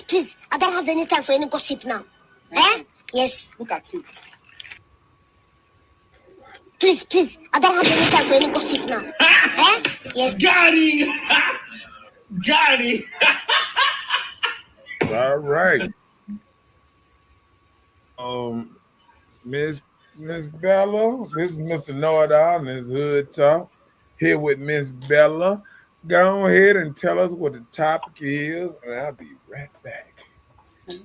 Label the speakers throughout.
Speaker 1: Please, I don't have any time for any gossip now. Eh? Yes.
Speaker 2: Look at you.
Speaker 1: Please, I don't have any time for any gossip now. Eh? Yes.
Speaker 3: Got him! Got him!
Speaker 4: All right. Miss Bella, this is Mr. Know-It-All and this Hood Talk. Here with Miss Bella. Go ahead and tell us what the topic is, and I'll be right back.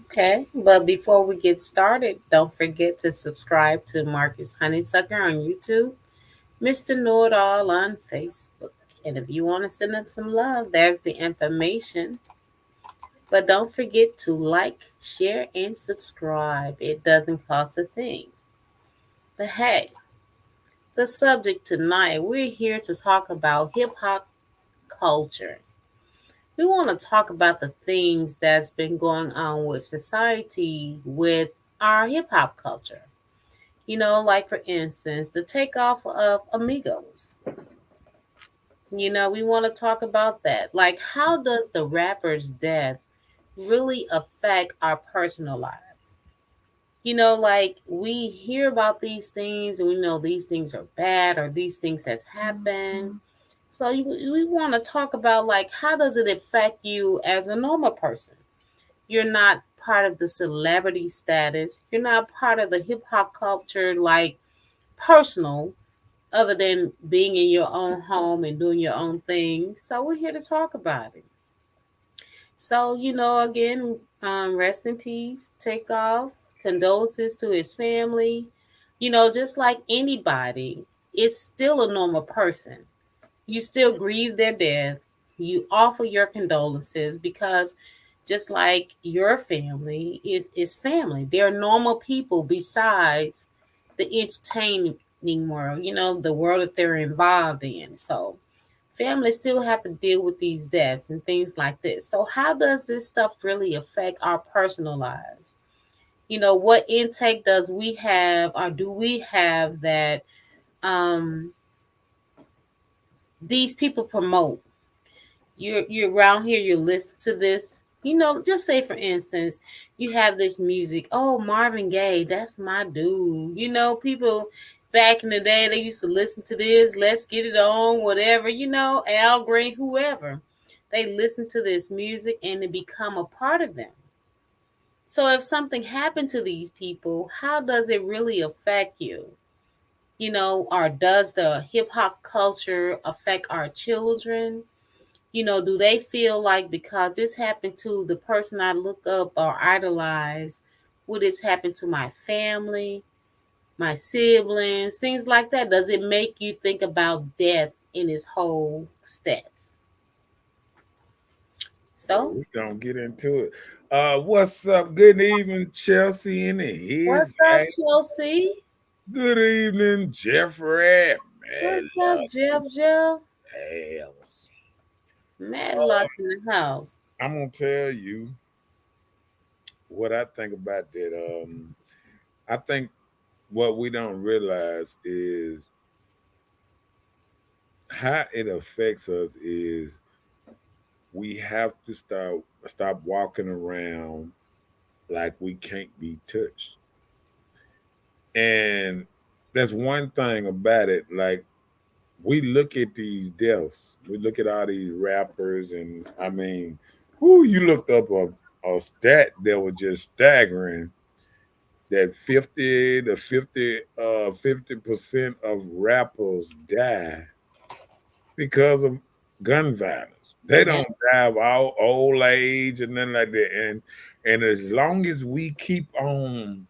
Speaker 5: Okay, but before we get started, don't forget to subscribe to Marcus Honeysucker on YouTube, Mr. Know-It-All on Facebook. And if you want to send us some love, there's the information. But don't forget to like, share, and subscribe. It doesn't cost a thing. But hey, the subject tonight, we're here to talk about hip-hop culture. We want to talk about the things that's been going on with society with our hip-hop culture. Like for instance, the takeoff of Amigos. We want to talk about that. Like, how does the rapper's death really affect our personal lives? Like we hear about these things and we know these things are bad or these things has happened. So we want to talk about, like, how does it affect you as a normal person? You're not part of the celebrity status. You're not part of the hip hop culture, like personal, other than being in your own home and doing your own thing. So we're here to talk about it. So, again, rest in peace, Takeoff. Condolences to his family. Just like anybody, it's still a normal person. You still grieve their death. You offer your condolences because just like your family is family. They're normal people besides the entertaining world, the world that they're involved in. So families still have to deal with these deaths and things like this. So how does this stuff really affect our personal lives? What intake does we have or do we have that these people promote? You're around here, you listen to this, just say for instance, you have this music. Oh, Marvin Gaye, that's my dude. People back in the day, they used to listen to this, Let's Get It On, whatever, Al Green, whoever. They listen to this music and it become a part of them. So if something happened to these people, how does it really affect you? Or does the hip hop culture affect our children? Do they feel like because this happened to the person I look up or idolize, would this happen to my family, my siblings, things like that? Does it make you think about death in its whole stats? So
Speaker 4: we're gonna get into it. What's up? Good evening, Chelsea in the
Speaker 5: what's up, Chelsea?
Speaker 4: Good evening, Jeffrey.
Speaker 5: What's up, Jeff? Madlock in the house.
Speaker 4: I'm gonna tell you what I think about that. I think what we don't realize is how it affects us is we have to stop walking around like we can't be touched. And that's one thing about it. Like, we look at these deaths, we look at all these rappers, and I mean, you looked up a stat that was just staggering, that 50% of rappers die because of gun violence. They don't die of old age and nothing like that. And as long as we keep on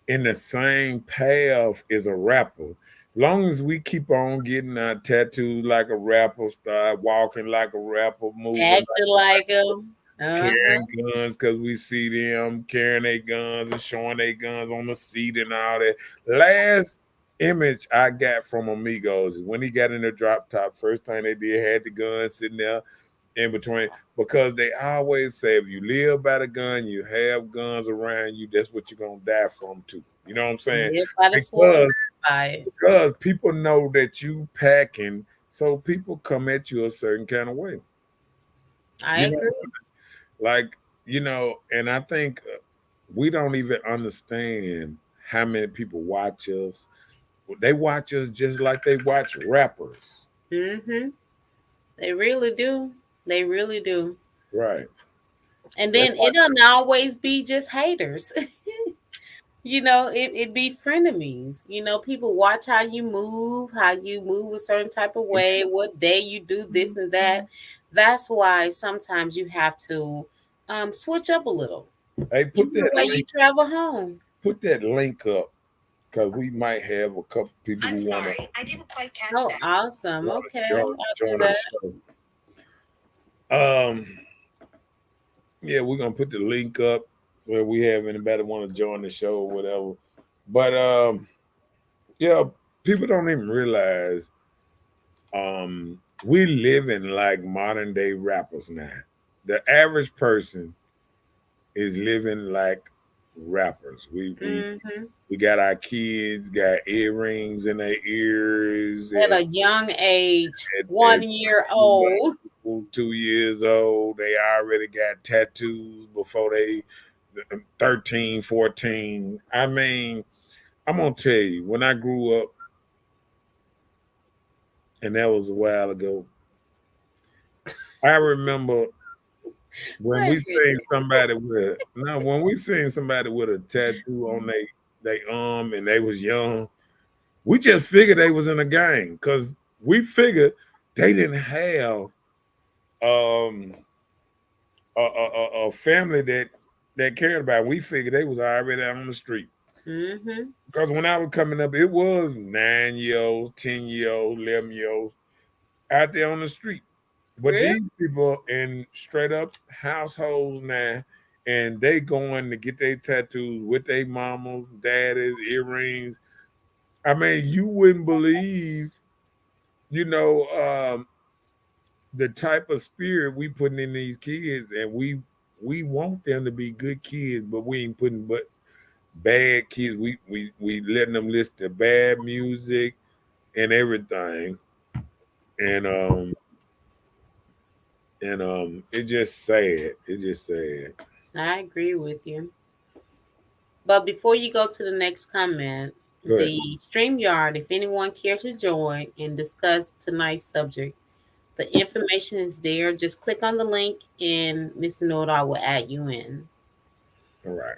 Speaker 4: in the same path as a rapper, long as we keep on getting our tattoos like a rapper, start walking like a rapper, moving
Speaker 5: acting like them,
Speaker 4: carrying guns because we see them carrying their guns and showing their guns on the seat and all that. Last image I got from Amigos is when he got in the drop top. First thing they did, had the gun sitting there in between, because they always say if you live by the gun, you have guns around you, that's what you're gonna die from too. You know what I'm saying? Because people know that you packing, so people come at you a certain kind of way.
Speaker 5: I agree.
Speaker 4: Like And I think we don't even understand how many people watch us. They watch us just like they watch rappers.
Speaker 5: Mm-hmm. They really do. They really do.
Speaker 4: Right.
Speaker 5: And
Speaker 4: They
Speaker 5: then it
Speaker 4: watch,
Speaker 5: doesn't always be just haters. It be frenemies. People watch how you move a certain type of way, what day you do this and that. That's why sometimes you have to switch up a little.
Speaker 4: hey,
Speaker 5: Even the way you travel home.
Speaker 4: put that link up because we might have a couple people who
Speaker 1: I didn't quite catch
Speaker 5: Oh,
Speaker 1: that.
Speaker 5: awesome.
Speaker 4: want
Speaker 5: Okay.
Speaker 4: to join,
Speaker 5: I'll do
Speaker 4: join the
Speaker 5: that.
Speaker 4: show. Yeah, we're gonna put the link up where we have anybody want to join the show or whatever. But yeah, people don't even realize we live in like modern day rappers now. The average person is living like rappers.
Speaker 5: Hmm.
Speaker 4: We got our kids got earrings in their ears
Speaker 5: At a young age,
Speaker 4: at
Speaker 5: 1 year old.
Speaker 4: 2 years old. They already got tattoos before they 13, 14. I mean, I'm gonna tell you, when I grew up, and that was a while ago, I remember when
Speaker 5: Wait
Speaker 4: we
Speaker 5: a
Speaker 4: seen
Speaker 5: minute.
Speaker 4: somebody with when we seen somebody with a tattoo on they arm and they was young, we just figured they was in a gang because we figured they didn't have um a family that cared about. We figured they was already out on the street.
Speaker 5: Mm-hmm.
Speaker 4: Because when I was coming up, it was 9 year olds, 10 year olds, 11 year olds out there on the street. But
Speaker 5: Really?
Speaker 4: these people in straight up households now, and they going to get their tattoos with their mamas, daddies, earrings. I mean, you wouldn't believe, you know, the type of spirit we putting in these kids, and we want them to be good kids, but we ain't putting but bad kids. We letting them listen to bad music and everything, and it's just sad. It's just sad.
Speaker 5: I agree with you. But before you go to the next comment,
Speaker 4: Go ahead.
Speaker 5: the StreamYard, if anyone cares to join and discuss tonight's subject, the information is there. Just click on the link and Mr. Know-It-All will add you in.
Speaker 4: All right.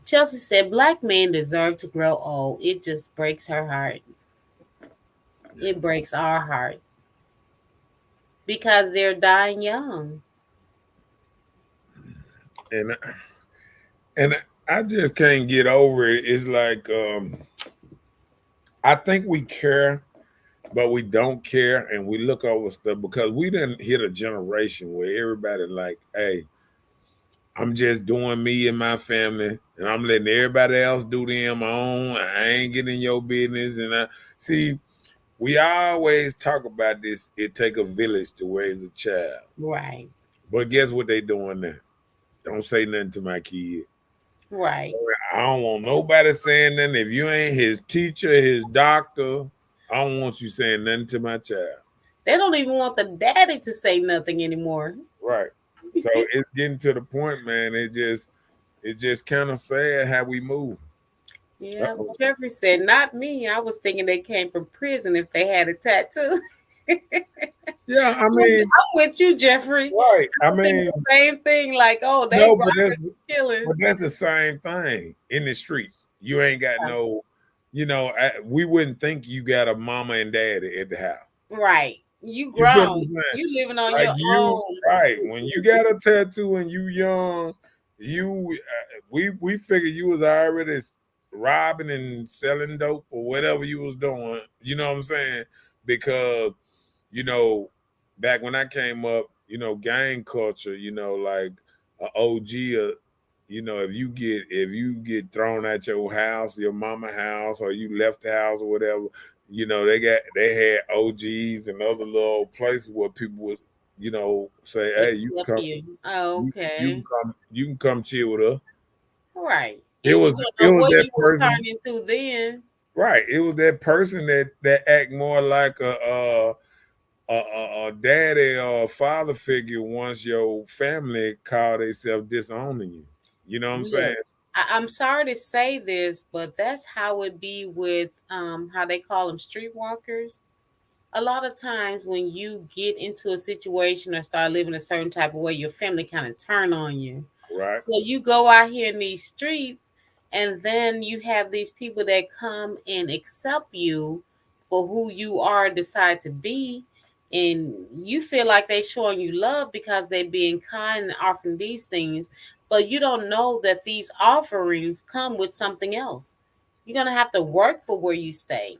Speaker 5: Chelsea said, Black men deserve to grow old. It just breaks her heart. It breaks our heart because they're dying young.
Speaker 4: And I just can't get over it. It's like I think we care, but we don't care, and we look over stuff because we didn't hit a generation where everybody like, hey, I'm just doing me and my family, and I'm letting everybody else do them own. I ain't getting in your business. And I see, we always talk about this. It take a village to raise a child,
Speaker 5: Right.
Speaker 4: but guess what they doing now? Don't say nothing to my kid.
Speaker 5: Right.
Speaker 4: I don't want nobody saying nothing. If you ain't his teacher, his doctor, I don't want you saying nothing to my child.
Speaker 5: They don't even want the daddy to say nothing anymore.
Speaker 4: Right. So it's getting to the point, man. It's just kind of sad how we move.
Speaker 5: Yeah, Jeffrey said, not me. I was thinking they came from prison if they had a tattoo.
Speaker 4: Yeah, I
Speaker 5: I'm
Speaker 4: mean,
Speaker 5: with you, Jeffrey.
Speaker 4: right. I
Speaker 5: I'm saying
Speaker 4: mean,
Speaker 5: the same thing, like, oh, they
Speaker 4: no,
Speaker 5: robbers, killers.
Speaker 4: but that's the same thing in the streets. You ain't got no, we wouldn't think you got a mama and daddy at the house.
Speaker 5: Right. You
Speaker 4: You feel what
Speaker 5: grown.
Speaker 4: I'm saying?
Speaker 5: You living on
Speaker 4: Like
Speaker 5: your
Speaker 4: you,
Speaker 5: own.
Speaker 4: right? When you got a tattoo and you young, we figured you was already robbing and selling dope or whatever you was doing. You know what I'm saying? Because you know, back when I came up, gang culture, like a OG, if you get thrown at your house, your mama house, or you left the house or whatever, they had OGs and other little places where people would, say, hey, you
Speaker 5: Except
Speaker 4: come,
Speaker 5: you. Oh, okay.
Speaker 4: you can come chill with us.
Speaker 5: Right.
Speaker 4: It
Speaker 5: And you
Speaker 4: was
Speaker 5: don't
Speaker 4: it
Speaker 5: know
Speaker 4: was
Speaker 5: what
Speaker 4: that
Speaker 5: you will turn
Speaker 4: person,
Speaker 5: into then.
Speaker 4: right? It was that person that act more like a a daddy or a father figure once your family call themselves disowning you. You know what I'm saying?
Speaker 5: Look, I'm sorry to say this, but that's how it be with how they call them streetwalkers. A lot of times when you get into a situation or start living a certain type of way, your family kind of turn on you.
Speaker 4: Right.
Speaker 5: So you go out here in these streets, and then you have these people that come and accept you for who you are, decide to be, and you feel like they showing you love because they being kind and offering these things, but you don't know that these offerings come with something else. You're gonna have to work for where you stay,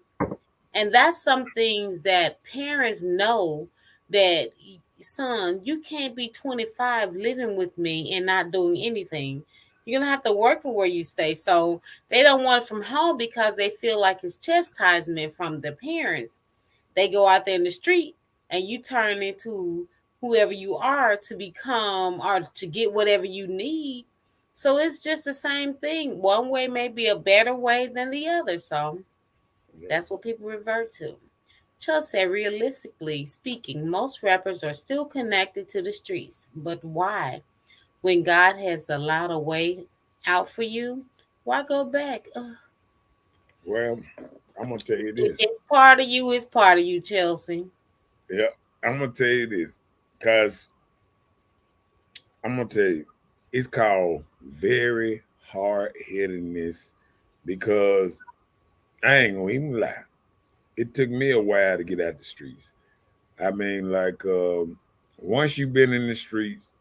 Speaker 5: and that's some things that parents know that, son, you can't be 25 living with me and not doing anything. You're gonna have to work for where you stay. So they don't want it from home because they feel like it's chastisement from the parents. They go out there in the street and you turn into whoever you are to become or to get whatever you need. So it's just the same thing. One way may be a better way than the other. So
Speaker 4: Yeah.
Speaker 5: that's what people revert to. Chuck said, realistically speaking, most rappers are still connected to the streets. But why? When God has allowed a way out for you, why go back? Ugh.
Speaker 4: Well, I'm gonna tell you
Speaker 5: If
Speaker 4: this.
Speaker 5: it's part of you, it's part of you, Chelsea.
Speaker 4: Yeah, I'm gonna tell you this because I'm gonna tell you it's called very hard headedness because I ain't gonna even lie. It took me a while to get out the streets. I mean, like once you've been in the streets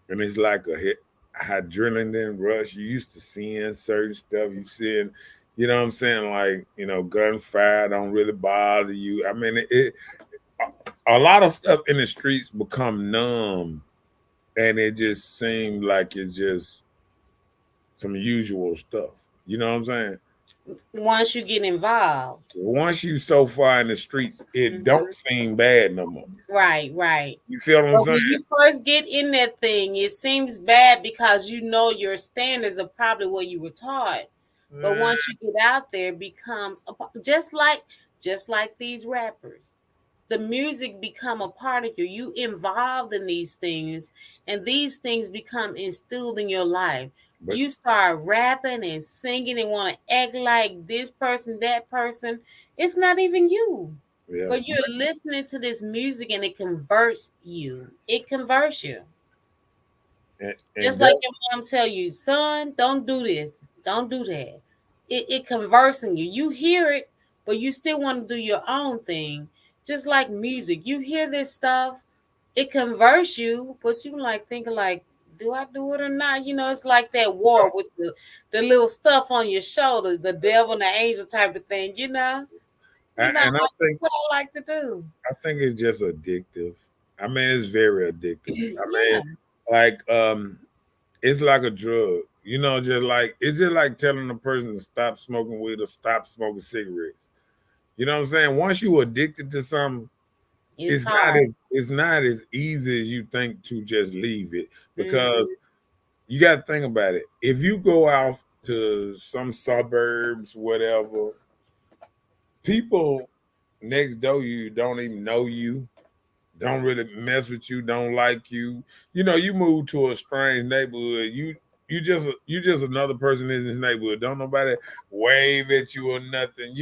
Speaker 4: and it's like a hit adrenaline rush, you used to seeing certain stuff. You seeing, you know what I'm saying? Like, gunfire don't really bother you. I mean, a lot of stuff in the streets become numb and it just seemed like it's just some usual stuff. You know what I'm saying?
Speaker 5: Once you get involved.
Speaker 4: Once you so far in the streets, it don't
Speaker 5: Mhm.
Speaker 4: seem bad no more.
Speaker 5: Right, right.
Speaker 4: You feel what I'm
Speaker 5: But
Speaker 4: saying?
Speaker 5: when you first get in that thing, it seems bad because you know your standards are probably what you were taught. But
Speaker 4: Eh,
Speaker 5: once you get out there, it becomes just like these rappers. The music become a part of you. You involved in these things, and these things become instilled in your life.
Speaker 4: but
Speaker 5: You start rapping and singing and want to act like this person, that person. It's not even you,
Speaker 4: yeah,
Speaker 5: but you're listening to this music and it converts you. It converts you.
Speaker 4: and
Speaker 5: Just like
Speaker 4: that
Speaker 5: your mom tell you, son, don't do this, don't do that. It conversing you. You hear it, but you still want to do your own thing. Just like music, you hear this stuff, it converts you, but you like thinking like, do I do it or not? You know, it's like that war with the little stuff on your shoulders, the devil and the angel type of thing.
Speaker 4: and
Speaker 5: Like, what I like to do.
Speaker 4: I think it's just addictive. I mean, it's very addictive. I
Speaker 5: Yeah.
Speaker 4: mean, like it's like a drug. It's just like telling a person to stop smoking weed or stop smoking cigarettes. You know what I'm saying? Once you addicted to something,
Speaker 5: It's hard.
Speaker 4: it's not as easy as you think to just leave it
Speaker 5: Hmm.
Speaker 4: because you got to think about it. If you go out to some suburbs, whatever, people next door you don't even know you, don't really mess with you, don't like you. You move to a strange neighborhood. You just another person in this neighborhood. Don't nobody wave at you or nothing.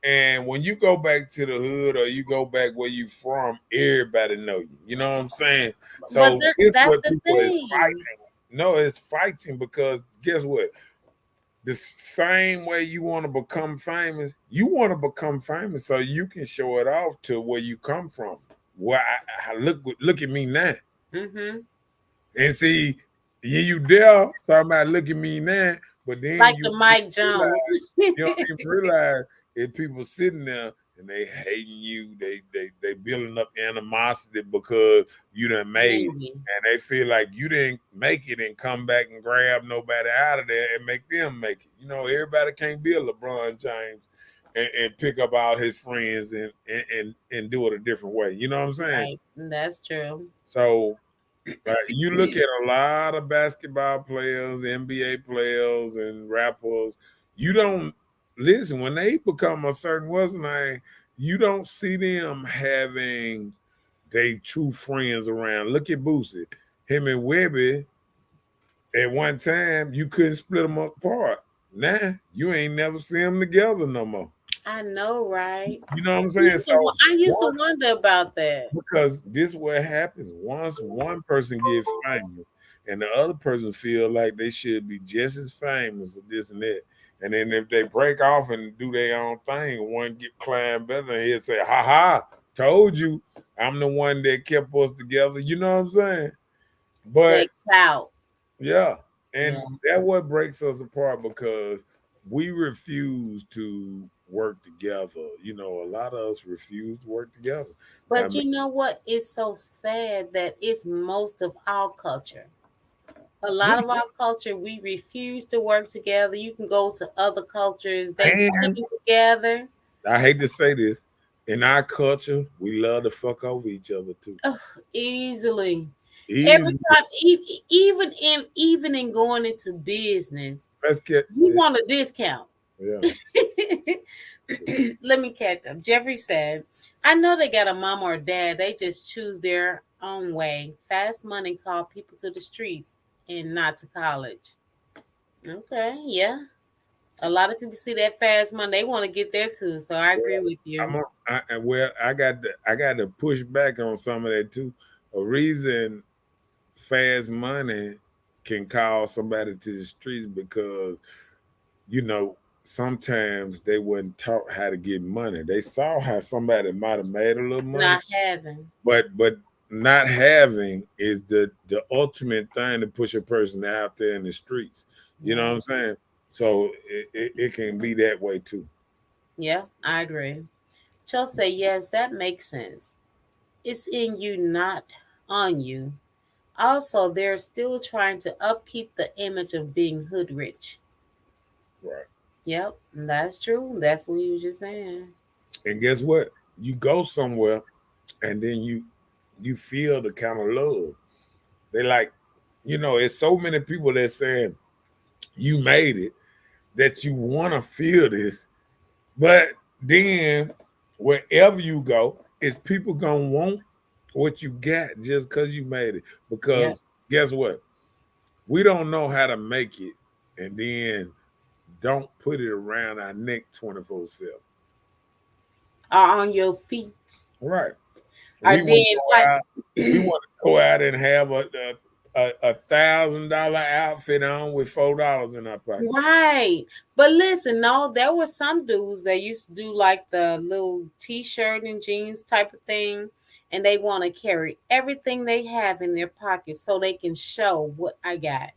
Speaker 4: And when you go back to the hood or you go back where you from, everybody know you. You know what I'm saying?
Speaker 5: But
Speaker 4: So it's
Speaker 5: that's
Speaker 4: what
Speaker 5: the
Speaker 4: people is
Speaker 5: thing.
Speaker 4: fighting. No, it's fighting because guess what? The same way you want to become famous, you want to become famous so you can show it off to where you come from. Well, look at me now,
Speaker 5: Hmm.
Speaker 4: and see, you there talking about look at me now, but then
Speaker 5: Like
Speaker 4: you
Speaker 5: the
Speaker 4: don't
Speaker 5: Mike
Speaker 4: even
Speaker 5: Jones.
Speaker 4: realize you don't even realize if people sitting there and they hating you, they building up animosity because you done made it.
Speaker 5: Maybe.
Speaker 4: And they feel like you didn't make it and come back and grab nobody out of there and make them make it. Everybody can't be a LeBron James and pick up all his friends and do it a different way. You know what I'm saying?
Speaker 5: Right. That's true.
Speaker 4: So you look at a lot of basketball players, NBA players, and rappers. You don't listen when they become a certain what's the name. you don't see them having they true friends around. Look at Boosie. Him and Webby, at one time, you couldn't split them apart. Nah, you ain't never see them together no more.
Speaker 5: I know, right?
Speaker 4: You know what I'm saying? So
Speaker 5: I used to
Speaker 4: one,
Speaker 5: wonder about that.
Speaker 4: because this what happens once one person gets famous and the other person feel like they should be just as famous as this and that. And then if they break off and do their own thing, one get climb better, and he'll say, "Ha ha, told you, I'm the one that kept us together." You know what I'm saying? But
Speaker 5: That clout.
Speaker 4: yeah,
Speaker 5: Yeah.
Speaker 4: and that what breaks us apart because we refuse to work together. You know, a lot of us refuse to work together. I
Speaker 5: But
Speaker 4: mean,
Speaker 5: you know what? It's so sad that it's most of our culture. A
Speaker 4: yeah,
Speaker 5: lot of our culture, we refuse to work together. You can go to other cultures, they
Speaker 4: and
Speaker 5: sticking together.
Speaker 4: I hate to say this, in our culture, we love to fuck over each other too.
Speaker 5: Ugh, easily. Every
Speaker 4: Easy.
Speaker 5: time, even in going into business,
Speaker 4: Let's get
Speaker 5: you want a discount.
Speaker 4: yeah.
Speaker 5: Let me catch up. Jeffrey said, I know they got a mom or dad. They just choose their own way. Fast money call people to the streets and not to college. Okay, yeah. A lot of people see that fast money. They want to get there too. So I agree with you.
Speaker 4: Well, I got to push back on some of that too. A reason fast money can call somebody to the streets because you know sometimes they wasn't taught how to get money. They saw how somebody might have made a little money,
Speaker 5: Not having.
Speaker 4: but not having is the ultimate thing to push a person out there in the streets. You know
Speaker 5: Yeah.
Speaker 4: what I'm saying? So it can be that way too.
Speaker 5: Yeah, I agree. Chelsea, yes, that makes sense. It's in you, not on you. Also, they're still trying to upkeep the image of being hood rich.
Speaker 4: Right.
Speaker 5: Yep, that's true. That's what you were just saying.
Speaker 4: And guess what? You go somewhere and then you feel the kind of love. They like, it's so many people that saying you made it that you want to feel this. But then wherever you go, is people gonna want what you got just because you made it.
Speaker 5: Yep.
Speaker 4: Because guess what? We don't know how to make it and then don't put it around our neck 24/7.
Speaker 5: Are on your feet.
Speaker 4: Right.
Speaker 5: Are
Speaker 4: We want to
Speaker 5: then
Speaker 4: go
Speaker 5: like
Speaker 4: out. We want to go out and have a $1,000 outfit on with $4 in our pocket.
Speaker 5: right. But listen, no, there were some dudes that used to do like the little t-shirt and jeans type of thing, and they want to carry everything they have in their pockets so they can show what I got.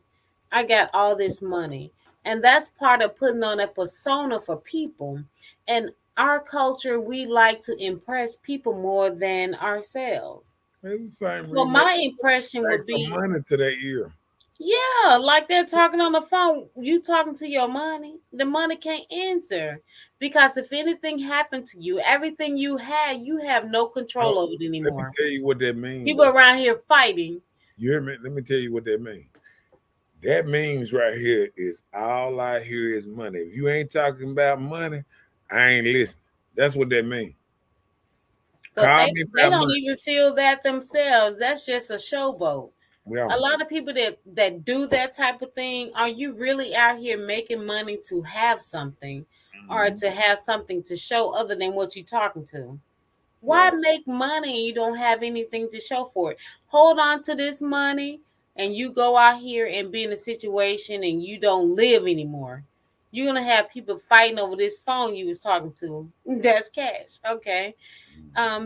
Speaker 5: I got all this money. And that's part of putting on a persona for people. And our culture, we like to impress people more than ourselves.
Speaker 4: It's the same
Speaker 5: So
Speaker 4: reason they
Speaker 5: my impression
Speaker 4: take
Speaker 5: would
Speaker 4: some
Speaker 5: be,
Speaker 4: money to their ear.
Speaker 5: yeah, like they're talking on the phone. You talking to your money. The money can't answer. Because if anything happened to you, everything you had, you have no
Speaker 4: No,
Speaker 5: control over it
Speaker 4: let me
Speaker 5: anymore.
Speaker 4: tell you what that means,
Speaker 5: People
Speaker 4: though.
Speaker 5: around here fighting.
Speaker 4: You hear me? Let me tell you what that means. That means right here is all I hear is money. If you ain't talking about money, I ain't listening. That's what that means.
Speaker 5: But
Speaker 4: Call
Speaker 5: they
Speaker 4: me
Speaker 5: they
Speaker 4: about
Speaker 5: don't
Speaker 4: money.
Speaker 5: even feel that themselves. That's just a showboat.
Speaker 4: Yeah.
Speaker 5: A lot of people that do that type of thing, are you really out here making money to have something or
Speaker 4: Mhm.
Speaker 5: to have something to show other than what you're talking to? Why
Speaker 4: Right.
Speaker 5: make money and you don't have anything to show for it? Hold on to this money and you go out here and be in a situation and you don't live anymore. You're gonna have people fighting over this phone you was talking to. That's cash. Okay.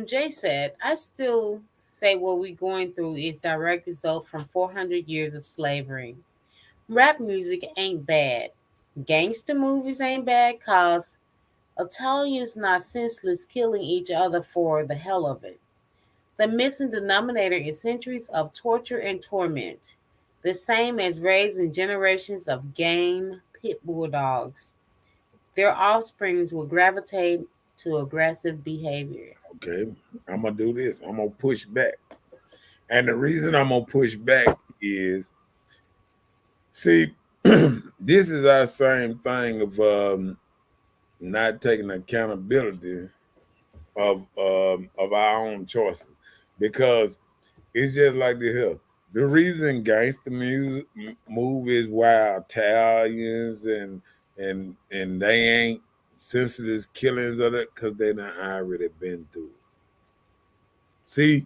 Speaker 5: Jay said, I still say what we're going through is direct result from 400 years of slavery. Rap music ain't bad. Gangster movies ain't bad cause Italians not senseless killing each other for the hell of it. The missing denominator is centuries of torture and torment, the same as raising generations of game pit bulldogs. Their offsprings will gravitate to aggressive behavior.
Speaker 4: Okay. I'm gonna do this. I'm gonna push back. And the reason I'm gonna push back is see, this is our same thing of not taking accountability of our own choices, because it's just like the here. The reason gangster music movies why Italians and they ain't senseless killings of it because they done already been through it. See,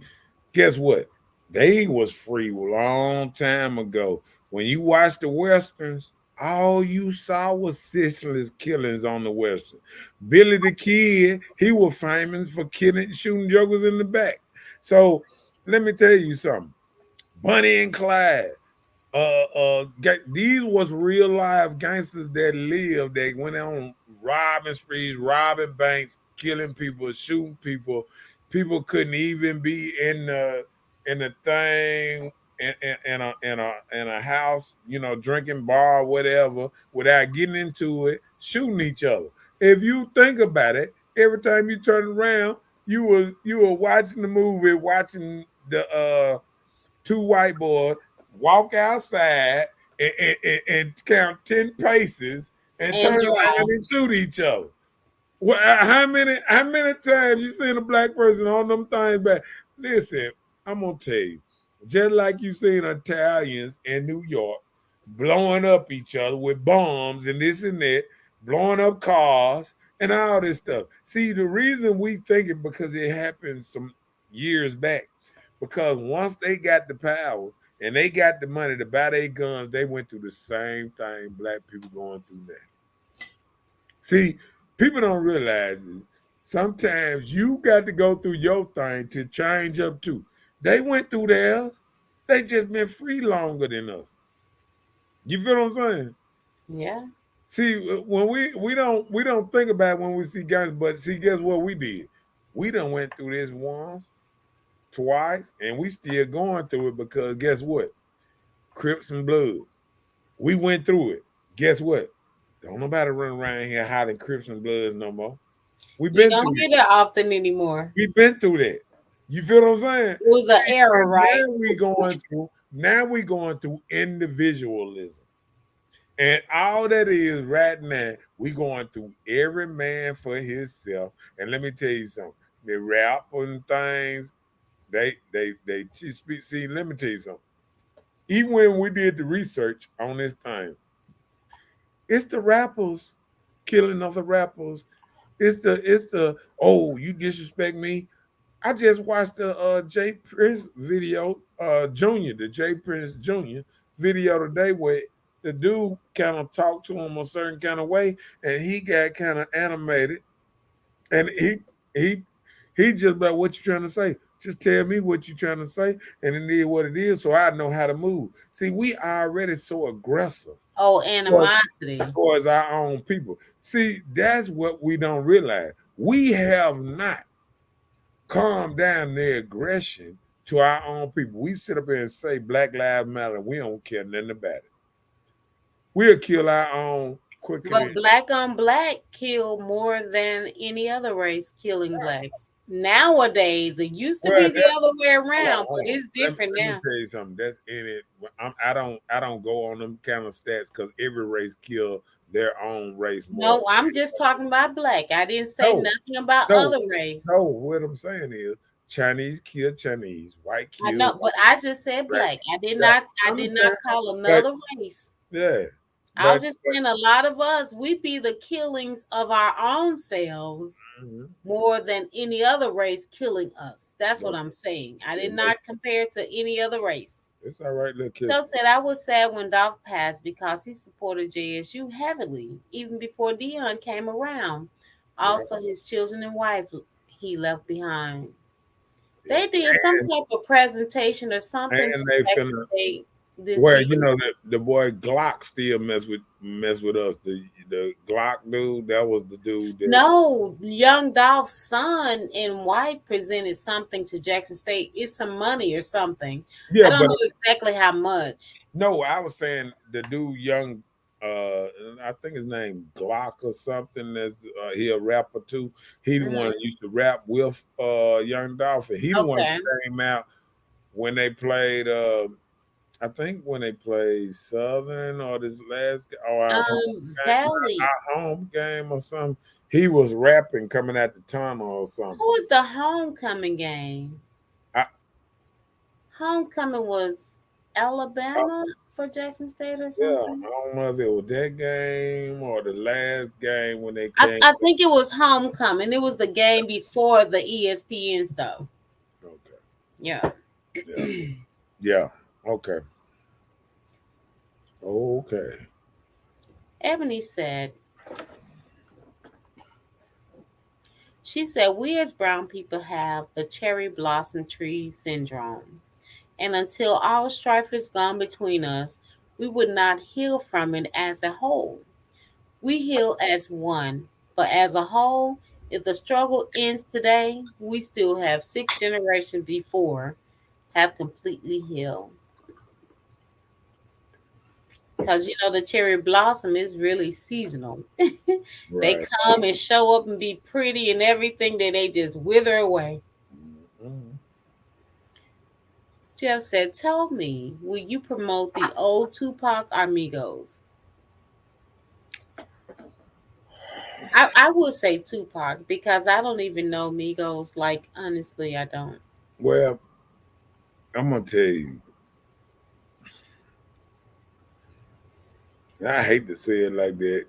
Speaker 4: guess what? They was free a long time ago. When you watch the westerns, all you saw was senseless killings on the western. Billy the Kid, he was famous for killing, shooting jokers in the back. So let me tell you something. Bunny and Clyde. These was real life gangsters that lived. They went on robbing sprees, robbing banks, killing people, shooting people. People couldn't even be in the thing in a house, drinking bar, whatever, without getting into it, shooting each other. If you think about it, every time you turn around, you were watching the movie, watching the two white boys walk outside and count 10 paces and turn
Speaker 5: And
Speaker 4: around
Speaker 5: draw.
Speaker 4: and shoot each other. Well, how many times you seen a black person on them things back? Listen, I'm gonna tell you, just like you seen Italians in New York blowing up each other with bombs and this and that, blowing up cars and all this stuff. See, the reason we think it because it happened some years back. Because once they got the power and they got the money to buy their guns, they went through the same thing black people going through now. See, people don't realize is sometimes you got to go through your thing to change up too. They went through theirs. They just been free longer than us. You feel what I'm saying?
Speaker 5: Yeah.
Speaker 4: See, when we don't think about it when we see guns, but see, guess what we did? We done went through this once, twice, and we still going through it because guess what? Crips and Bloods. We went through it. Guess what? Don't nobody run around here hiding Crips and Bloods no more. We've
Speaker 5: You
Speaker 4: been
Speaker 5: don't
Speaker 4: through
Speaker 5: hear
Speaker 4: it.
Speaker 5: that often anymore.
Speaker 4: We've been through that. You feel what I'm saying?
Speaker 5: It was an error,
Speaker 4: And
Speaker 5: right?
Speaker 4: now we going through individualism. And all that is right now, we going through every man for himself. And let me tell you something. The rap and things, they speak. See, let me tell you something. Even when we did the research on this thing, it's the rappers killing other rappers. It's the oh, you disrespect me. I just watched the Jay Prince video, Junior, the Jay Prince Junior video today where the dude kind of talked to him a certain kind of way and he got kind of animated and he he just about what you trying to say. Just tell me what you trying to say and it is what it is so I know how to move. See, we already so aggressive
Speaker 5: Oh,
Speaker 4: towards,
Speaker 5: animosity.
Speaker 4: towards our own people. See, that's what we don't realize. We have not calm down their aggression to our own people. We sit up here and say Black Lives Matter. We don't care nothing about it. We'll kill our own quicker
Speaker 5: But
Speaker 4: than
Speaker 5: black on black kill more than any other race killing blacks. Nowadays, it used to
Speaker 4: well.
Speaker 5: be the
Speaker 4: That,
Speaker 5: other way
Speaker 4: hold on,
Speaker 5: around, but
Speaker 4: hold on.
Speaker 5: it's
Speaker 4: Let,
Speaker 5: different
Speaker 4: let me
Speaker 5: now.
Speaker 4: tell you something. That's in it. I don't go on them kind of stats because every race kill their own race more.
Speaker 5: No, I'm just talking about black. I didn't say
Speaker 4: No,
Speaker 5: nothing about
Speaker 4: no,
Speaker 5: other race.
Speaker 4: no. What I'm saying is Chinese kill Chinese, white
Speaker 5: I
Speaker 4: kill
Speaker 5: know, but
Speaker 4: white,
Speaker 5: I just said
Speaker 4: black.
Speaker 5: black. I did
Speaker 4: Yeah,
Speaker 5: not I
Speaker 4: I
Speaker 5: did not
Speaker 4: understand.
Speaker 5: call
Speaker 4: But
Speaker 5: another race.
Speaker 4: yeah,
Speaker 5: I was
Speaker 4: but
Speaker 5: just saying a lot of us, we be the killings of our own selves
Speaker 4: mhm.
Speaker 5: more than any other race killing us. That's what
Speaker 4: But,
Speaker 5: I'm saying. I did
Speaker 4: but
Speaker 5: not compare to any other race.
Speaker 4: it's all right, little kid.
Speaker 5: Cho said I was sad when Dolph passed because he supported JSU heavily, even before Dion came around.
Speaker 4: Yeah,
Speaker 5: Also, his children and wife he left behind.
Speaker 4: yeah.
Speaker 5: They did some type of presentation or something to
Speaker 4: And they
Speaker 5: Jackson
Speaker 4: finna
Speaker 5: State this
Speaker 4: well,
Speaker 5: year.
Speaker 4: the boy Glock still mess with us. The Glock dude, that was the dude that
Speaker 5: No, young Dolph's son and wife presented something to Jackson State. It's some money or something. I
Speaker 4: yeah,
Speaker 5: don't
Speaker 4: but
Speaker 5: know exactly how much.
Speaker 4: no, I was saying the dude young I think his name Glock or something that's he a rapper too. He the one that
Speaker 5: Hmm.
Speaker 4: used to rap with Young Dolphin. He the one
Speaker 5: Okay.
Speaker 4: that came out when they played I think when they played Southern or this last or our home game,
Speaker 5: Valley.
Speaker 4: our home game or something, He was rapping coming at the tunnel or
Speaker 5: Who
Speaker 4: something.
Speaker 5: was the homecoming game?
Speaker 4: I,
Speaker 5: Homecoming was Alabama for Jackson State or
Speaker 4: yeah,
Speaker 5: something.
Speaker 4: I don't know if it was that game or the last game when they
Speaker 5: I,
Speaker 4: came.
Speaker 5: I think it was homecoming. It was the game before the ESPN stuff.
Speaker 4: Okay.
Speaker 5: Yeah.
Speaker 4: Yeah. Yeah. Okay. Okay.
Speaker 5: Ebony said, she said, we as brown people have the cherry blossom tree syndrome. And until all strife is gone between us, we would not heal from it as a whole. We heal as one, but as a whole, if the struggle ends today, we still have 6 generations before have completely healed. Because the cherry blossom is really seasonal. They
Speaker 4: Right.
Speaker 5: come and show up and be pretty and everything, then they just wither away.
Speaker 4: Mhm.
Speaker 5: Jeff said, tell me, will you promote the old Tupac Amigos? I would say Tupac because I don't even know Migos. Like, honestly, I don't.
Speaker 4: Well, I'm gonna tell you. I hate to say it like that.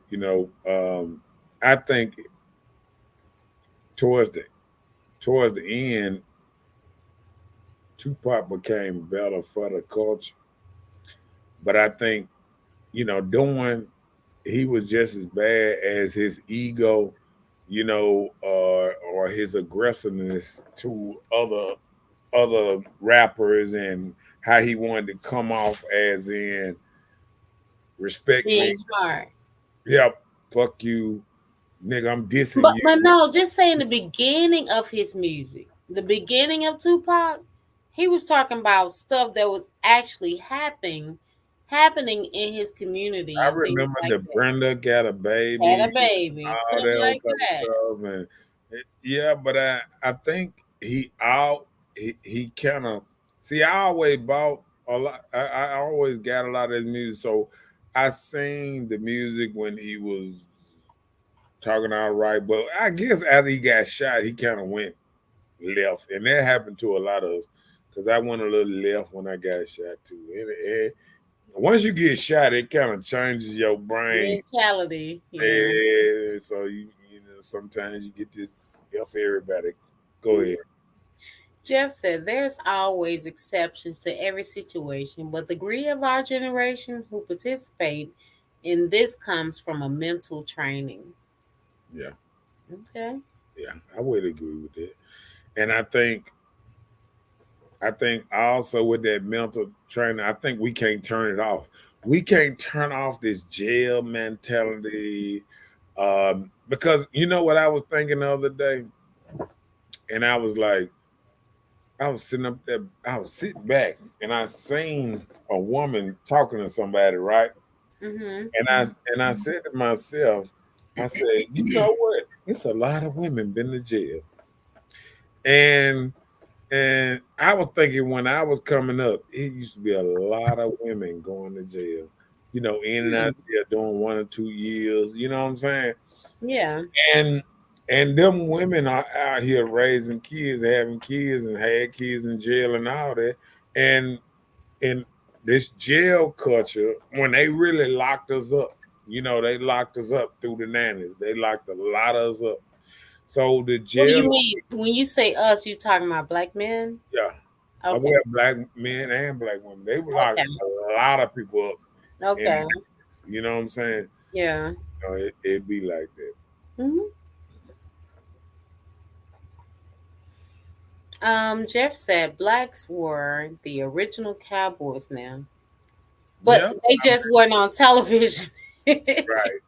Speaker 4: I think towards the towards the end, Tupac became better for the culture. But I think doing he was just as bad as his ego, or his aggressiveness to other rappers and how he wanted to come off as in respect me.
Speaker 5: Being hard.
Speaker 4: Yep, fuck you, nigga. I'm dissing
Speaker 5: But
Speaker 4: you.
Speaker 5: but no, just saying the beginning of his music, the beginning of Tupac, he was talking about stuff that was actually happening in his community
Speaker 4: I
Speaker 5: and things
Speaker 4: remember
Speaker 5: like
Speaker 4: the
Speaker 5: that.
Speaker 4: Brenda got a
Speaker 5: Had
Speaker 4: baby,
Speaker 5: a baby,
Speaker 4: all
Speaker 5: stuff
Speaker 4: that old
Speaker 5: like
Speaker 4: type of
Speaker 5: that.
Speaker 4: stuff, and yeah, but I think he kind of see. I always bought a lot. I always got a lot of his music, so I seen the music when he was talking all right. But I guess after he got shot, he kind of went left, and that happened to a lot of us. Cause I went a little left when I got shot too. And once you get shot, it kind of changes your brain.
Speaker 5: Mentality, yeah.
Speaker 4: Yeah, so sometimes you get this F everybody. Go ahead.
Speaker 5: Jeff said there's always exceptions to every situation, but the degree of our generation who participate in this comes from a mental training.
Speaker 4: Yeah,
Speaker 5: Okay.
Speaker 4: yeah, I would agree with that. And I think also with that mental training, I think we can't turn it off. We can't turn off this jail mentality. Because you know what I was thinking the other day, and I was like, I was sitting up there, I was sitting back, and I seen a woman talking to somebody, right?
Speaker 5: Mm-hmm.
Speaker 4: And I said to myself, I said, you know what? It's a lot of women been to jail. And I was thinking when I was coming up, it used to be a lot of women going to jail, in and out of jail doing 1 or 2 years, you know what I'm saying?
Speaker 5: Yeah.
Speaker 4: And them women are out here raising kids, having kids, and had kids in jail and all that. And in this jail culture, when they really locked us up, they locked us up through the nannies. They locked a lot of us up. So the
Speaker 5: What do
Speaker 4: jail,
Speaker 5: you mean when you say us? You talking about black men?
Speaker 4: yeah, we
Speaker 5: Okay.
Speaker 4: have black men and black women. They locked
Speaker 5: Okay.
Speaker 4: a lot of people up in
Speaker 5: Okay.
Speaker 4: nannies. You know what I'm saying?
Speaker 5: Yeah.
Speaker 4: It'd be like that.
Speaker 5: hmm Jeff said blacks were the original cowboys now, but
Speaker 4: Yeah,
Speaker 5: they just weren't on television. Just
Speaker 4: right.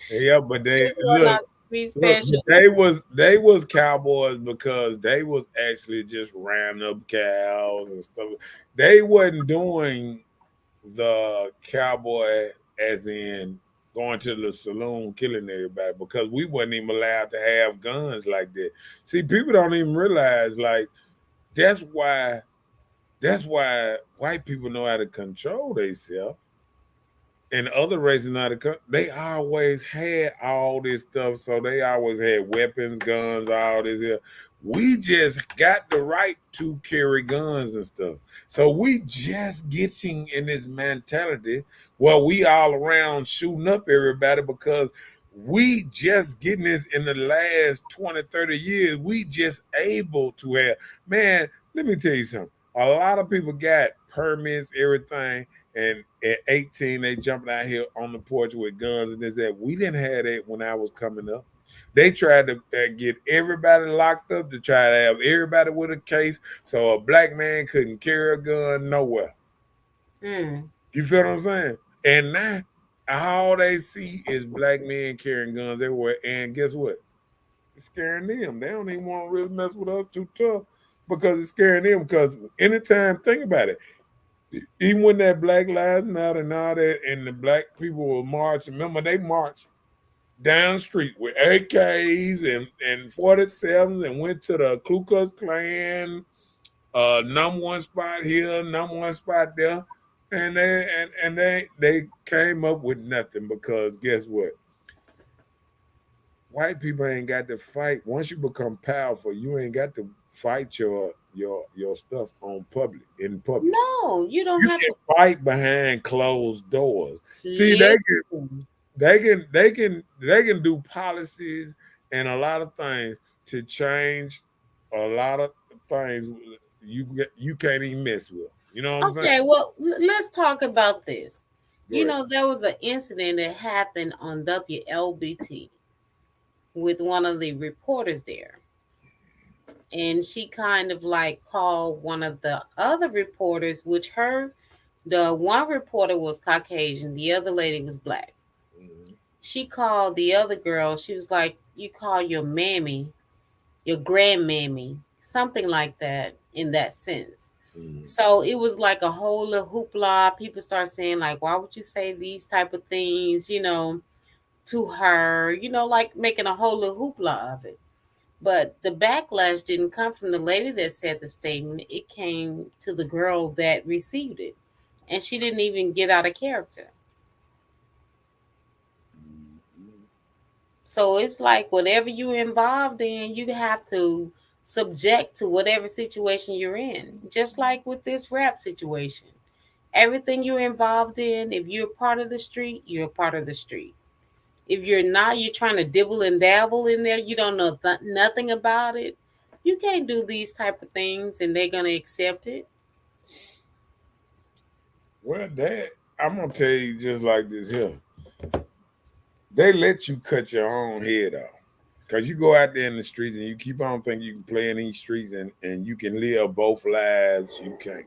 Speaker 4: Yeah, but they
Speaker 5: weren't on
Speaker 4: look.
Speaker 5: TV
Speaker 4: Look, but
Speaker 5: special.
Speaker 4: they was cowboys because they was actually just rounding up cows and stuff. They wasn't doing the cowboy as in going to the saloon killing everybody because we wasn't even allowed to have guns like that. See, people don't even realize like that's why white people know how to control themselves and other races not they always had all this stuff. So they always had weapons, guns, all this here. We just got the right to carry guns and stuff. So we just getting in this mentality where we all around shooting up everybody because we just getting this in the last 20, 30 years. We just able to have, man, let me tell you something. A lot of people got permits, everything, and at 18, they jumping out here on the porch with guns and this, that. We didn't have that when I was coming up. They tried to get everybody locked up to try to have everybody with a case so a black man couldn't carry a gun nowhere.
Speaker 5: Mm.
Speaker 4: You feel what I'm saying? And now all they see is black men carrying guns everywhere. And guess what? It's scaring them. They don't even want to really mess with us too tough because it's scaring them. Because anytime, think about it, even when that Black Lives Matter and all that, and the black people were marching, remember they marched down the street with AKs and 47s and went to the Ku Klux Klan, number one spot here, number one spot there. And they came up with nothing because guess what? White people ain't got to fight. Once you become powerful, you ain't got to fight your stuff on public in public.
Speaker 5: No, you don't
Speaker 4: You
Speaker 5: have
Speaker 4: can
Speaker 5: to
Speaker 4: fight behind closed doors. See,
Speaker 5: listen.
Speaker 4: they can do policies and a lot of things to change a lot of things you can't even mess with. You know what I'm saying?
Speaker 5: Okay, well, let's talk about this.
Speaker 4: Go ahead.
Speaker 5: There was an incident that happened on WLBT with one of the reporters there. And she kind of like called one of the other reporters, the one reporter was Caucasian, the other lady was black.
Speaker 4: Mhm,
Speaker 5: She called the other girl, she was like, "You call your mammy, your grandmammy," something like that in that sense.
Speaker 4: mhm,
Speaker 5: So it was like a whole little hoopla. People start saying like, "Why would you say these type of things?" To her. Like making a whole little hoopla of it. But the backlash didn't come from the lady that said the statement. It came to the girl that received it, and she didn't even get out of character.
Speaker 4: mhm.
Speaker 5: So it's like whatever you're involved in, you have to subject to whatever situation you're in. Just like with this rap situation. Everything you're involved in, if you're part of the street, you're a part of the street. If you're not, you're trying to dibble and dabble in there, you don't know nothing about it. You can't do these type of things and they're going to accept it.
Speaker 4: Well, that I'm gonna tell you just like this here. They let you cut your own head off. Cause you go out there in the streets and you keep on thinking you can play in these streets and you can live both lives. You can't.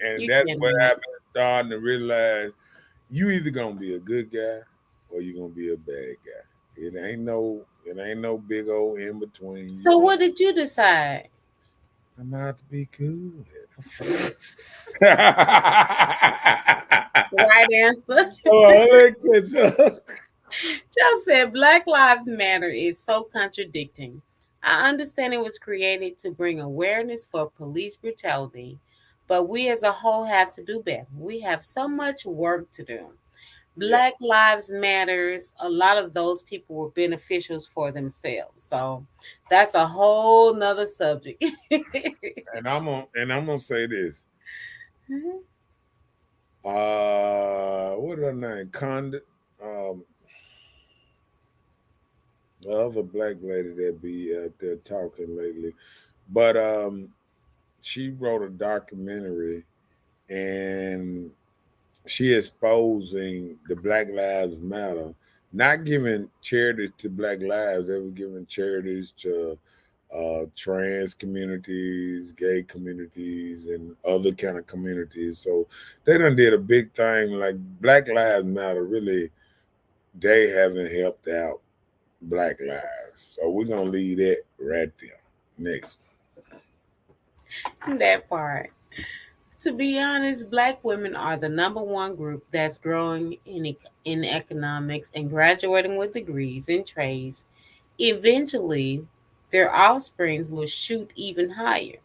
Speaker 4: And
Speaker 5: You
Speaker 4: that's what
Speaker 5: cannot.
Speaker 4: I've been starting to realize. You either gonna be a good guy or you're gonna be a bad guy. It ain't no big old in between.
Speaker 5: So what did you decide?
Speaker 4: I'm out to be good.
Speaker 5: Right answer.
Speaker 4: Oh, look at you.
Speaker 5: Just said Black Lives Matter is so contradicting. I understand it was created to bring awareness for police brutality, but we as a whole have to do better. We have so much work to do.
Speaker 4: Yeah,
Speaker 5: Black Lives Matters, a lot of those people were beneficials for themselves. So that's a whole nother subject.
Speaker 4: and I'm gonna say this. What her name? Um, the other black lady that be out there talking lately. But she wrote a documentary and she exposing the Black Lives Matter, not giving charities to Black Lives, they were giving charities to trans communities, gay communities, and other kind of communities. So they done did a big thing like Black Lives Matter. Really, they haven't helped out Black lives. So we're gonna leave that right there. Next.
Speaker 5: That part. To be honest, Black women are the number one group that's growing in economics and graduating with degrees in trades. Eventually, their offsprings will shoot even higher.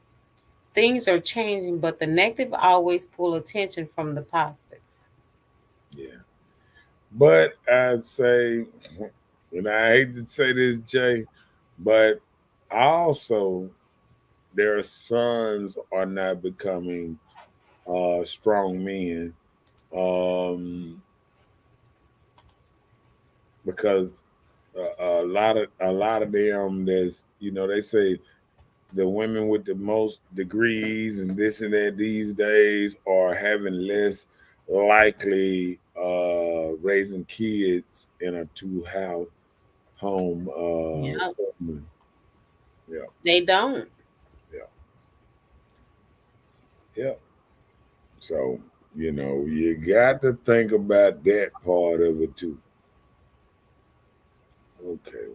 Speaker 5: Things are changing, but the negative always pull attention from the positive.
Speaker 4: Yeah. But I'd say, and I hate to say this, Jay, but also their sons are not becoming strong men, um, because a lot of them, there's, they say the women with the most degrees and this and that these days are having less likely raising kids in a two house home
Speaker 5: Yeah,
Speaker 4: family. Yeah,
Speaker 5: they don't.
Speaker 4: yeah, yeah. So, you got to think about that part of it too. Okay,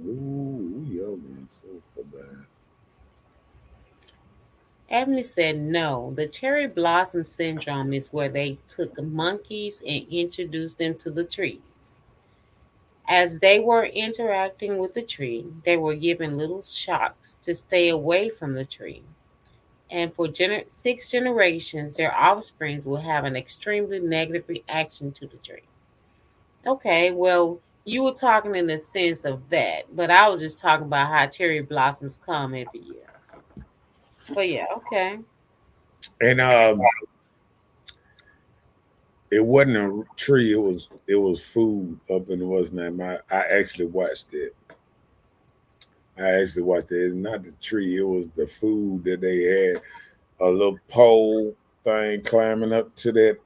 Speaker 4: ooh, yo, man, so bad.
Speaker 5: Ebony said no. The cherry blossom syndrome is where they took monkeys and introduced them to the trees. As they were interacting with the tree, they were given little shocks to stay away from the tree. And for 6 generations, their offsprings will have an extremely negative reaction to the tree. Okay, well, you were talking in the sense of that, but I was just talking about how cherry blossoms come every year. But yeah, okay.
Speaker 4: And it wasn't a tree. It was food up in the West Nile. I actually watched it. I actually watched it. It's not the tree. It was the food that they had. A little pole thing climbing up to the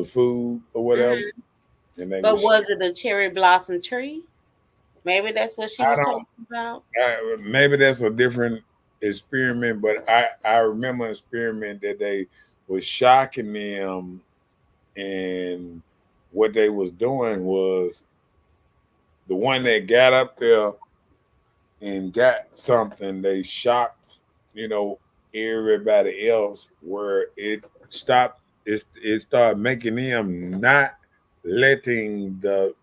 Speaker 4: food or whatever,
Speaker 5: Hmm.
Speaker 4: and they
Speaker 5: But
Speaker 4: was.
Speaker 5: was it a cherry blossom tree? Maybe that's what she
Speaker 4: I
Speaker 5: was
Speaker 4: don't.
Speaker 5: talking about.
Speaker 4: Maybe that's a different experiment, but I remember an experiment that they was shocking them, and what they was doing was the one that got up there and got something, they shocked, you know, everybody else, where it started making them not letting the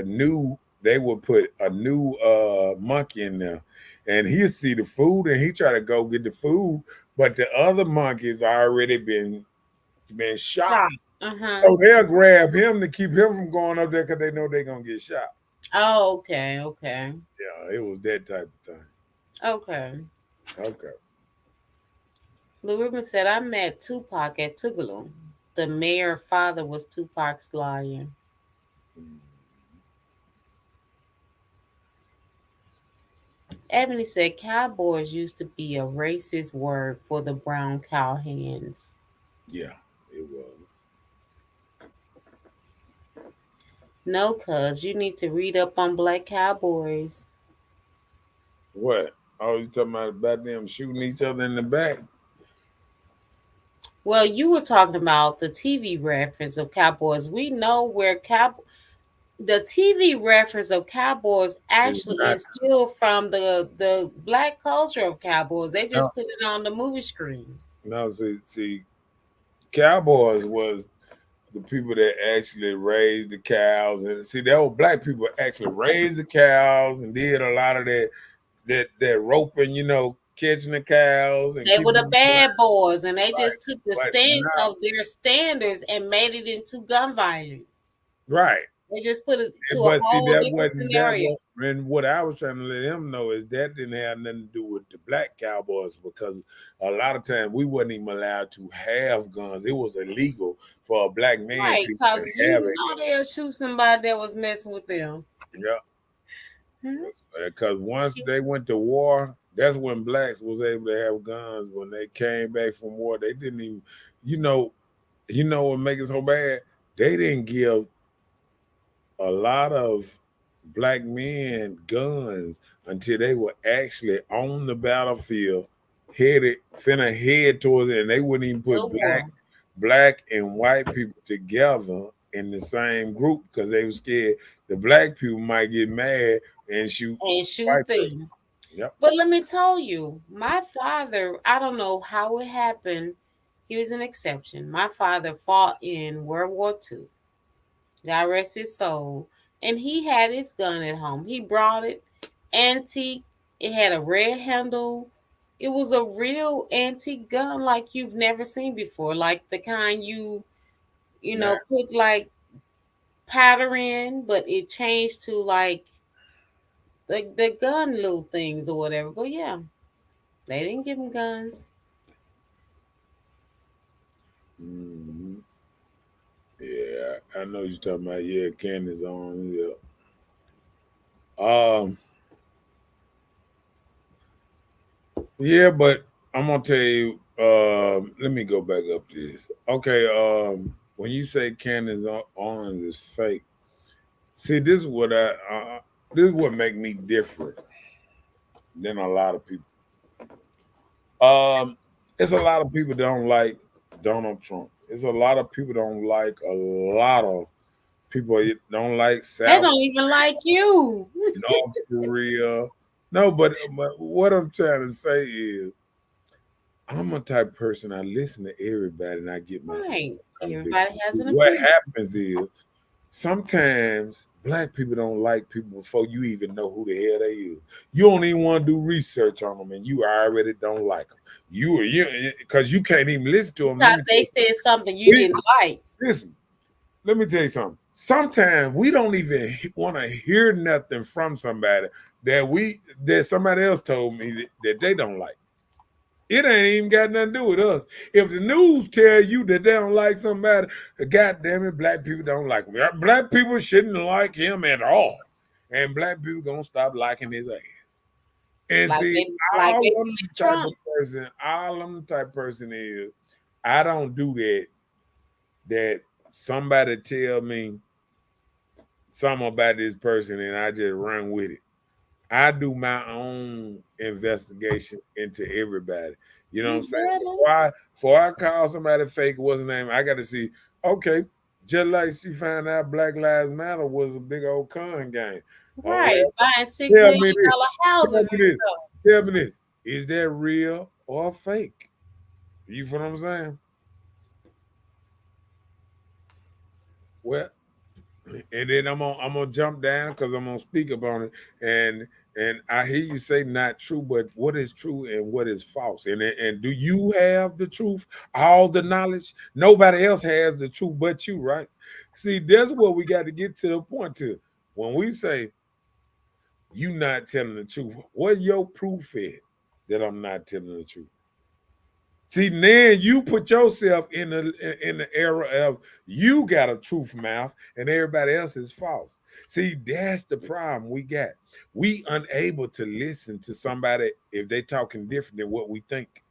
Speaker 4: new they would put a new monkey in there, and he see the food and he try to go get the food, but the other monkeys already been shot.
Speaker 5: Shot. Uh-huh.
Speaker 4: So they'll grab him to keep him from going up there because they know they're gonna get shot.
Speaker 5: Oh, okay, okay.
Speaker 4: Yeah, it was that type of thing.
Speaker 5: Okay.
Speaker 4: Okay.
Speaker 5: Lou Rubin said, I met Tupac at Tougaloo. The mayor father was Tupac's lawyer.
Speaker 4: Mm.
Speaker 5: Ebony said, cowboys used to be a racist word for the brown cowhands.
Speaker 4: Yeah, it was.
Speaker 5: No, cuz you need to read up on black cowboys.
Speaker 4: What? Oh, you talking about them shooting each other in the back?
Speaker 5: Well, you were talking about the TV reference of cowboys. We know where the TV reference of cowboys
Speaker 4: It's
Speaker 5: actually
Speaker 4: not.
Speaker 5: is still from the black culture of cowboys. They
Speaker 4: No,
Speaker 5: just put it on the movie screen.
Speaker 4: no. See, cowboys was the people that actually raised the cows, and see, there were black people actually raised the cows and did a lot of that roping, catching the cows and
Speaker 5: They were
Speaker 4: keeping
Speaker 5: the
Speaker 4: them alive.
Speaker 5: bad boys, and they
Speaker 4: Right.
Speaker 5: just took the
Speaker 4: But
Speaker 5: stance
Speaker 4: not
Speaker 5: of their standards and made it into gun violence.
Speaker 4: right.
Speaker 5: They just put it to a
Speaker 4: But see,
Speaker 5: whole
Speaker 4: that
Speaker 5: different
Speaker 4: wasn't that
Speaker 5: scenario.
Speaker 4: was and what I was trying to let him know is that didn't have nothing to do with the black cowboys, because a lot of times we wasn't even allowed to have guns. It was illegal for a black man
Speaker 5: Right,
Speaker 4: to
Speaker 5: because
Speaker 4: even
Speaker 5: you
Speaker 4: have a
Speaker 5: know they'll shoot somebody that was messing with them.
Speaker 4: gun. Yeah,
Speaker 5: Mhm.
Speaker 4: because once they went to war, that's when blacks was able to have guns. When they came back from war, they didn't even, you know, what make it so bad? They didn't give a lot of black men guns until they were actually on the battlefield, finna head towards it, and they wouldn't even
Speaker 5: The
Speaker 4: put black
Speaker 5: war.
Speaker 4: black and white people together in the same group because they were scared the black people might get mad and shoot
Speaker 5: And
Speaker 4: the
Speaker 5: shoot
Speaker 4: white person.
Speaker 5: them.
Speaker 4: Yep.
Speaker 5: But let me tell you, my father, I don't know how it happened. He was an exception. My father fought in World War II. God rest his soul. And he had his gun at home. He brought it, antique. It had a red handle. It was a real antique gun like you've never seen before. Like the kind you
Speaker 4: Now,
Speaker 5: put like pattern, but it changed to like the gun little things or whatever. But yeah, they didn't give him guns.
Speaker 4: Hmm. Yeah, I know you're talking about. Yeah, Candace on. Yeah. Um. Yeah, but I'm gonna tell you. Let me go back up this. Okay. When you say Candace on is fake, see, this is what this is what make me different than a lot of people. Um, it's a lot of people don't like Donald Trump. It's a lot of people don't like a lot of people don't like
Speaker 5: They
Speaker 4: South
Speaker 5: don't even like you.
Speaker 4: North Korea. No, but what I'm trying to say is I'm a type of person. I listen to everybody and I get my own
Speaker 5: Right. Everybody
Speaker 4: conviction.
Speaker 5: has an
Speaker 4: What
Speaker 5: opinion.
Speaker 4: happens is sometimes black people don't like people before you even know who the hell they is. You don't even want to do research on them, and you already don't like them. You because you can't even listen to them. Let
Speaker 5: Because
Speaker 4: me
Speaker 5: they said something you
Speaker 4: tell you,
Speaker 5: didn't like.
Speaker 4: listen. Let me tell you something. Sometimes we don't even want to hear nothing from somebody that somebody else told me that they don't like. It ain't even got nothing to do with us. If the news tell you that they don't like somebody, God damn it, black people don't like him. Black people shouldn't like him at all. And black people gonna stop liking his ass. And
Speaker 5: Like
Speaker 4: see,
Speaker 5: they like they
Speaker 4: I'm
Speaker 5: did
Speaker 4: the type
Speaker 5: Trump.
Speaker 4: of person, all I'm the type of person is I don't do that somebody tell me something about this person and I just run with it. I do my own investigation into everybody. You know what I'm
Speaker 5: You
Speaker 4: saying?
Speaker 5: better.
Speaker 4: Before I call somebody fake, what's the name? I got to see, okay, just like she found out Black Lives Matter was a big old con game.
Speaker 5: Right.
Speaker 4: Well,
Speaker 5: Buying six
Speaker 4: tell
Speaker 5: million
Speaker 4: me this.
Speaker 5: dollar
Speaker 4: Tell
Speaker 5: houses
Speaker 4: me
Speaker 5: and
Speaker 4: this.
Speaker 5: stuff.
Speaker 4: Tell me this. Is that real or fake? You feel what I'm saying? Well, and then I'm gonna jump down because I'm gonna speak upon it. And I hear you say not true, but what is true and what is false? And do you have the truth, all the knowledge? Nobody else has the truth but you, right? See, that's what we got to get to the point to. When we say you not telling the truth, what your proof is that I'm not telling the truth? See, then you put yourself in the era of you got a truth mouth and everybody else is false. See, that's the problem we got. We unable to listen to somebody if they talking different than what we think,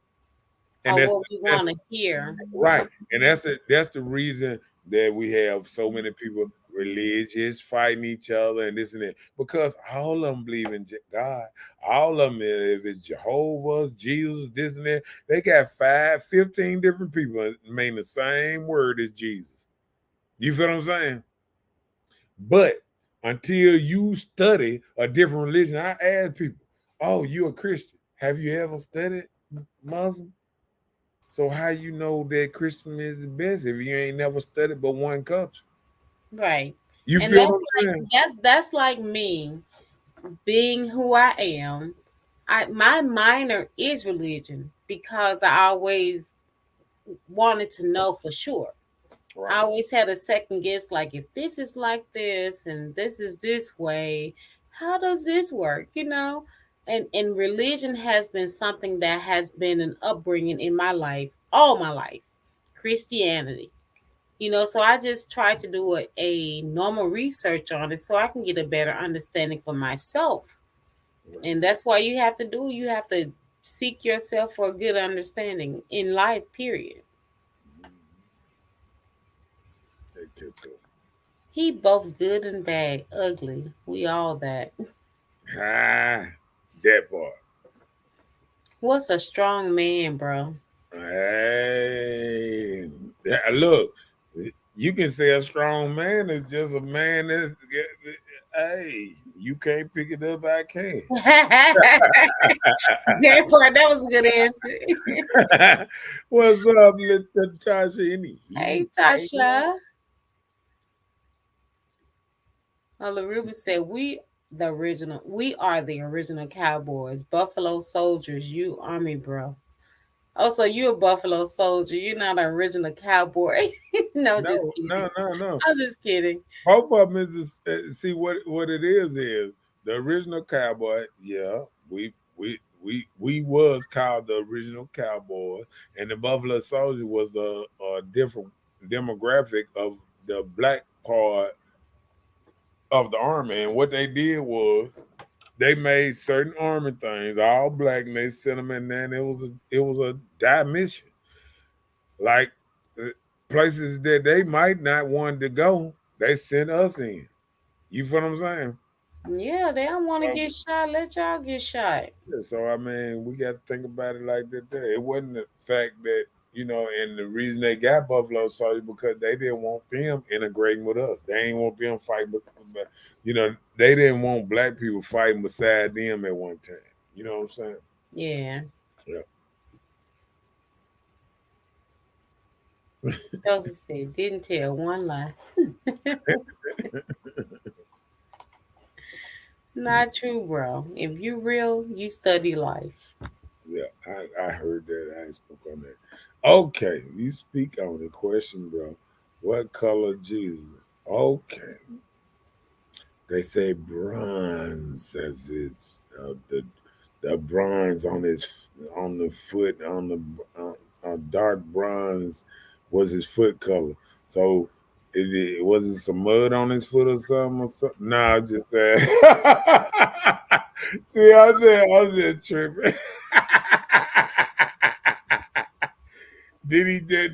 Speaker 4: and
Speaker 5: Or
Speaker 4: that's
Speaker 5: what we
Speaker 4: that's
Speaker 5: want to hear.
Speaker 4: right, and that's the reason that we have so many people religious fighting each other and this and that because all of them believe in God. All of them, if it's Jehovah's, Jesus, this and that, they got 15 different people mean the same word as Jesus. You feel what I'm saying? But until you study a different religion, I ask people, "Oh, you a Christian? Have you ever studied Muslim?" So how you know that Christian is the best if you ain't never studied but one culture?
Speaker 5: Right.
Speaker 4: You
Speaker 5: And
Speaker 4: feel what I'm saying?
Speaker 5: that's like me being who I am. My minor is religion because I always wanted to know for sure. I
Speaker 4: Right.
Speaker 5: always had a second guess, like if this is like this and this is this way, how does this work? And religion has been something that has been an upbringing in my life, all my life, Christianity. So I just try to do a normal research on it so I can get a better understanding for myself.
Speaker 4: Right.
Speaker 5: And that's why you have to seek yourself for a good understanding in life, period.
Speaker 4: Hey, TikTok.
Speaker 5: He both good and bad, ugly. We all that.
Speaker 4: Ah, that part.
Speaker 5: What's a strong man, bro?
Speaker 4: Hey, look, you can say a strong man is just a man that's. Hey, you can't pick it up. I can.
Speaker 5: That part, that was a good answer.
Speaker 4: What's up, little Tasha? In the
Speaker 5: Hey,
Speaker 4: heat?
Speaker 5: Tasha. Ruby said, We are the original cowboys, Buffalo soldiers, you army, bro. Oh, so you're a Buffalo Soldier. You're not an original cowboy. No, just
Speaker 4: No,
Speaker 5: kidding.
Speaker 4: no, no, no.
Speaker 5: I'm just kidding.
Speaker 4: Both of them is see what it is the original cowboy. Yeah, we was called the original cowboy, and the Buffalo Soldier was a different demographic of the black part of the army. And what they did was they made certain army things all black, and they sent them in there, and it was a die mission, like uh, places that they might not want to go. They sent us in. You feel what I'm saying?
Speaker 5: Yeah, they don't want to
Speaker 4: Um,
Speaker 5: get shot. Let y'all get shot.
Speaker 4: yeah, so I mean, we got to think about it like that. There, it wasn't the fact that and the reason they got Buffalo Soldier because they didn't want them integrating with us. They ain't want them fighting, they didn't want black people fighting beside them at one time. You know what I'm saying?
Speaker 5: Yeah.
Speaker 4: Yeah.
Speaker 5: Joseph said, didn't tell one lie. Not true, bro. If you real, you study life.
Speaker 4: Yeah, I heard that. I spoke on that. Okay, you speak on the question, bro. What color Jesus? Okay, they say bronze as it's the bronze on the foot on the dark bronze was his foot color. So it was it some mud on his foot or something or something? No, I just said. See, I was just tripping. Did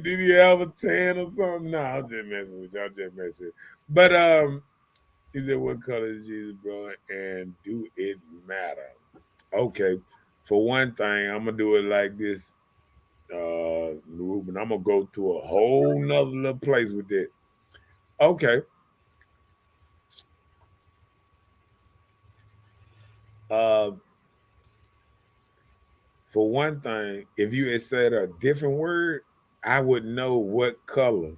Speaker 4: he have a tan or something? No, I'm just messing with you. I'm just messing with you. But he said, "What color is Jesus, bro? And do it matter?" Okay. For one thing, I'm gonna do it like this, Ruben. I'm gonna go to a whole nother little place with it. Okay. Uh, for one thing, if you had said a different word, I would know what color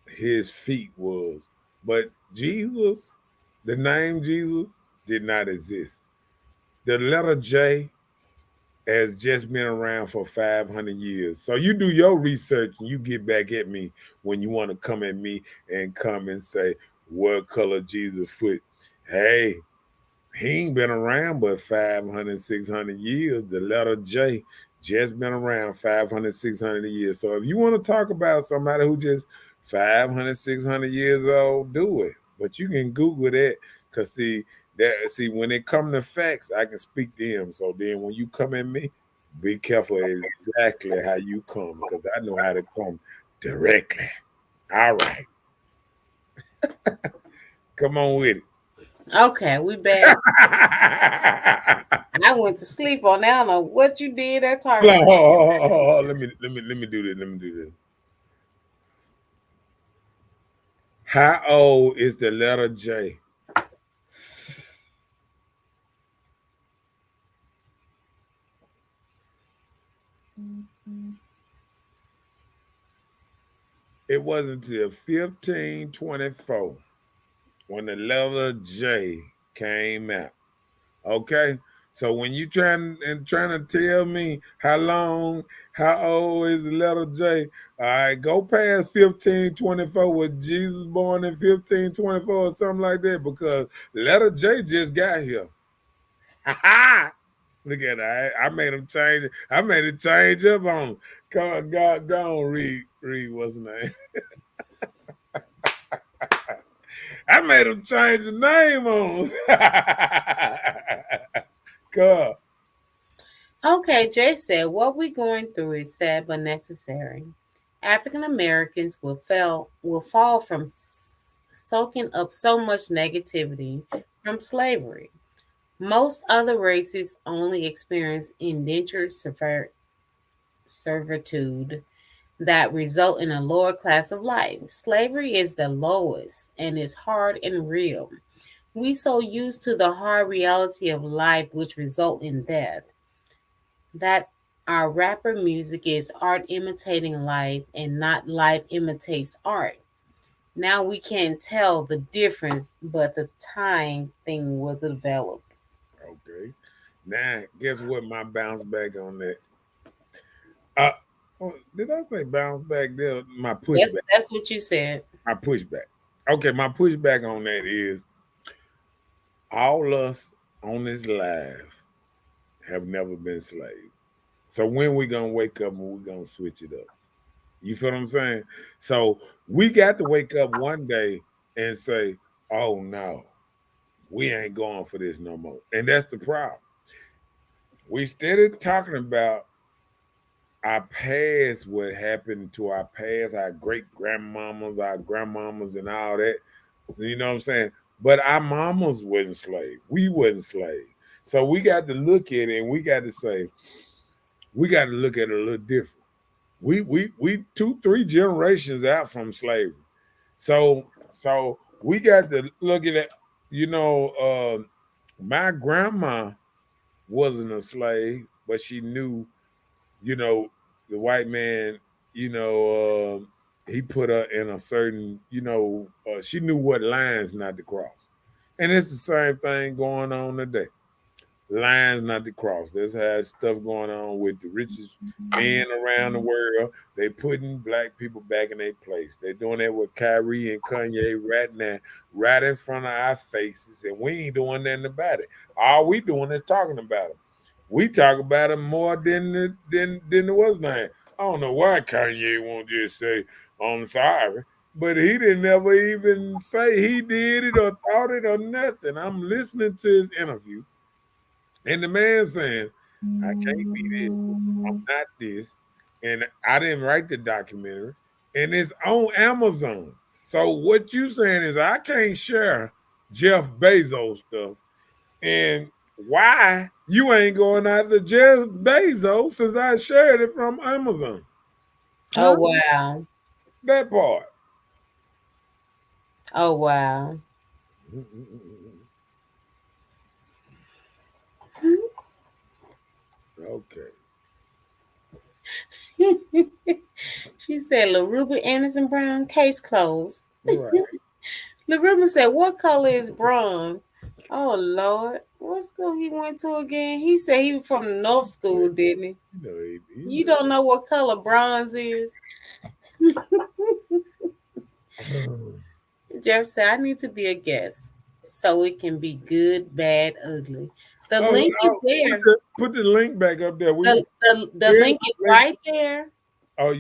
Speaker 4: his feet was. But Jesus, the name Jesus, did not exist. The letter J has just been around for 500 years. So you do your research and you get back at me when you want to come at me and come and say, what color Jesus foot? Hey, he ain't been around but 500, 600 years. The letter J just been around 500, 600 years. So if you want to talk about somebody who just 500, 600 years old, do it. But you can Google that because see, when it come to facts, I can speak to him. So then when you come at me, be careful exactly how you come because I know how to come directly. All right. Come on with it.
Speaker 5: Okay, we back. I went to sleep on that. I don't know what you did at
Speaker 4: Hold
Speaker 5: Target.
Speaker 4: on, hold on. Let me do this. Let me do this. How old is the letter J? It wasn't until 1524 when the letter J came out. Okay. So when you trying to tell me how old is the letter J? All right, go past 1524. Was Jesus born in 1524 or something like that? Because letter J just got here. Look at that. I made him change it. I made it change up on him. Go on, read what's the name. I made him change the name on him. God.
Speaker 5: Okay, Jay said, what we're going through is sad but necessary. African Americans will fall from soaking up so much negativity from slavery. Most other races only experience indentured servitude that result in a lower class of life. Slavery is the lowest and is hard and real. We so used to the hard reality of life which result in death that our rapper music is art imitating life and not life imitates art. Now we can't tell the difference, but the time thing will develop.
Speaker 4: Okay. Now, guess what? My bounce back on that. Uh, did I say bounce back there? My pushback.
Speaker 5: That's what you said.
Speaker 4: My pushback. Okay, my pushback on that is all us on this live have never been slaves. So when we gonna wake up and we gonna switch it up? You feel what I'm saying? So we got to wake up one day and say, "Oh no, we ain't going for this no more." And that's the problem. We started talking about our past, what happened to our past, our great grandmamas, our grandmamas, and all that. So, you know what I'm saying? But our mamas wasn't slaves. We wasn't slaves. So we got to look at it and we got to say, we got to look at it a little different. We 2-3 generations out from slavery. So we got to look at it, you know, my grandma wasn't a slave, but she knew, you know, the white man, you know, he put her in a certain, you know, she knew what lines not to cross. And it's the same thing going on today. Lines not to cross. There's had stuff going on with the richest men around the world. They putting black people back in their place. They're doing that with Kyrie and Kanye right now, right in front of our faces, and we ain't doing nothing about it. All we doing is talking about it. We talk about it more than it was name. I don't know why Kanye won't just say, "I'm sorry," but he didn't ever even say he did it or thought it or nothing. I'm listening to his interview. And the man saying, "I can't be this. I'm not this." And I didn't write the documentary. And it's on Amazon. So what you saying is I can't share Jeff Bezos stuff. And why you ain't going after Jeff Bezos since I shared it from Amazon?
Speaker 5: Oh
Speaker 4: Huh?
Speaker 5: wow.
Speaker 4: That part.
Speaker 5: Oh wow.
Speaker 4: Okay.
Speaker 5: She said LaRuba Anderson Brown, case closed.
Speaker 4: Right.
Speaker 5: LaRuba said, what color is bronze? Oh Lord. What school he went to again? He said he was from the North School, didn't he?
Speaker 4: You know,
Speaker 5: You don't know what color bronze is? Jeff said, I need to be a guest so it can be good, bad, ugly. The link is there.
Speaker 4: Put the link back up there.
Speaker 5: The link is right there.
Speaker 4: Oh,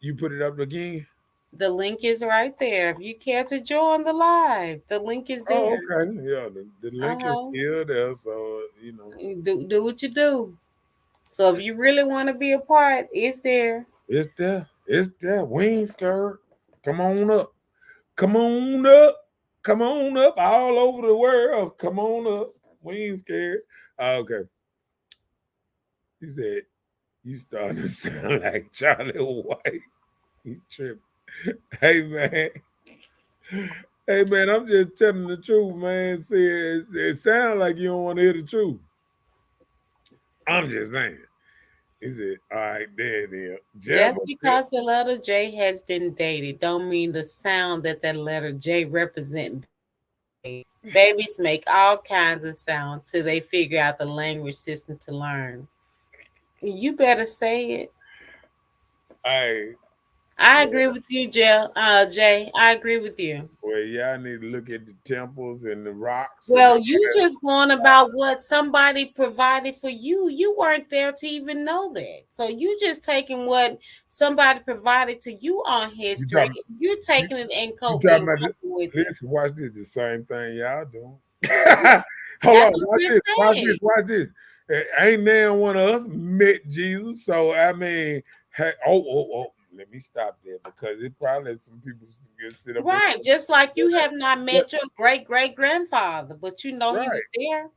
Speaker 4: you put it up again?
Speaker 5: The link is right there. If you care to join the live, the link is there.
Speaker 4: Oh, okay. Yeah, the link is still there. So, you know.
Speaker 5: Do what you do. So if you really want to be a part, it's there.
Speaker 4: It's there. It's there. We ain't scared. Come on up. Come on up. Come on up all over the world. Come on up. We ain't scared. Okay. He said, you starting to sound like Charlie White. You tripping. Hey, man. Hey, man, I'm just telling the truth, man. See, it sounds like you don't want to hear the truth. I'm just saying. He said, all right, there.
Speaker 5: Just because the letter J has been dated don't mean the sound that letter J represents. Babies make all kinds of sounds till they figure out the language system to learn. You better say it. I agree with you, Jay. I agree with you.
Speaker 4: Well, y'all need to look at the temples and the rocks.
Speaker 5: Well, you just going about what somebody provided for you. You weren't there to even know that. So you just taking what somebody provided to you on history. You're taking it and coping with it.
Speaker 4: Listen, watch this. The same thing y'all doing. Hold on. Watch this. Ain't now one of us met Jesus. So, I mean, hey, let me stop there because it probably some people sit up
Speaker 5: right, just like you have not met your great-great-grandfather, but you know he was there.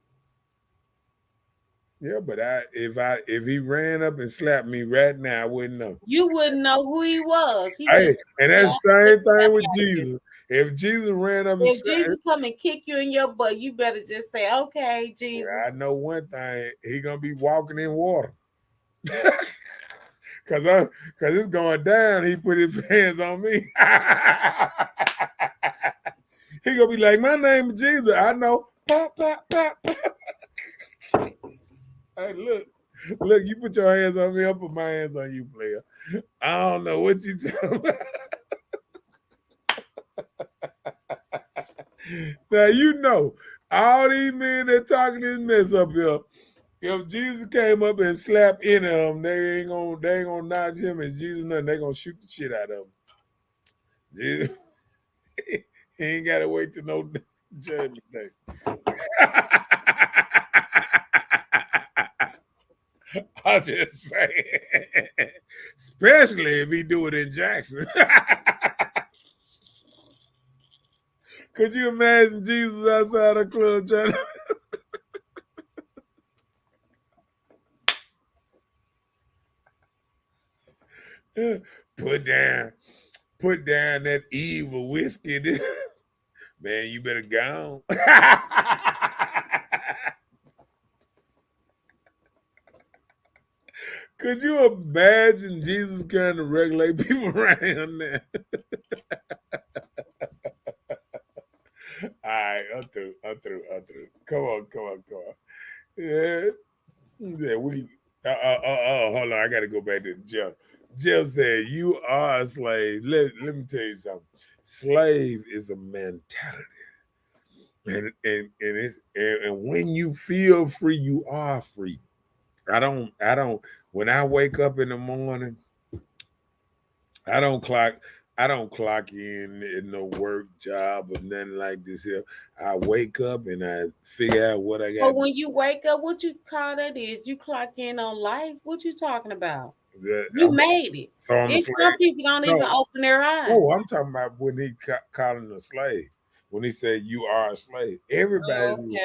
Speaker 4: Yeah, but if he ran up and slapped me right now, I wouldn't know.
Speaker 5: You wouldn't know who he was.
Speaker 4: And that's the same thing with Jesus. If Jesus ran up and
Speaker 5: if Jesus come and kick you in your butt, you better just say, okay, Jesus.
Speaker 4: Well, I know one thing, he gonna be walking in water. Cause it's going down. He put his hands on me. He gonna be like, my name is Jesus. I know. Pop, pop, pop, pop. Hey, look, you put your hands on me, I'll put my hands on you, player. I don't know what you talking about. Now you know all these men that talking this mess up here. If Jesus came up and slapped any of them, they ain't gonna notch him as Jesus nothing. They gonna shoot the shit out of him. Jesus, he ain't gotta wait to no judgment day. I'm just saying, especially if he do it in Jackson. Could you imagine Jesus outside a club trying to put down that evil whiskey? Man, you better go on. Could you imagine Jesus trying to regulate people around there? All right, I'm through. Come on. Yeah, hold on. I got to go back to Jeff. Jeff said, "You are a slave." Let me tell you something. Slave is a mentality, and when you feel free, you are free. I don't. When I wake up in the morning, I don't clock. I don't clock in no work job or nothing like this here. I wake up and I figure out what I got.
Speaker 5: But when you wake up, what you call that is you clock in on life. What you talking about? You made it.
Speaker 4: So I'm a
Speaker 5: It's
Speaker 4: slave.
Speaker 5: some people don't even open their eyes.
Speaker 4: Oh, I'm talking about when he calling a slave. When he said you are a slave. Everybody.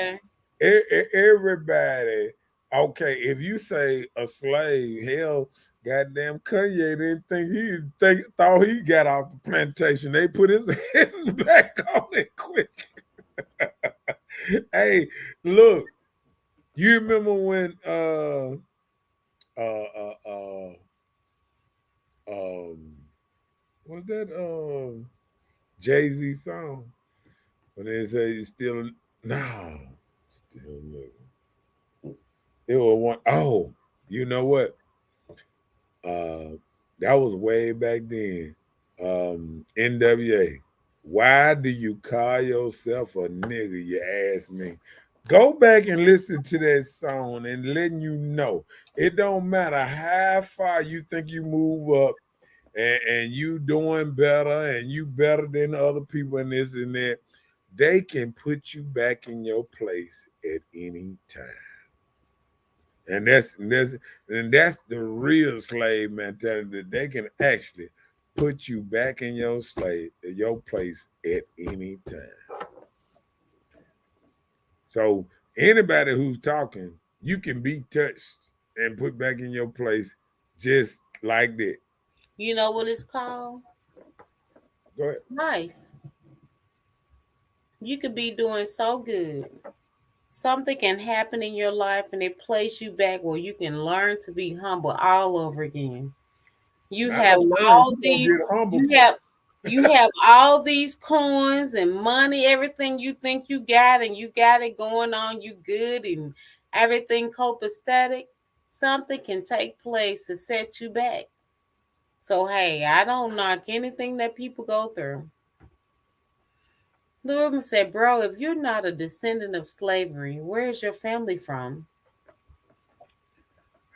Speaker 4: Okay, if you say a slave, hell, goddamn Kanye didn't thought he got off the plantation. They put his hands back on it quick. Hey, look, you remember when what's that Jay-Z song? When they say he's still living. It was one. Oh, you know what? That was way back then. NWA. Why do you call yourself a nigga? You ask me. Go back and listen to that song and letting you know it don't matter how far you think you move up and you doing better and you better than other people and this and that. They can put you back in your place at any time. And that's the real slave mentality. They can actually put you back in your place at any time. So anybody who's talking, you can be touched and put back in your place just like that.
Speaker 5: You know what it's called?
Speaker 4: Go ahead.
Speaker 5: Life. You could be doing so good. Something can happen in your life and it places you back where you can learn to be humble all over again. You have all these you have all these coins and money, everything you think you got, and you got it going on, you good and everything copacetic. Something can take place to set you back. So hey, I don't knock anything that people go through. Lurman said, bro, if you're not a descendant of slavery, where's your family from?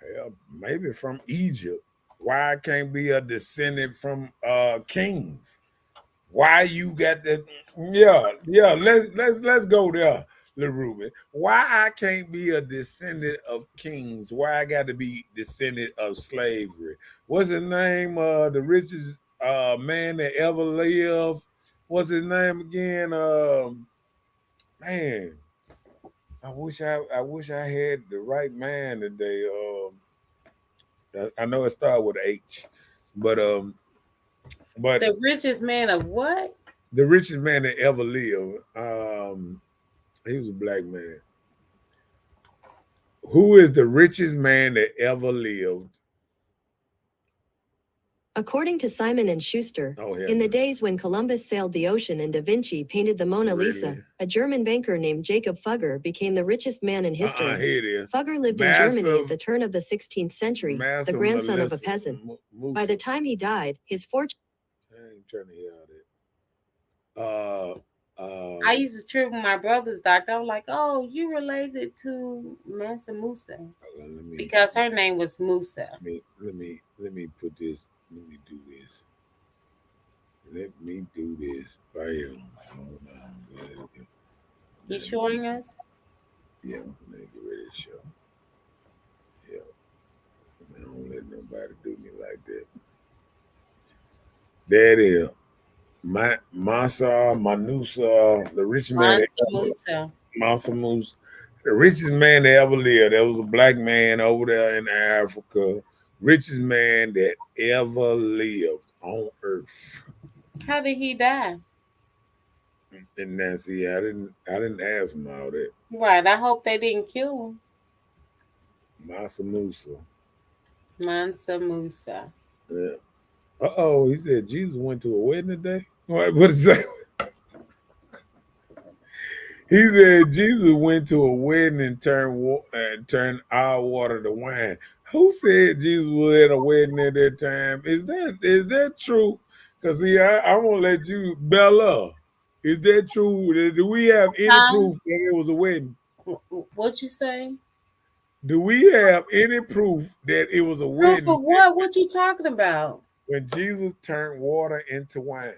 Speaker 4: Hell, maybe from Egypt. Why I can't be a descendant from kings? Why you got that? Yeah. Let's go there, Lil Ruben. Why I can't be a descendant of kings? Why I got to be descendant of slavery? What's his name? The richest man that ever lived. What's his name again? Man, I wish I had the right man today. I know it started with H, but
Speaker 5: the richest man of what?
Speaker 4: The richest man that ever lived. He was a black man. Who is the richest man that ever lived?
Speaker 2: According to Simon and Schuster,
Speaker 4: Oh, yeah.
Speaker 2: in the days when Columbus sailed the ocean and Da Vinci painted the Mona Lisa,
Speaker 4: Really?
Speaker 2: a German banker named Jacob Fugger became the richest man in history.
Speaker 4: Here it is.
Speaker 2: Fugger lived in Germany at
Speaker 4: Massive,
Speaker 2: the turn of the 16th century, the
Speaker 4: massive
Speaker 2: grandson of a
Speaker 4: Melissa
Speaker 2: peasant. By
Speaker 4: Musa.
Speaker 2: the time he died, his fortune.
Speaker 4: I ain't trying to hear all that.
Speaker 5: I used to trip with my brother's doctor. I was like, "Oh, you related to Mansa Musa?" Because her name was Musa.
Speaker 4: Let me put this. Let me do this. Let me do this. Bam. Hold on.
Speaker 5: You showing us?
Speaker 4: Yeah, let me get ready to show. Yeah. I don't let nobody do me like that. That is Manusa, the richest man.
Speaker 5: Mansa Musa.
Speaker 4: Mansa Musa, the richest man that ever lived. There was a black man over there in Africa, richest man that ever lived on earth.
Speaker 5: How did he die?
Speaker 4: And Nancy, I didn't ask him all that.
Speaker 5: Right. I hope they didn't kill him.
Speaker 4: Mansa Musa.
Speaker 5: Mansa Musa.
Speaker 4: Yeah. He said Jesus went to a wedding today. What is that? He said Jesus went to a wedding and turned our water to wine. Who said Jesus was at a wedding at that time? Is that true? Because see, I won't let you, Bella. Is that true? Do we have any proof that it was a wedding?
Speaker 5: What you say?
Speaker 4: Do we have any proof that it was a wedding?
Speaker 5: Proof of what? What you talking about?
Speaker 4: When Jesus turned water into wine.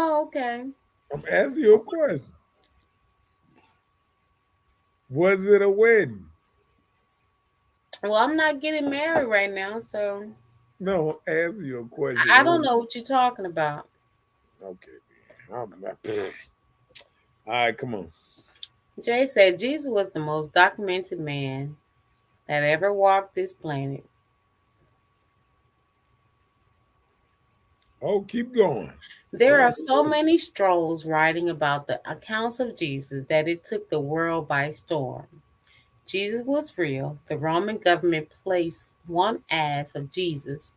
Speaker 5: Oh, okay.
Speaker 4: I'm asking you a question. Was it a wedding?
Speaker 5: Well, I'm not getting married right now, so
Speaker 4: No, I'm asking you a question.
Speaker 5: I don't know what you're talking about.
Speaker 4: Okay, all right, come on.
Speaker 5: Jay said Jesus was the most documented man that ever walked this planet.
Speaker 4: Oh, keep going.
Speaker 5: There are so many strolls writing about the accounts of Jesus that it took the world by storm. Jesus was real. The Roman government placed one ass of Jesus.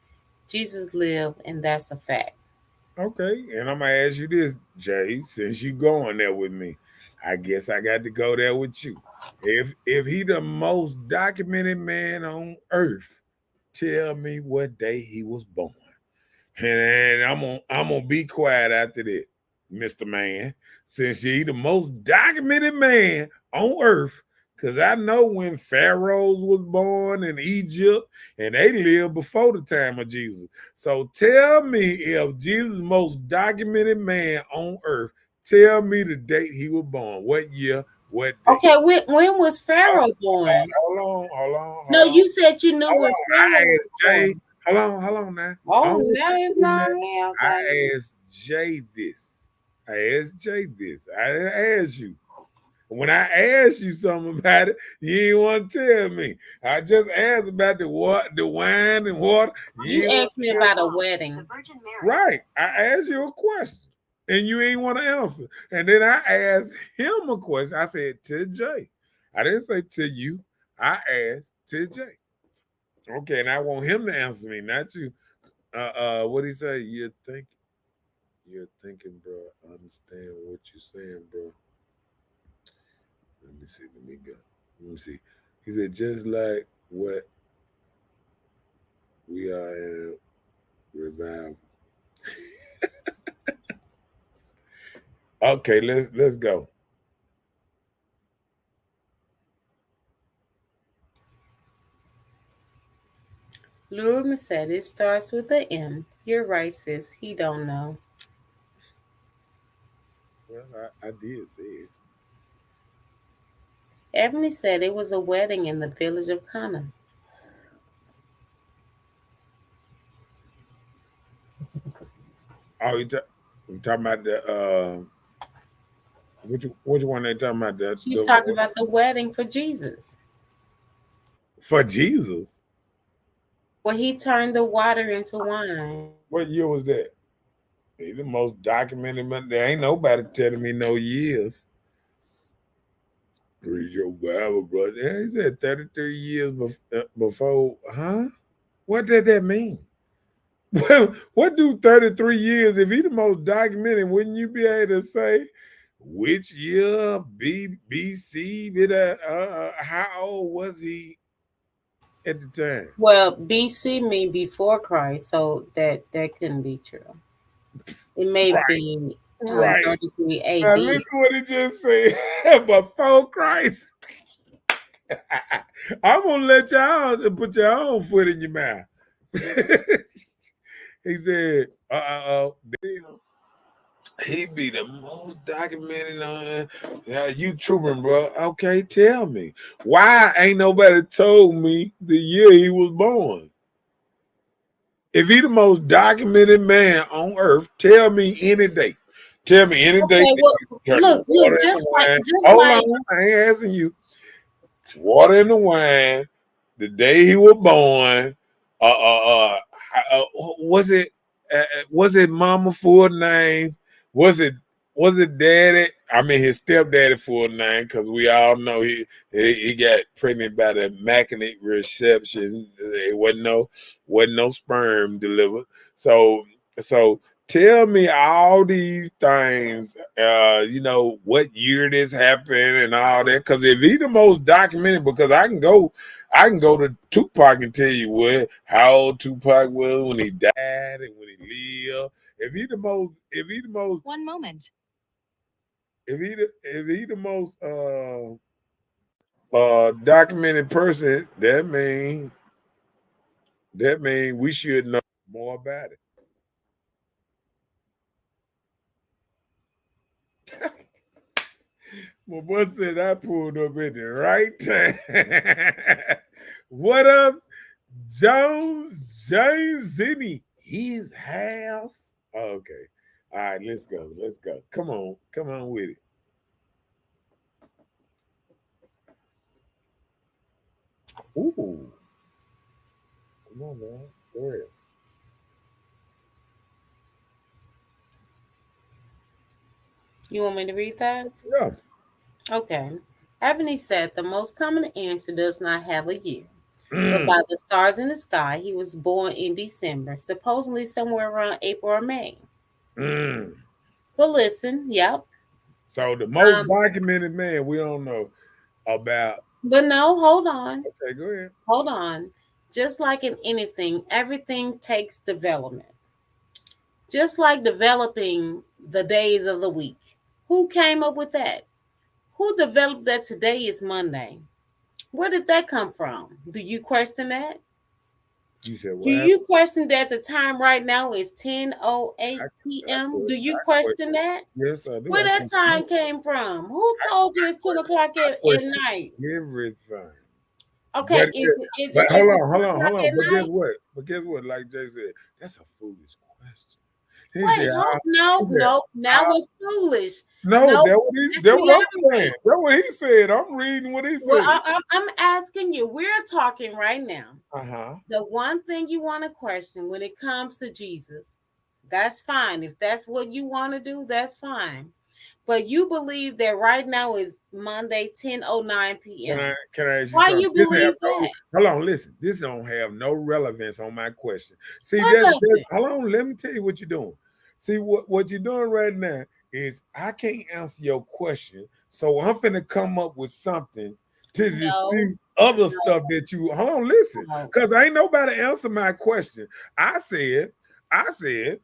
Speaker 5: Jesus lived, and that's a fact.
Speaker 4: Okay, and I'm gonna ask you this, Jay, since you going there with me, I guess I got to go there with you. If he the most documented man on earth, tell me what day he was born. And I'm gonna be quiet after that, Mr. Man, since he the most documented man on earth. Cause I know when pharaohs was born in Egypt, and they lived before the time of Jesus. So tell me, if Jesus most documented man on earth, tell me the date he was born. What year? What day?
Speaker 5: Okay, when was Pharaoh born?
Speaker 4: Hold on.
Speaker 5: No, you said you knew when Pharaoh
Speaker 4: I
Speaker 5: was
Speaker 4: asked Jay.
Speaker 5: born.
Speaker 4: Hold on now.
Speaker 5: Oh, now it's not me. Okay.
Speaker 4: I asked Jay this. I didn't ask you. When I asked you something about it, you didn't want to tell me. I just asked about the wine and water.
Speaker 5: You asked me about a wedding.
Speaker 4: Right. I asked you a question, and you ain't want to answer. And then I asked him a question. I said to Jay. I didn't say to you. I asked to Jay. Okay, and I want him to answer me, not you. What he say? You're thinking, bro. I understand what you're saying, bro. Let me see. Let me go. Let me see. He said, just like what we are in revival. Okay, let's go.
Speaker 5: Lurma said it starts with a M. You're right, sis. He don't know.
Speaker 4: Well, I did say it.
Speaker 5: Ebony said it was a wedding in the village of Cana.
Speaker 4: Oh, you talking about the which one they talking about?
Speaker 5: She's talking about the wedding for Jesus.
Speaker 4: For Jesus?
Speaker 5: Where he turned the water into wine.
Speaker 4: What year was that? He the most documented man. There ain't nobody telling me no years. Read your Bible, brother. Yeah, he said 33 years before. Huh? What did that mean? What do 33 years? If he the most documented, wouldn't you be able to say which year BC? How old was he at the time?
Speaker 5: Well, BC mean before Christ, so that couldn't be true. It may
Speaker 4: Right,
Speaker 5: be
Speaker 4: right.
Speaker 5: 33
Speaker 4: Now
Speaker 5: AD.
Speaker 4: listen what he just said. Before Christ. I'm gonna let y'all put your own foot in your mouth. He said, he be the most documented on you trooping, bro. Okay, tell me. Why ain't nobody told me the year he was born? If he the most documented man on earth, tell me any date. Tell me any date
Speaker 5: Okay,
Speaker 4: that
Speaker 5: well,
Speaker 4: you turn the
Speaker 5: look,
Speaker 4: water into wine. Hold on, I ain't asking you. Water in the wine, the day he was born. Was it was it mama full name? Was it daddy? I mean his stepdaddy full name, because we all know he got pregnant by the immaculate reception. It wasn't no sperm delivered. So tell me all these things, what year this happened and all that. Because if he the most documented, because I can go to Tupac and tell you how old Tupac was when he died and when he lived. If he the most
Speaker 2: 1 moment.
Speaker 4: if he the most documented person, that mean we should know more about it. My boy said I pulled up at the right time. What up, James Zinni? His house. Okay. All right, let's go. Let's go. Come on with it. Ooh. Come on, man. Go ahead.
Speaker 5: You want me to read that?
Speaker 4: Yeah.
Speaker 5: Okay. Ebony said the most common answer does not have a year, but
Speaker 4: Mm,
Speaker 5: by the stars in the sky, he was born in December, supposedly somewhere around April or May.
Speaker 4: mm.
Speaker 5: But listen, yep.
Speaker 4: So the most
Speaker 5: Um,
Speaker 4: documented man we don't know about.
Speaker 5: but no, hold on.
Speaker 4: Okay, go ahead.
Speaker 5: Hold on. Just like in anything, everything takes development. Just like developing the days of the week. Who came up with that? Who developed that today is Monday? Where did that come from? Do you question that?
Speaker 4: You said
Speaker 5: Do
Speaker 4: what?
Speaker 5: you question that the time right now is 10:08
Speaker 4: I
Speaker 5: p.m.? Do you
Speaker 4: I
Speaker 5: question that?
Speaker 4: Yes, I do.
Speaker 5: Where that time came from? Who told you it's 10 o'clock
Speaker 4: I
Speaker 5: at
Speaker 4: question
Speaker 5: night?
Speaker 4: everything.
Speaker 5: Okay,
Speaker 4: But but
Speaker 5: is
Speaker 4: hold
Speaker 5: it
Speaker 4: on,
Speaker 5: 10
Speaker 4: hold on,
Speaker 5: o'clock
Speaker 4: hold
Speaker 5: at
Speaker 4: on. But guess
Speaker 5: night?
Speaker 4: what? But guess what? Like Jay said, that's a foolish question. He
Speaker 5: Wait,
Speaker 4: said, he
Speaker 5: no,
Speaker 4: said,
Speaker 5: no. Now
Speaker 4: how,
Speaker 5: it's foolish.
Speaker 4: no,
Speaker 5: No, let's
Speaker 4: that what I'm saying.
Speaker 5: elaborate.
Speaker 4: That's what he said. I'm reading what he
Speaker 5: Well,
Speaker 4: said.
Speaker 5: I'm asking you. We're talking right now.
Speaker 4: Uh-huh.
Speaker 5: The one thing you want to question when it comes to Jesus, that's fine. If that's what you want to do, that's fine. But you believe that right now is Monday, 10:09 p.m.
Speaker 4: Can I ask you
Speaker 5: Why
Speaker 4: something?
Speaker 5: you
Speaker 4: This have
Speaker 5: believe
Speaker 4: no,
Speaker 5: that?
Speaker 4: hold on, listen. This don't have no relevance on my question. See,
Speaker 5: What does it?
Speaker 4: hold on, let me tell you what you're doing. See, what you're doing right now is I can't answer your question, so I'm finna come up with something to
Speaker 5: No,
Speaker 4: dispute other
Speaker 5: no,
Speaker 4: stuff that you hold on, listen,
Speaker 5: no.
Speaker 4: because ain't nobody answer my question. I said, I said,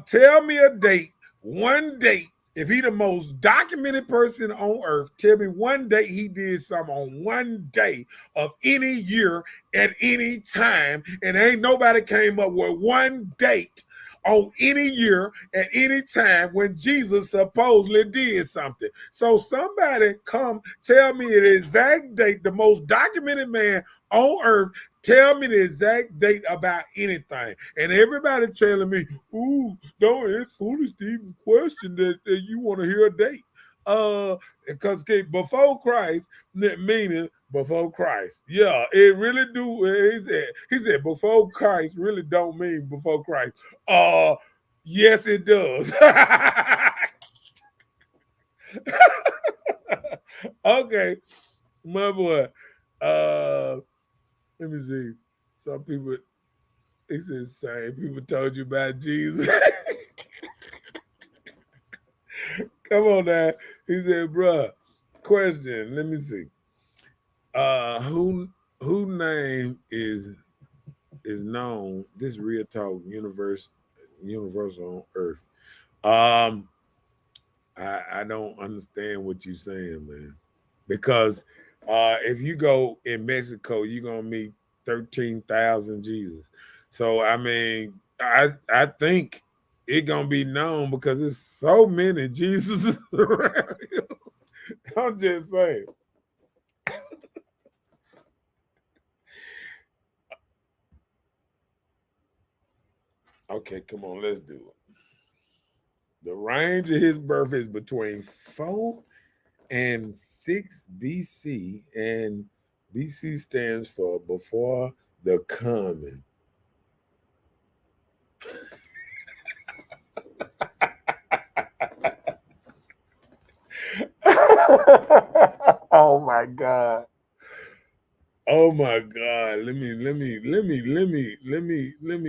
Speaker 4: tell me a date, one date. If he the most documented person on earth, tell me one date he did something on one day of any year at any time, and ain't nobody came up with one date on any year at any time when Jesus supposedly did something. So somebody come tell me the exact date, the most documented man on earth. Tell me the exact date about anything. And everybody telling me, ooh, don't, it's foolish to even question that you want to hear a date. Because before Christ, meaning before Christ. Yeah, it really do. He said before Christ really don't mean before Christ. Yes, it does. Okay, my boy. Uh, let me see. Some people, he said, same people told you about Jesus. Come on now. He said, bruh, question. Let me see. Who name is known, this real talk universal on earth. Um, I don't understand what you're saying, man. Because if you go in Mexico, you're gonna meet 13,000 Jesus. So I mean, I think it gonna be known because there's so many Jesus around here. I'm just saying. Okay, come on, let's do it. The range of his birth is between 4 and 6 BC, and BC stands for before the coming. Oh my God. Oh my God. Let me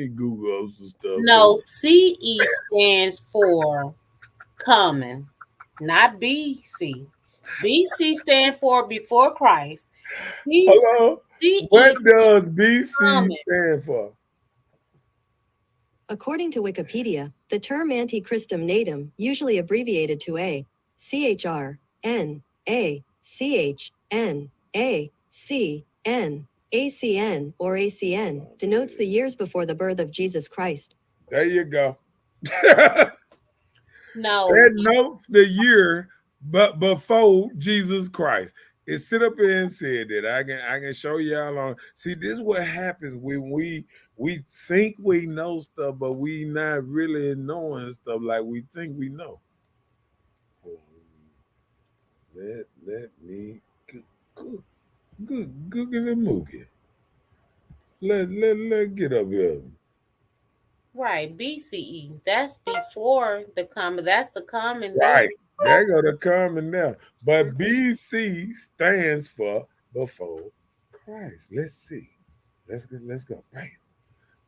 Speaker 4: Google some stuff.
Speaker 5: No, CE stands for common, not BC. BC stand for before Christ.
Speaker 4: Hello. What
Speaker 5: CE
Speaker 4: does BC
Speaker 5: common.
Speaker 4: stand for?
Speaker 2: According to Wikipedia, the term Antichristum natum, usually abbreviated to A, CHR, N, A, CH, N, A, C, N, ACN, or ACN, denotes the years before the birth of Jesus Christ.
Speaker 4: There you go.
Speaker 5: No,
Speaker 4: That notes the year but before Jesus Christ. It sit up here and said that. I can show y'all on. See, this is what happens when we think we know stuff, but we not really knowing stuff like we think we know. Hold on. Let me Google the movie. Let get up here.
Speaker 5: right, BCE. That's before the common. That's the common there.
Speaker 4: Right. There go the common now. But BC stands for before Christ. Let's see. Let's go. Bam.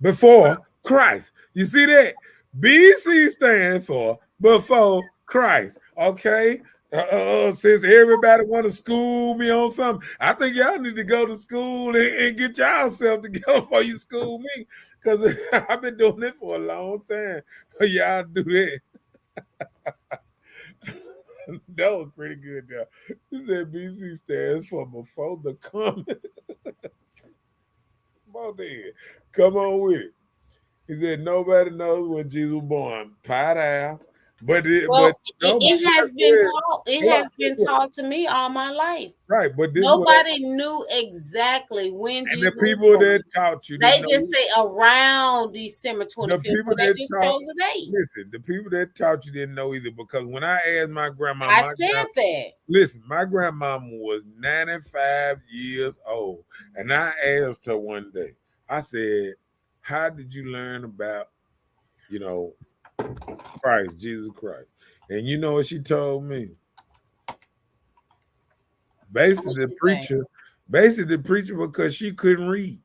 Speaker 4: Before Christ. You see that? BC stands for before Christ. Okay. Since everybody want to school me on something, I think y'all need to go to school and get yourself together before you school me. Because I've been doing this for a long time. But y'all do that. That was pretty good though. He said BC stands for before the coming. Come on then. Come on with it. He said nobody knows when Jesus was born. Pat out. But
Speaker 5: Well,
Speaker 4: no, but
Speaker 5: it
Speaker 4: I
Speaker 5: has been
Speaker 4: said,
Speaker 5: taught. It
Speaker 4: hold on,
Speaker 5: has been
Speaker 4: look,
Speaker 5: taught to me all my life.
Speaker 4: right, but this is what
Speaker 5: Nobody knew exactly when
Speaker 4: and the
Speaker 5: Jesus was
Speaker 4: people
Speaker 5: born.
Speaker 4: that taught you
Speaker 5: They
Speaker 4: didn't
Speaker 5: just
Speaker 4: know.
Speaker 5: say around December
Speaker 4: The
Speaker 5: 25th,
Speaker 4: people
Speaker 5: so they
Speaker 4: that
Speaker 5: just
Speaker 4: taught,
Speaker 5: chose a date.
Speaker 4: listen, the people that taught you didn't know either because when I asked my grandma,
Speaker 5: I said that.
Speaker 4: listen, my grandmama was 95 years old, and I asked her one day, I said, how did you learn about, you know, Christ, Jesus Christ? And you know what she told me?
Speaker 5: What
Speaker 4: Basically,
Speaker 5: you say?
Speaker 4: the preacher because she couldn't read.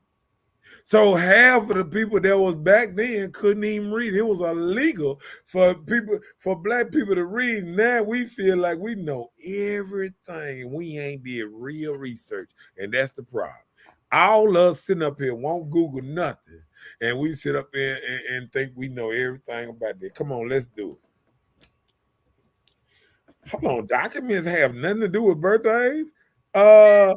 Speaker 4: So half of the people that was back then couldn't even read. It was illegal for black people to read. Now we feel like we know everything and we ain't did real research. And that's the problem. All us sitting up here won't Google nothing. And we sit up here and think we know everything about that. Come on, let's do it. Hold on, documents have nothing to do with birthdays. Uh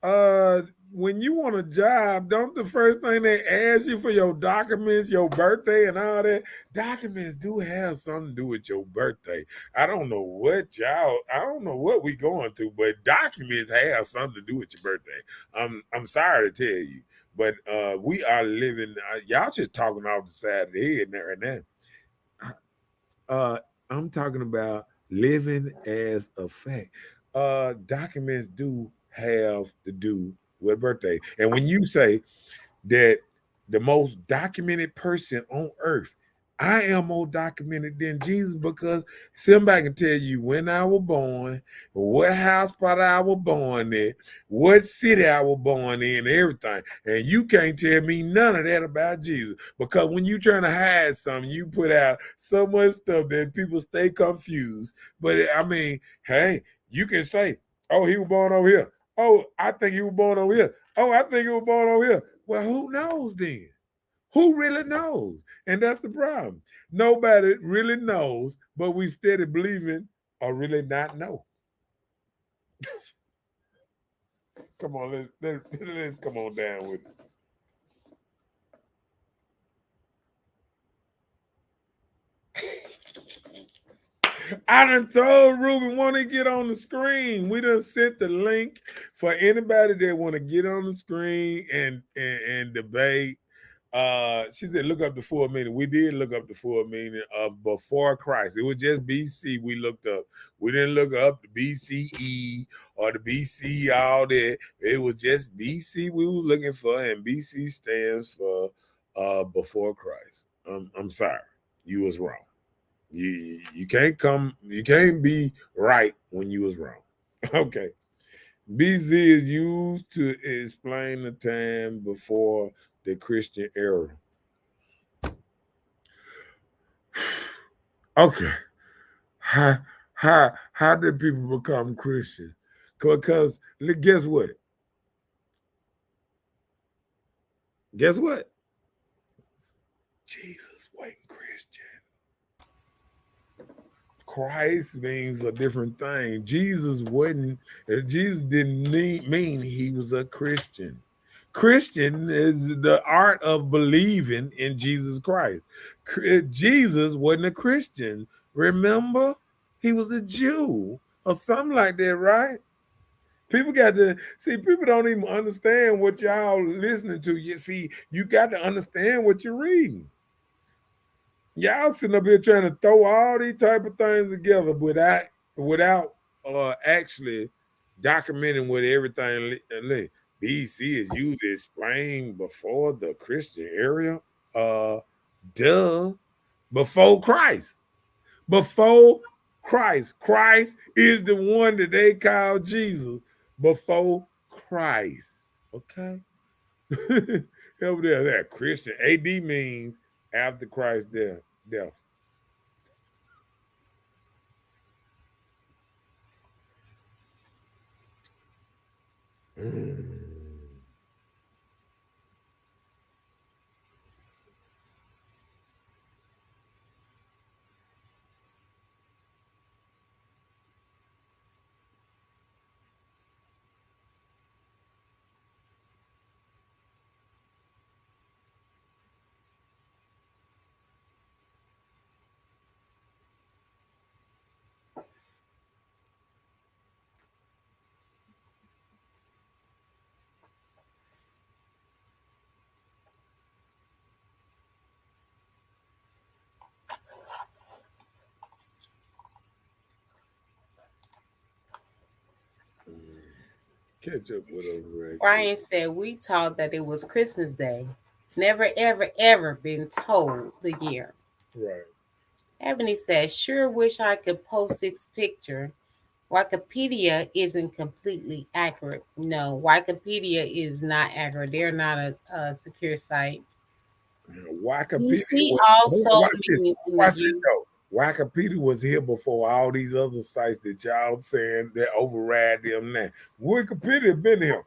Speaker 4: uh when you want a job, don't the first thing they ask you for your documents, your birthday, and all that? Documents do have something to do with your birthday. I don't know what we going through, but documents have something to do with your birthday. I'm sorry to tell you, but we are living. Y'all just talking off the side of the head right now. I'm talking about living as a fact. Documents do have to do with birthday. And when you say that the most documented person on earth I am more documented than Jesus because somebody can tell you when I was born, what house part I was born in, what city I was born in, everything. And you can't tell me none of that about Jesus. Because when you trying to hide something, you put out so much stuff that people stay confused. But I mean, hey, you can say, oh, he was born over here. Oh, I think he was born over here. Oh, I think he was born over here. Well, who knows then? Who really knows? And that's the problem. Nobody really knows, but we steady believing or really not know. Come on, let's come on down with it. I done told Ruby want to get on the screen. We done sent the link for anybody that want to get on the screen and debate. She said, look up the full meaning. We did look up the full meaning of before Christ. It was just BC we looked up. We didn't look up the BCE or the BC, all that. It was just BC we were looking for, and BC stands for before Christ. I'm sorry. You was wrong. You can't be right when you was wrong. Okay. BC is used to explain the time before the Christian era. Okay. How did people become Christian? Because guess what? Guess what? Jesus wasn't Christian. Christ means a different thing. Jesus didn't mean he was a Christian. Christian is the art of believing in Jesus Christ. Jesus wasn't a Christian. Remember? He was a Jew or something like that, right? People got to see, people don't even understand what y'all listening to. You see, you got to understand what you're reading. Y'all sitting up here trying to throw all these type of things together without actually documenting what everything BC is used to explain before the Christian era. Before Christ. Before Christ. Christ is the one that they call Jesus before Christ. Okay? Over there, that Christian. AD means after Christ's death. Catch up with us, right?
Speaker 5: Brian said we taught that it was Christmas Day. Never, ever, ever been told the year.
Speaker 4: Right.
Speaker 5: Ebony says, sure wish I could post this picture. Wikipedia isn't completely accurate. No, Wikipedia is not accurate. They're not a secure site.
Speaker 4: Wikipedia
Speaker 5: BC also means in the
Speaker 4: watch
Speaker 5: year.
Speaker 4: this though. Wikipedia was here before all these other sites that y'all saying that override them now. Wikipedia been here.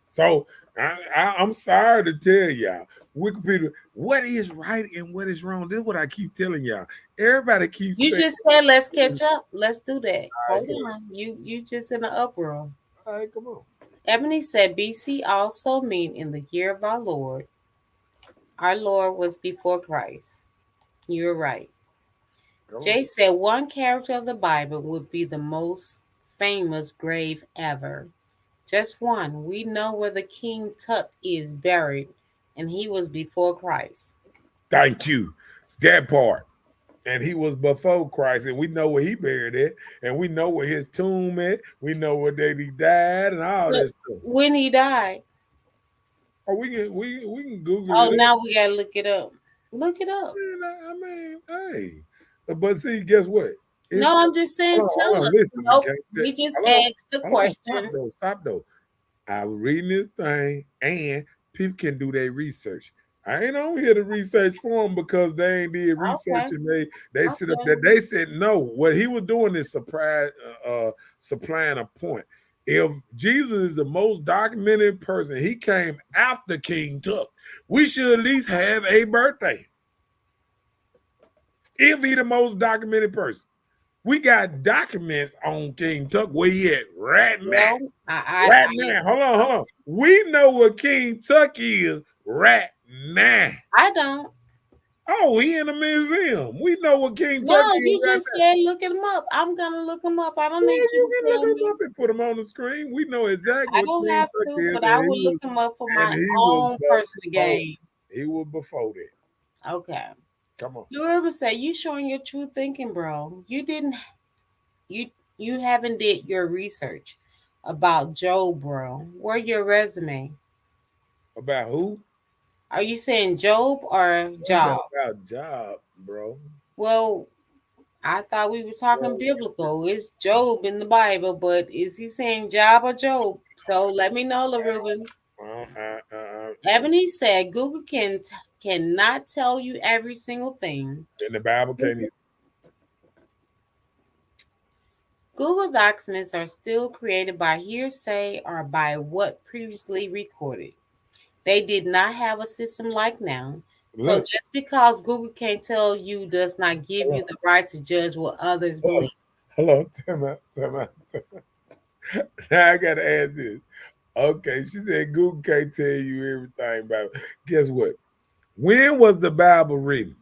Speaker 4: So I'm sorry to tell y'all, Wikipedia, what is right and what is wrong. This is what I keep telling y'all. Everybody keeps
Speaker 5: You
Speaker 4: saying,
Speaker 5: just said let's catch up. Let's do that.
Speaker 4: All right,
Speaker 5: Hold on. You just in an uproar.
Speaker 4: all right, come on.
Speaker 5: Ebony said BC also mean in the year of our Lord. Our Lord was before Christ. You're right. Jay said one character of the Bible would be the most famous grave ever. Just one. We know where the King Tut is buried, and he was before Christ.
Speaker 4: Thank you. That part. And he was before Christ, and we know where he buried at, and we know where his tomb at. We know where day he died, and all that stuff.
Speaker 5: When he died.
Speaker 4: Oh, we can Google
Speaker 5: Oh,
Speaker 4: it.
Speaker 5: now we gotta look it up. Look it up.
Speaker 4: I mean, hey. But see, guess what? It's
Speaker 5: No, I'm just saying, tell
Speaker 4: hold on,
Speaker 5: us.
Speaker 4: listen,
Speaker 5: Nope,
Speaker 4: okay?
Speaker 5: we just
Speaker 4: Hold
Speaker 5: asked the
Speaker 4: on, stop
Speaker 5: question.
Speaker 4: though, stop though. I was reading this thing, and people can do their research. I ain't on here to research for them because they ain't did research,
Speaker 5: Okay,
Speaker 4: and they sit up
Speaker 5: okay.
Speaker 4: there. They said no. What he was doing is supplying a point. If Jesus is the most documented person, he came after King Tut. We should at least have a birthday. If he the most documented person, we got documents on King Tut where he at right now.
Speaker 5: Well,
Speaker 4: Right now, hold on, hold on. We know what King Tut is right now.
Speaker 5: I don't.
Speaker 4: Oh, he in the museum. We know what King Tut
Speaker 5: No,
Speaker 4: is
Speaker 5: you
Speaker 4: right
Speaker 5: just
Speaker 4: now.
Speaker 5: said look him up. I'm gonna look him up. I don't
Speaker 4: Well,
Speaker 5: need you
Speaker 4: you
Speaker 5: to
Speaker 4: can look
Speaker 5: tell
Speaker 4: him
Speaker 5: me.
Speaker 4: up and put him on the screen. We know exactly
Speaker 5: I
Speaker 4: what
Speaker 5: don't
Speaker 4: King
Speaker 5: have
Speaker 4: Tut
Speaker 5: to,
Speaker 4: is,
Speaker 5: but I will look him up for my own personal
Speaker 4: before,
Speaker 5: gain.
Speaker 4: he was before that.
Speaker 5: Okay.
Speaker 4: Come on.
Speaker 5: You ever say you showing your true thinking, bro? You didn't. You you haven't did your research about Job, bro. Where your resume?
Speaker 4: About who?
Speaker 5: Are you saying Job or Job?
Speaker 4: About job, bro.
Speaker 5: Well, I thought we were talking
Speaker 4: Bro.
Speaker 5: biblical. It's Job in the Bible, but is he saying Job or Job? So let me know, LaRuben. Ebony said Google cannot tell you every single thing.
Speaker 4: And the Bible can't even.
Speaker 5: Google documents are still created by hearsay or by what previously recorded. They did not have a system like now. So
Speaker 4: Look,
Speaker 5: just because Google can't tell you does not give you the right to judge what others believe.
Speaker 4: hold on, time out. Now I gotta ask this. Okay, she said Google can't tell you everything about it. Guess what? When was the Bible written?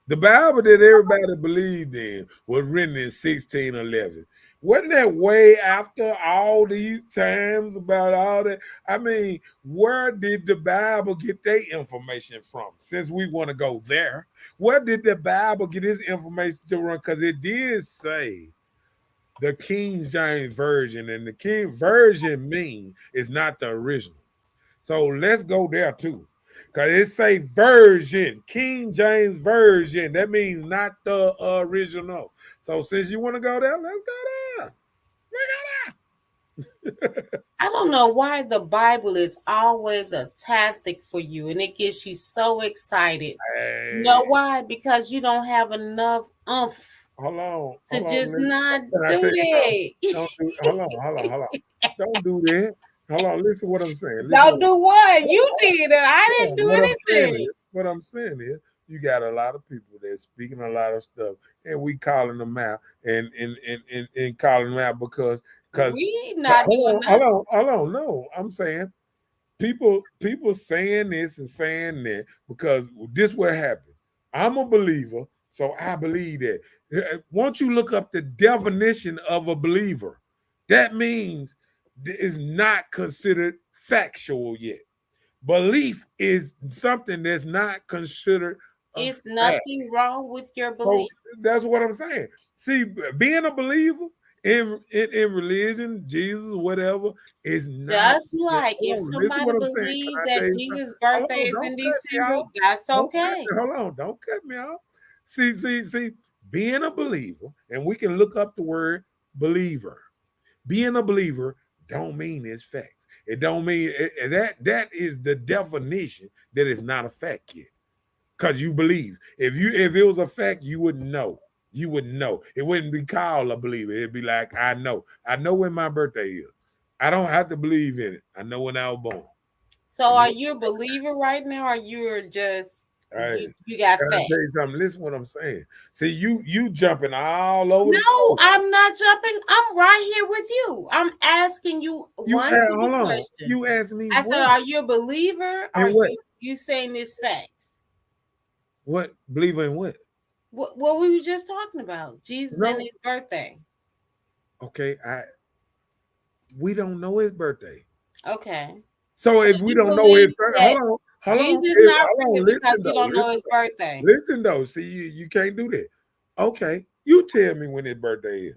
Speaker 4: The Bible that everybody believed in was written in 1611. Wasn't that way after all these times about all that? I mean, where did the Bible get their information from? Since we want to go there, where did the Bible get its information from? Because it did say the King James Version, and the King Version mean is not the original. So let's go there too. Because it say version, King James Version. That means not the original. So since you want to go there, let's go there.
Speaker 5: I don't know why the Bible is always a tactic for you and it gets you so excited.
Speaker 4: Hey,
Speaker 5: You know why? Because you don't have enough oomph
Speaker 4: hold
Speaker 5: to
Speaker 4: on.
Speaker 5: just not
Speaker 4: Can I
Speaker 5: do
Speaker 4: tell you
Speaker 5: that.
Speaker 4: hold on. Don't do that. Hold on, listen what I'm saying.
Speaker 5: Don't do what? You did it. I
Speaker 4: Hold
Speaker 5: didn't
Speaker 4: on.
Speaker 5: do anything.
Speaker 4: What I'm saying is, you got a lot of people that's speaking a lot of stuff, and we calling them out and calling them out because
Speaker 5: We not doing that.
Speaker 4: hold on. No, I'm saying people saying this and saying that because this what happened. I'm a believer, so I believe that. Once you look up the definition of a believer, that means it's not considered factual yet. Belief is something that's not considered a
Speaker 5: It's
Speaker 4: fact.
Speaker 5: nothing wrong with your
Speaker 4: So
Speaker 5: belief.
Speaker 4: that's what I'm saying. See, being a believer in religion, Jesus, whatever, is not.
Speaker 5: Just like if
Speaker 4: Hold on, listen
Speaker 5: somebody
Speaker 4: what I'm saying. Can
Speaker 5: believes
Speaker 4: I tell
Speaker 5: that
Speaker 4: you something?
Speaker 5: Jesus'
Speaker 4: Hold
Speaker 5: birthday
Speaker 4: on,
Speaker 5: is
Speaker 4: don't
Speaker 5: in
Speaker 4: cut me
Speaker 5: December,
Speaker 4: off.
Speaker 5: that's
Speaker 4: Don't cut
Speaker 5: okay.
Speaker 4: me. Hold on, don't cut me off. See, being a believer, and we can look up the word believer. Being a believer don't mean it's facts. It don't mean that is the definition that is not a fact yet. Because you believe. If it was a fact, you wouldn't know. You wouldn't know. It wouldn't be called a believer. It'd be like, I know. I know when my birthday is. I don't have to believe in it. I know when I was born.
Speaker 5: So are you a believer right now, or you're just
Speaker 4: Hey,
Speaker 5: you got
Speaker 4: can I
Speaker 5: faith?
Speaker 4: tell you something? Listen what I'm saying. See, you jumping all over the
Speaker 5: No,
Speaker 4: place.
Speaker 5: I'm not jumping. I'm right here with you. I'm asking you one
Speaker 4: Hold
Speaker 5: simple
Speaker 4: on.
Speaker 5: question.
Speaker 4: You asked me
Speaker 5: I said,
Speaker 4: what?
Speaker 5: are you a believer, or
Speaker 4: And what?
Speaker 5: you saying this facts?
Speaker 4: What? Believe in what?
Speaker 5: What we were just talking about, Jesus and
Speaker 4: No.
Speaker 5: his birthday.
Speaker 4: Okay, we don't know his birthday.
Speaker 5: Okay.
Speaker 4: So if
Speaker 5: So
Speaker 4: we
Speaker 5: you
Speaker 4: don't know his
Speaker 5: believe
Speaker 4: birthday,
Speaker 5: that
Speaker 4: hold on.
Speaker 5: Jesus not real because
Speaker 4: Listen
Speaker 5: you
Speaker 4: though,
Speaker 5: don't know his birthday.
Speaker 4: listen though. See, you can't do that. Okay, you tell me when his birthday is.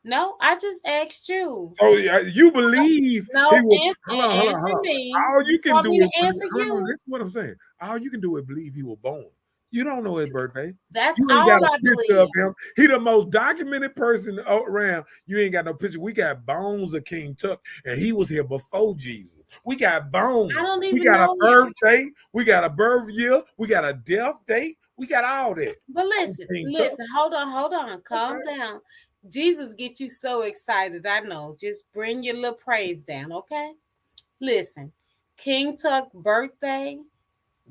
Speaker 5: No, I just asked you.
Speaker 4: So you believe he
Speaker 5: No,
Speaker 4: will. Hold on.
Speaker 5: answer me.
Speaker 4: All
Speaker 5: You
Speaker 4: you can
Speaker 5: want
Speaker 4: do
Speaker 5: me
Speaker 4: is
Speaker 5: to answer
Speaker 4: hold on.
Speaker 5: you?
Speaker 4: Listen what I'm saying. All you can do is believe he was born. You don't know his birthday.
Speaker 5: That's
Speaker 4: You ain't got
Speaker 5: all
Speaker 4: a
Speaker 5: I
Speaker 4: picture of
Speaker 5: believe.
Speaker 4: him. He the most documented person around. You ain't got no picture. We got bones of King Tut, and he was here before Jesus. We got bones.
Speaker 5: I don't
Speaker 4: We
Speaker 5: even
Speaker 4: got a
Speaker 5: know him.
Speaker 4: birthday. We got a birth year. We got a death date. We got all that.
Speaker 5: But
Speaker 4: On
Speaker 5: listen,
Speaker 4: King Tut.
Speaker 5: listen, hold on, calm down. Jesus get you so excited. I know. Just bring your little praise down, okay? Listen, King Tut birthday,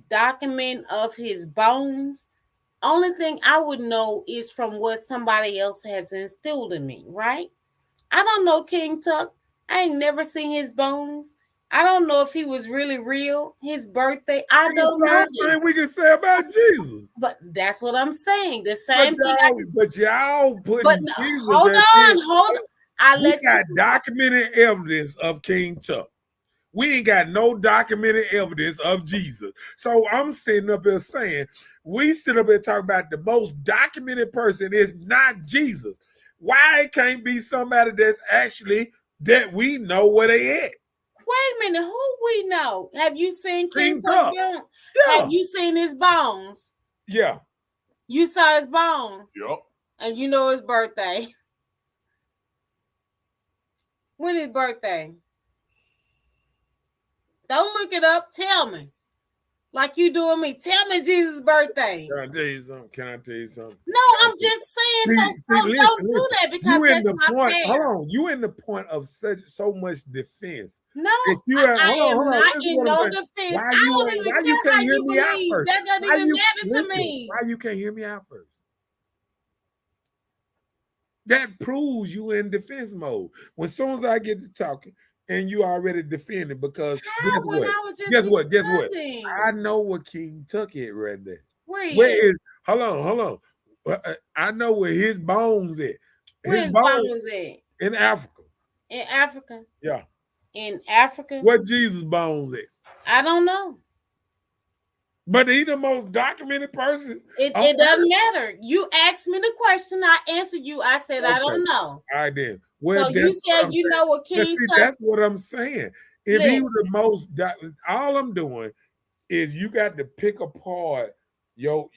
Speaker 5: document of his bones. Only thing I would know is from what somebody else has instilled in me, right? I don't know King Tut. I ain't never seen his bones. I don't know if he was really real. His birthday, I
Speaker 4: It's
Speaker 5: don't
Speaker 4: the
Speaker 5: know
Speaker 4: same
Speaker 5: this.
Speaker 4: thing we can say about Jesus.
Speaker 5: But that's what I'm saying. The
Speaker 4: But
Speaker 5: same thing.
Speaker 4: y'all
Speaker 5: But
Speaker 4: putting
Speaker 5: no,
Speaker 4: Jesus
Speaker 5: hold
Speaker 4: at
Speaker 5: on,
Speaker 4: this.
Speaker 5: hold on. I
Speaker 4: We
Speaker 5: let you.
Speaker 4: got documented evidence of King Tut. We ain't got no documented evidence of Jesus. So I'm sitting up here saying, we sit up here talking about the most documented person is not Jesus. Why it can't be somebody that's actually that we know where they at?
Speaker 5: Wait a minute. Who we know? Have you seen King
Speaker 4: King
Speaker 5: Tut
Speaker 4: Tut.
Speaker 5: bones?
Speaker 4: Yeah.
Speaker 5: Have you seen his bones?
Speaker 4: Yeah.
Speaker 5: You saw his bones,
Speaker 4: Yep.
Speaker 5: and you know his birthday. When his birthday? Don't look it up. Tell me. Like you doing me. Tell me Jesus' birthday.
Speaker 4: Can I tell you something? Can I tell you something?
Speaker 5: No, I'm just saying.
Speaker 4: See,
Speaker 5: Don't do that because
Speaker 4: you in
Speaker 5: that's
Speaker 4: the
Speaker 5: not
Speaker 4: point.
Speaker 5: fair.
Speaker 4: Hold on, you in the point of so much defense.
Speaker 5: No,
Speaker 4: If you hold
Speaker 5: I am
Speaker 4: on.
Speaker 5: not
Speaker 4: Listen
Speaker 5: in
Speaker 4: what I'm
Speaker 5: no
Speaker 4: saying.
Speaker 5: defense. I don't even
Speaker 4: Why you
Speaker 5: care
Speaker 4: can't
Speaker 5: how
Speaker 4: hear
Speaker 5: you
Speaker 4: me out
Speaker 5: believe.
Speaker 4: first?
Speaker 5: That doesn't
Speaker 4: Why
Speaker 5: even
Speaker 4: you
Speaker 5: matter to
Speaker 4: listen?
Speaker 5: me.
Speaker 4: Why you can't hear me out first? That proves you in defense mode. When soon as I get to talking, and you already defending because guess
Speaker 5: How? When
Speaker 4: what?
Speaker 5: I was just
Speaker 4: Guess what? Guess what?
Speaker 5: responding.
Speaker 4: I know what King Tuck is right there.
Speaker 5: Where he
Speaker 4: Where
Speaker 5: at?
Speaker 4: is? Hold on. I know where his bones at.
Speaker 5: Where
Speaker 4: His
Speaker 5: his
Speaker 4: bones
Speaker 5: bones at?
Speaker 4: in Africa.
Speaker 5: In Africa?
Speaker 4: Yeah.
Speaker 5: In Africa?
Speaker 4: Where Jesus bones at?
Speaker 5: I don't know.
Speaker 4: But he the most documented person.
Speaker 5: It doesn't matter. You asked me the question. I answered you. I said I don't know.
Speaker 4: All right then. Well,
Speaker 5: So you said you know what King Tut.
Speaker 4: that's what I'm saying. If he was the most, all I'm doing is you got to pick apart your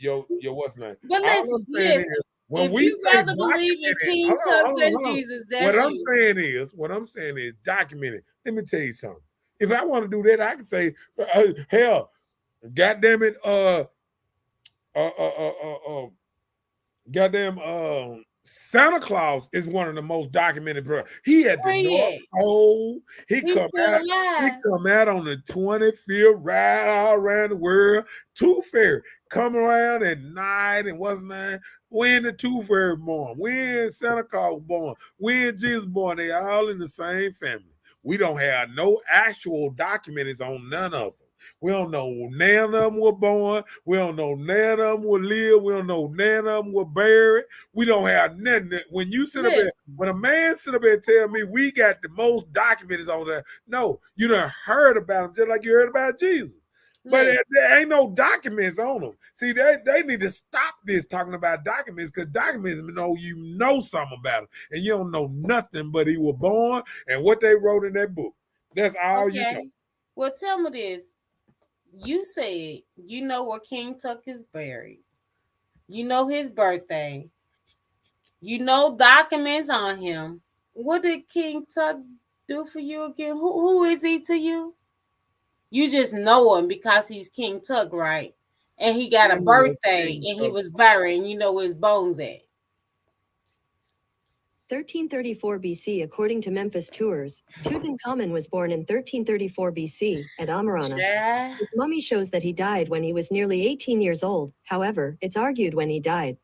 Speaker 4: what's name.
Speaker 5: But
Speaker 4: All
Speaker 5: listen,
Speaker 4: I'm saying is when
Speaker 5: if
Speaker 4: we
Speaker 5: you
Speaker 4: say
Speaker 5: rather believe in
Speaker 4: documented,
Speaker 5: King Tut than
Speaker 4: hold on.
Speaker 5: Jesus, that's
Speaker 4: What I'm saying is documented. Let me tell you something. If I want to do that, I can say, hell, goddamn it, goddamn Santa Claus is one of the most documented. He at the North Pole. He
Speaker 5: He's
Speaker 4: come
Speaker 5: still
Speaker 4: out.
Speaker 5: alive.
Speaker 4: He come out on the 25th, ride all around the world. Tooth Fairy come around at night and what's name? When the Tooth Fairy born? When Santa Claus born? When Jesus born? They all in the same family. We don't have no actual documents on none of them. We don't know none of them were born. We don't know none of them were live. We don't know none of them were buried. We don't have nothing. When you sit up there, when a man sit up there and tell me we got the most documents on that, no, you done heard about them just like you heard about Jesus. But there ain't no documents on them. See, they need to stop this talking about documents because documents you know something about them. And you don't know nothing but he was born and what they wrote in that book. That's all you know.
Speaker 5: Well, tell me this. You said you know where King Tut is buried. You know his birthday. You know documents on him. What did King Tut do for you again? Who is he to you? You just know him because he's King Tut, right? And he got a birthday and he was buried and you know where his bones at.
Speaker 2: 1334 BC, according to Memphis Tours, Tutankhamun was born in 1334 BC at Amarana. His mummy shows that he died when he was nearly 18 years old. However, it's argued when he died.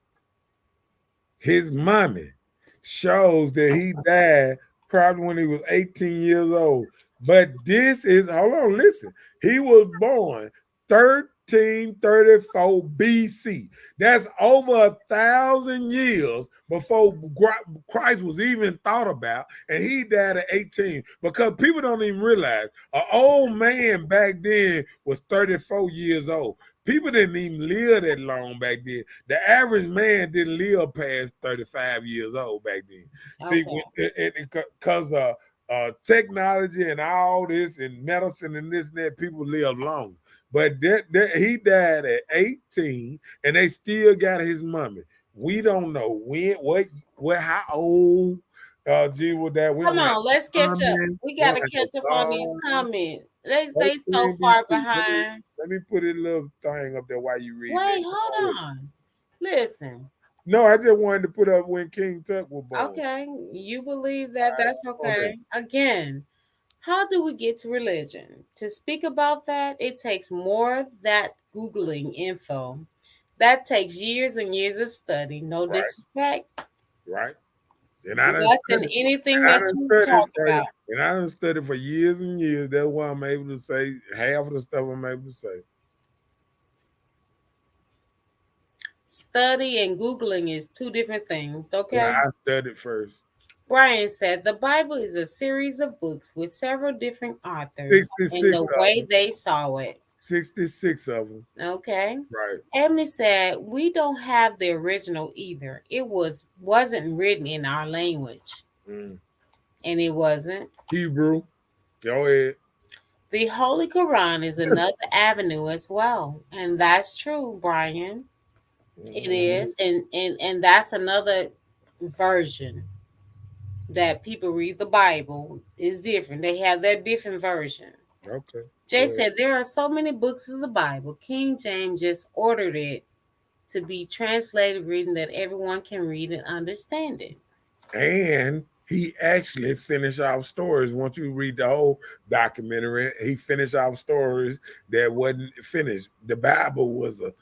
Speaker 4: His mummy shows that he died probably when he was 18 years old. But this is, hold on, listen. He was born 1334 BC. That's over 1,000 years before Christ was even thought about, and he died at 18. Because people don't even realize an old man back then was 34 years old. People didn't even live that long back then. The average man didn't live past 35 years old back then. See, because technology and all this and medicine and this and that, people live long. But that he died at 18, and they still got his mummy. We don't know when, what, how old G was that. We
Speaker 5: Come
Speaker 4: don't have
Speaker 5: on, let's catch up.
Speaker 4: comment.
Speaker 5: We
Speaker 4: We
Speaker 5: got
Speaker 4: don't
Speaker 5: to
Speaker 4: have
Speaker 5: catch up on these
Speaker 4: no song.
Speaker 5: comments. They so
Speaker 4: 13
Speaker 5: far
Speaker 4: BC.
Speaker 5: behind.
Speaker 4: Let me put a little thing up there while you read that.
Speaker 5: Wait,
Speaker 4: Come on with
Speaker 5: hold
Speaker 4: it.
Speaker 5: on. Listen.
Speaker 4: No, I just wanted to put up when King Tut was born.
Speaker 5: Okay, you believe that? That's
Speaker 4: Okay.
Speaker 5: okay. Again, how do we get to religion? To speak about that, it takes more that Googling info. That takes years and years of study. No
Speaker 4: Right,
Speaker 5: disrespect.
Speaker 4: right. And I done
Speaker 5: Less than
Speaker 4: studied.
Speaker 5: anything
Speaker 4: And I
Speaker 5: that
Speaker 4: done
Speaker 5: you
Speaker 4: studied.
Speaker 5: talk about.
Speaker 4: And I done studied for years and years. That's why I'm able to say half of the stuff I'm able to say.
Speaker 5: Study and Googling is two different things,
Speaker 4: Yeah,
Speaker 5: okay?
Speaker 4: I studied first.
Speaker 5: Brian said the Bible is a series of books with several different authors and
Speaker 4: 66
Speaker 5: the
Speaker 4: of
Speaker 5: way
Speaker 4: them.
Speaker 5: they saw it.
Speaker 4: 66 of them.
Speaker 5: Okay.
Speaker 4: Right.
Speaker 5: Ebony said we don't have the original either. It wasn't written in our language.
Speaker 4: Mm.
Speaker 5: And it wasn't.
Speaker 4: Hebrew. Go ahead.
Speaker 5: The Holy Quran is another avenue as well. And that's true, Brian. It is. And that's another version that people read the Bible is different. They have their different version.
Speaker 4: Okay.
Speaker 5: Jay said there are so many books of the Bible. King James just ordered it to be translated, written that everyone can read and understand it.
Speaker 4: And he actually finished off stories. Once you read the whole documentary, he finished off stories that wasn't finished. The Bible was a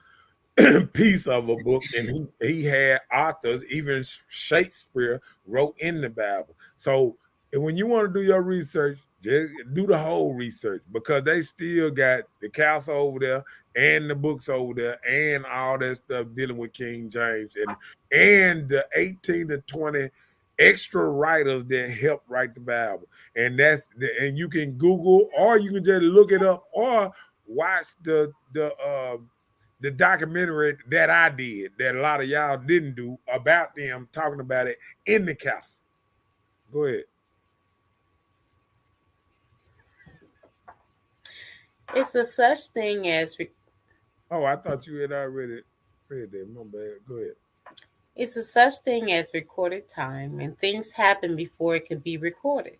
Speaker 4: piece of a book, and he had authors, even Shakespeare wrote in the Bible. So when you want to do your research, just do the whole research, because they still got the castle over there and the books over there and all that stuff dealing with King James and the 18 to 20 extra writers that helped write the Bible. And you can Google, or you can just look it up, or watch the documentary that I did, that a lot of y'all didn't do, about them talking about it in the castle. Go ahead.
Speaker 5: It's a such thing as
Speaker 4: Oh, I thought you had already read that. My bad. Go ahead.
Speaker 5: it's a such thing as recorded time, and things happen before it could be recorded.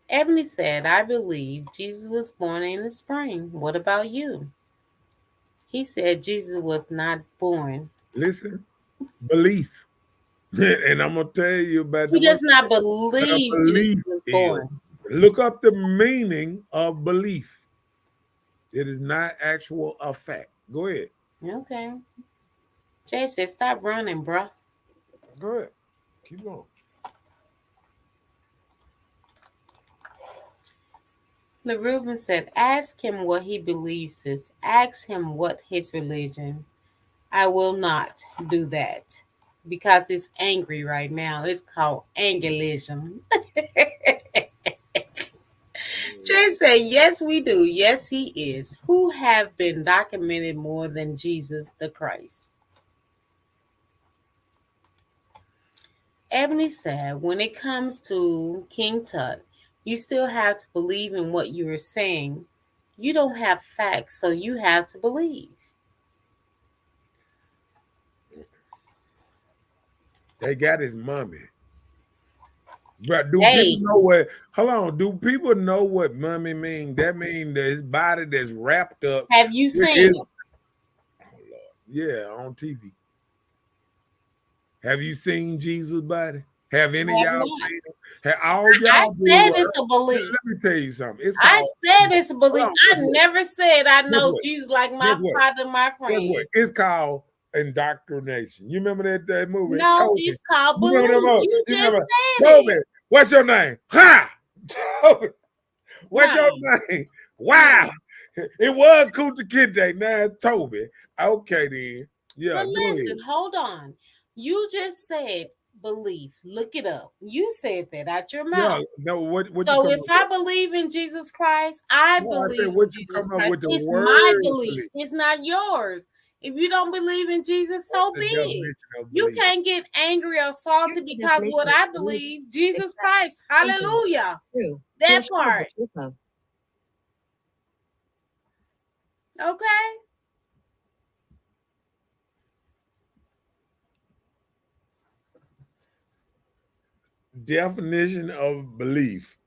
Speaker 5: Ebony said, I believe Jesus was born in the spring. What about you? He said Jesus was not born.
Speaker 4: Listen, belief. And I'm going to tell you about
Speaker 5: He
Speaker 4: what
Speaker 5: does not
Speaker 4: a
Speaker 5: believe Jesus
Speaker 4: belief
Speaker 5: was
Speaker 4: is.
Speaker 5: born.
Speaker 4: Look up the meaning of belief. It is not actual a fact. Go ahead.
Speaker 5: Okay. Jay said, stop running, bruh.
Speaker 4: Go ahead. Keep going.
Speaker 5: LaRuben said, ask him what he believes is. Ask him what his religion. I will not do that because it's angry right now. It's called angelism. Jay said, yes, we do. Yes, he is. Who have been documented more than Jesus the Christ? Ebony said, when it comes to King Tut, you still have to believe in what you are saying. You don't have facts, so you have to believe.
Speaker 4: They got his mummy. But do
Speaker 5: Hey.
Speaker 4: people know what? Hold on. Do people know what mummy mean? That means that his body that's wrapped up.
Speaker 5: Have you seen it?
Speaker 4: Oh Lord, yeah, on TV. Have you seen Jesus' body? Have any of y'all seen it? Have all y'all?
Speaker 5: I said it's a belief.
Speaker 4: Let me tell you something. It's
Speaker 5: I
Speaker 4: called.
Speaker 5: said it's a belief.
Speaker 4: On,
Speaker 5: I never said I know
Speaker 4: what?
Speaker 5: Jesus like my father, my friend.
Speaker 4: Guess what? It's called indoctrination. You remember that movie?
Speaker 5: No,
Speaker 4: Toby.
Speaker 5: it's called
Speaker 4: You
Speaker 5: belief. You just
Speaker 4: remember?
Speaker 5: said
Speaker 4: Toby,
Speaker 5: it.
Speaker 4: what's your name? Ha! Toby, what's
Speaker 5: No.
Speaker 4: your name? Wow. It was Kunta Kinte. Now it's Toby. Okay, then. Yeah.
Speaker 5: But listen, hold on. You just said belief. Look it up. You said that out your mouth.
Speaker 4: No, what
Speaker 5: so if I believe in Jesus Christ, I believe in Jesus Christ. It's my belief. It's not yours. If you don't believe in Jesus,
Speaker 4: What's
Speaker 5: so
Speaker 4: the
Speaker 5: be it.
Speaker 4: definition of
Speaker 5: You
Speaker 4: belief?
Speaker 5: can't get angry or salty
Speaker 2: Here's the
Speaker 5: because
Speaker 2: definition
Speaker 5: what
Speaker 2: of
Speaker 5: I
Speaker 2: belief.
Speaker 5: believe, Jesus
Speaker 2: Accept
Speaker 5: Christ.
Speaker 2: something
Speaker 5: Hallelujah.
Speaker 2: true. You're
Speaker 5: That
Speaker 2: sure of the
Speaker 5: part.
Speaker 2: truth of.
Speaker 5: Okay.
Speaker 4: Definition of belief: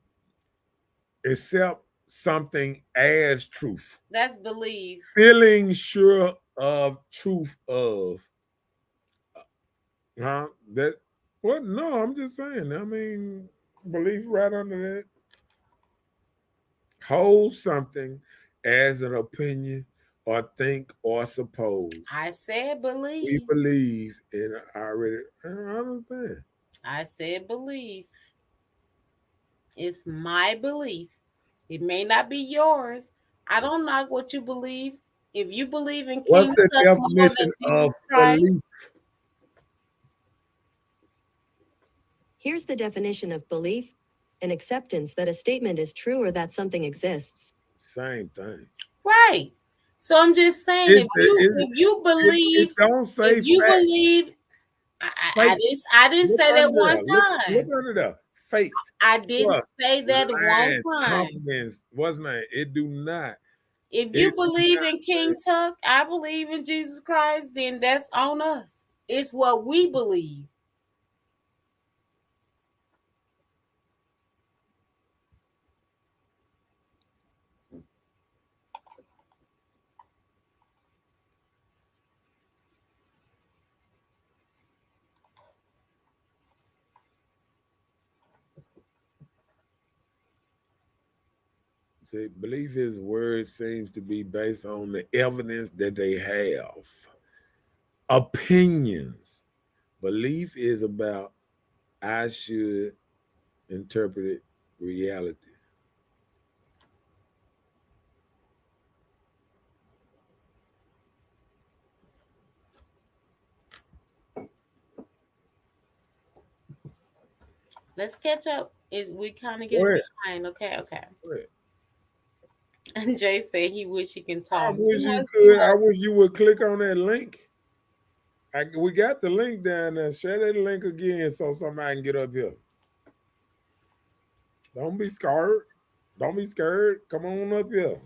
Speaker 4: accept something as truth,
Speaker 5: That's belief.
Speaker 4: feeling sure of truth of. Huh? That what? No, I'm just saying. I mean, belief right under that. Hold something as an opinion or think or suppose.
Speaker 5: I said
Speaker 4: We
Speaker 5: believe.
Speaker 4: believe in already. I understand.
Speaker 5: I said belief. It's my belief. It may not be yours. I don't knock what you believe. If you believe in
Speaker 4: What's
Speaker 5: King
Speaker 4: the
Speaker 5: Tut more
Speaker 4: definition
Speaker 5: than
Speaker 4: of
Speaker 5: Jesus Christ,
Speaker 4: belief?
Speaker 2: Here's the definition of belief: an acceptance that a statement is true or that something exists.
Speaker 4: Same thing.
Speaker 5: right? So I'm just saying,
Speaker 4: It
Speaker 5: if
Speaker 4: it,
Speaker 5: you
Speaker 4: it
Speaker 5: believe,
Speaker 4: don't
Speaker 5: if
Speaker 4: say
Speaker 5: you
Speaker 4: fact.
Speaker 5: believe,
Speaker 4: Faith.
Speaker 5: I didn't
Speaker 4: Look
Speaker 5: say that
Speaker 4: under
Speaker 5: one
Speaker 4: there. Look
Speaker 5: time.
Speaker 4: under there. Faith.
Speaker 5: I didn't
Speaker 4: Trust.
Speaker 5: say that one
Speaker 4: Reliance.
Speaker 5: time.
Speaker 4: Confidence. What's name? It do not.
Speaker 5: If you
Speaker 4: It do
Speaker 5: believe
Speaker 4: not
Speaker 5: in
Speaker 4: say.
Speaker 5: King Tut, I believe in Jesus Christ, then that's on us. It's what we believe.
Speaker 4: See, belief is word seems to be based on the evidence that they have. Opinions. Belief is about I should interpret it reality.
Speaker 5: Let's catch up. Is we kind of
Speaker 4: Go
Speaker 5: getting
Speaker 4: ahead.
Speaker 5: behind? Okay, okay.
Speaker 4: Go ahead.
Speaker 5: And Jay said he wish he can
Speaker 4: I
Speaker 5: talk.
Speaker 4: wish you could. I wish you would click on that link. We got the link down there. Share that link again so somebody can get up here. Don't be scared. Don't be scared. Come on up here.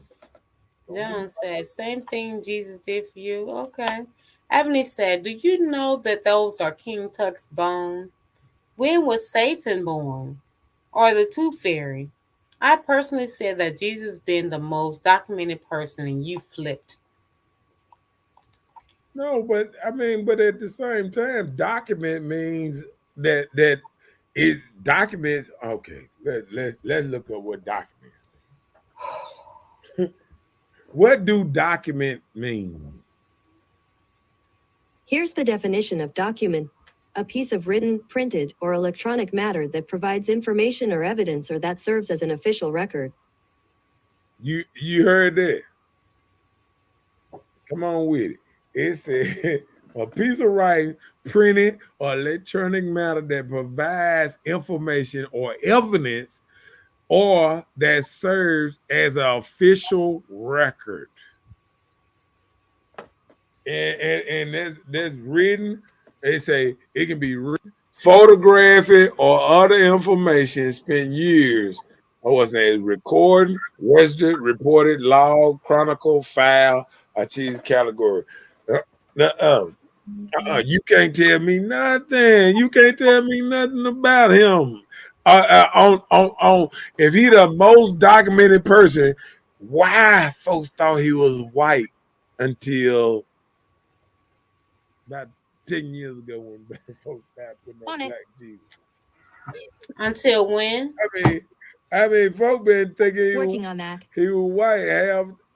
Speaker 4: Don't be
Speaker 5: John said, same thing Jesus did for you. Okay. Ebony said, do you know that those are King Tut's bone? When was Satan born? Or the Tooth Fairy? I personally said that Jesus been the most documented person and you flipped.
Speaker 4: No, but I mean, but at the same time, document means that it documents. Okay, let's look up what documents mean. What do document mean?
Speaker 2: Here's the definition of document: a piece of written, printed, or electronic matter that provides information or evidence or that serves as an official record.
Speaker 4: You heard that? Come on with it. It said a piece of writing, printed, or electronic matter that provides information or evidence or that serves as an official record. And there's written, they say it can be written, photographic, or other information spent years. Or what's name? Recorded, registered, reported, log, chronicle, file, achieve category. Uh, you can't tell me nothing. You can't tell me nothing about him. On if he the most documented person, why folks thought he was white until about 10 years ago when black folks started putting up
Speaker 1: On it.
Speaker 4: black Jesus.
Speaker 5: Until when?
Speaker 4: I mean, folk been thinking
Speaker 1: Working on that.
Speaker 4: he was white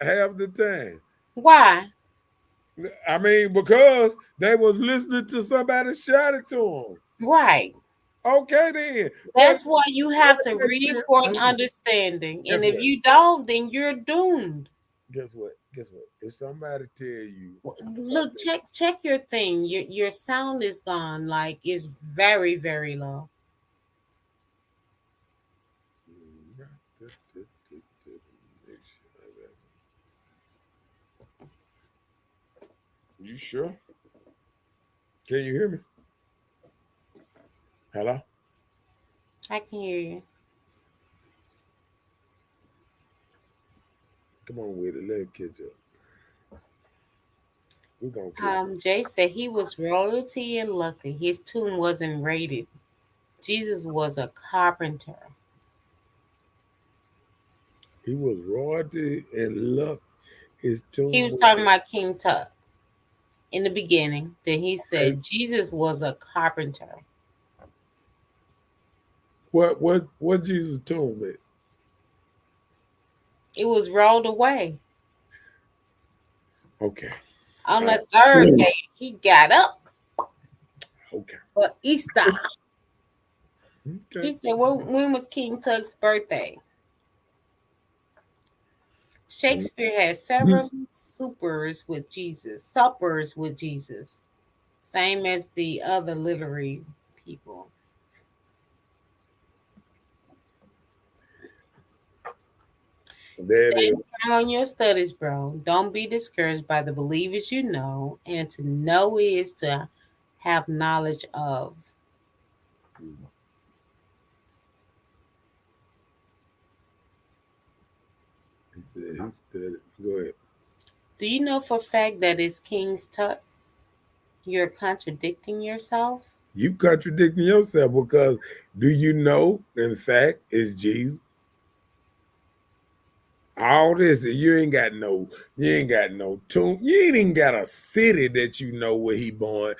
Speaker 4: half the time.
Speaker 5: Why?
Speaker 4: I mean, because they was listening to somebody shout it to them.
Speaker 5: Right.
Speaker 4: Okay, then.
Speaker 5: That's why you have to
Speaker 4: What
Speaker 5: read
Speaker 4: makes
Speaker 5: for an
Speaker 4: sense?
Speaker 5: understanding. And
Speaker 4: Guess
Speaker 5: if
Speaker 4: what?
Speaker 5: you don't, then you're doomed.
Speaker 4: Guess what? Guess what? If somebody tell you
Speaker 5: Look,
Speaker 4: something,
Speaker 5: check your thing. Your sound is gone. Like it's very, very low.
Speaker 4: You sure? Can you hear me? Hello?
Speaker 5: I can hear you.
Speaker 4: Come on with it. Let it catch up. We're going to catch up.
Speaker 5: Jay said he was royalty and lucky. His tomb wasn't raided. Jesus was a carpenter.
Speaker 4: He was royalty and luck. His tomb
Speaker 5: He was talking about King Tut in the beginning. Then he said Jesus was a carpenter.
Speaker 4: What Jesus' tomb at?
Speaker 5: It was rolled away.
Speaker 4: Okay.
Speaker 5: On the third day, he got up
Speaker 4: Okay.
Speaker 5: for Easter.
Speaker 4: Okay.
Speaker 5: He said, when was King Tut's birthday? Shakespeare had several suppers with Jesus, same as the other literary people.
Speaker 4: There it is.
Speaker 5: Stay on your studies, bro. Don't be discouraged by the believers you know, and to know is to have knowledge of.
Speaker 4: He said he studied. Go ahead.
Speaker 5: Do you know for a fact that it's King's Tut? You're contradicting yourself.
Speaker 4: You contradicting yourself because do you know, in fact, it's Jesus? All this, you ain't got no tomb. You ain't even got a city that you know where he born.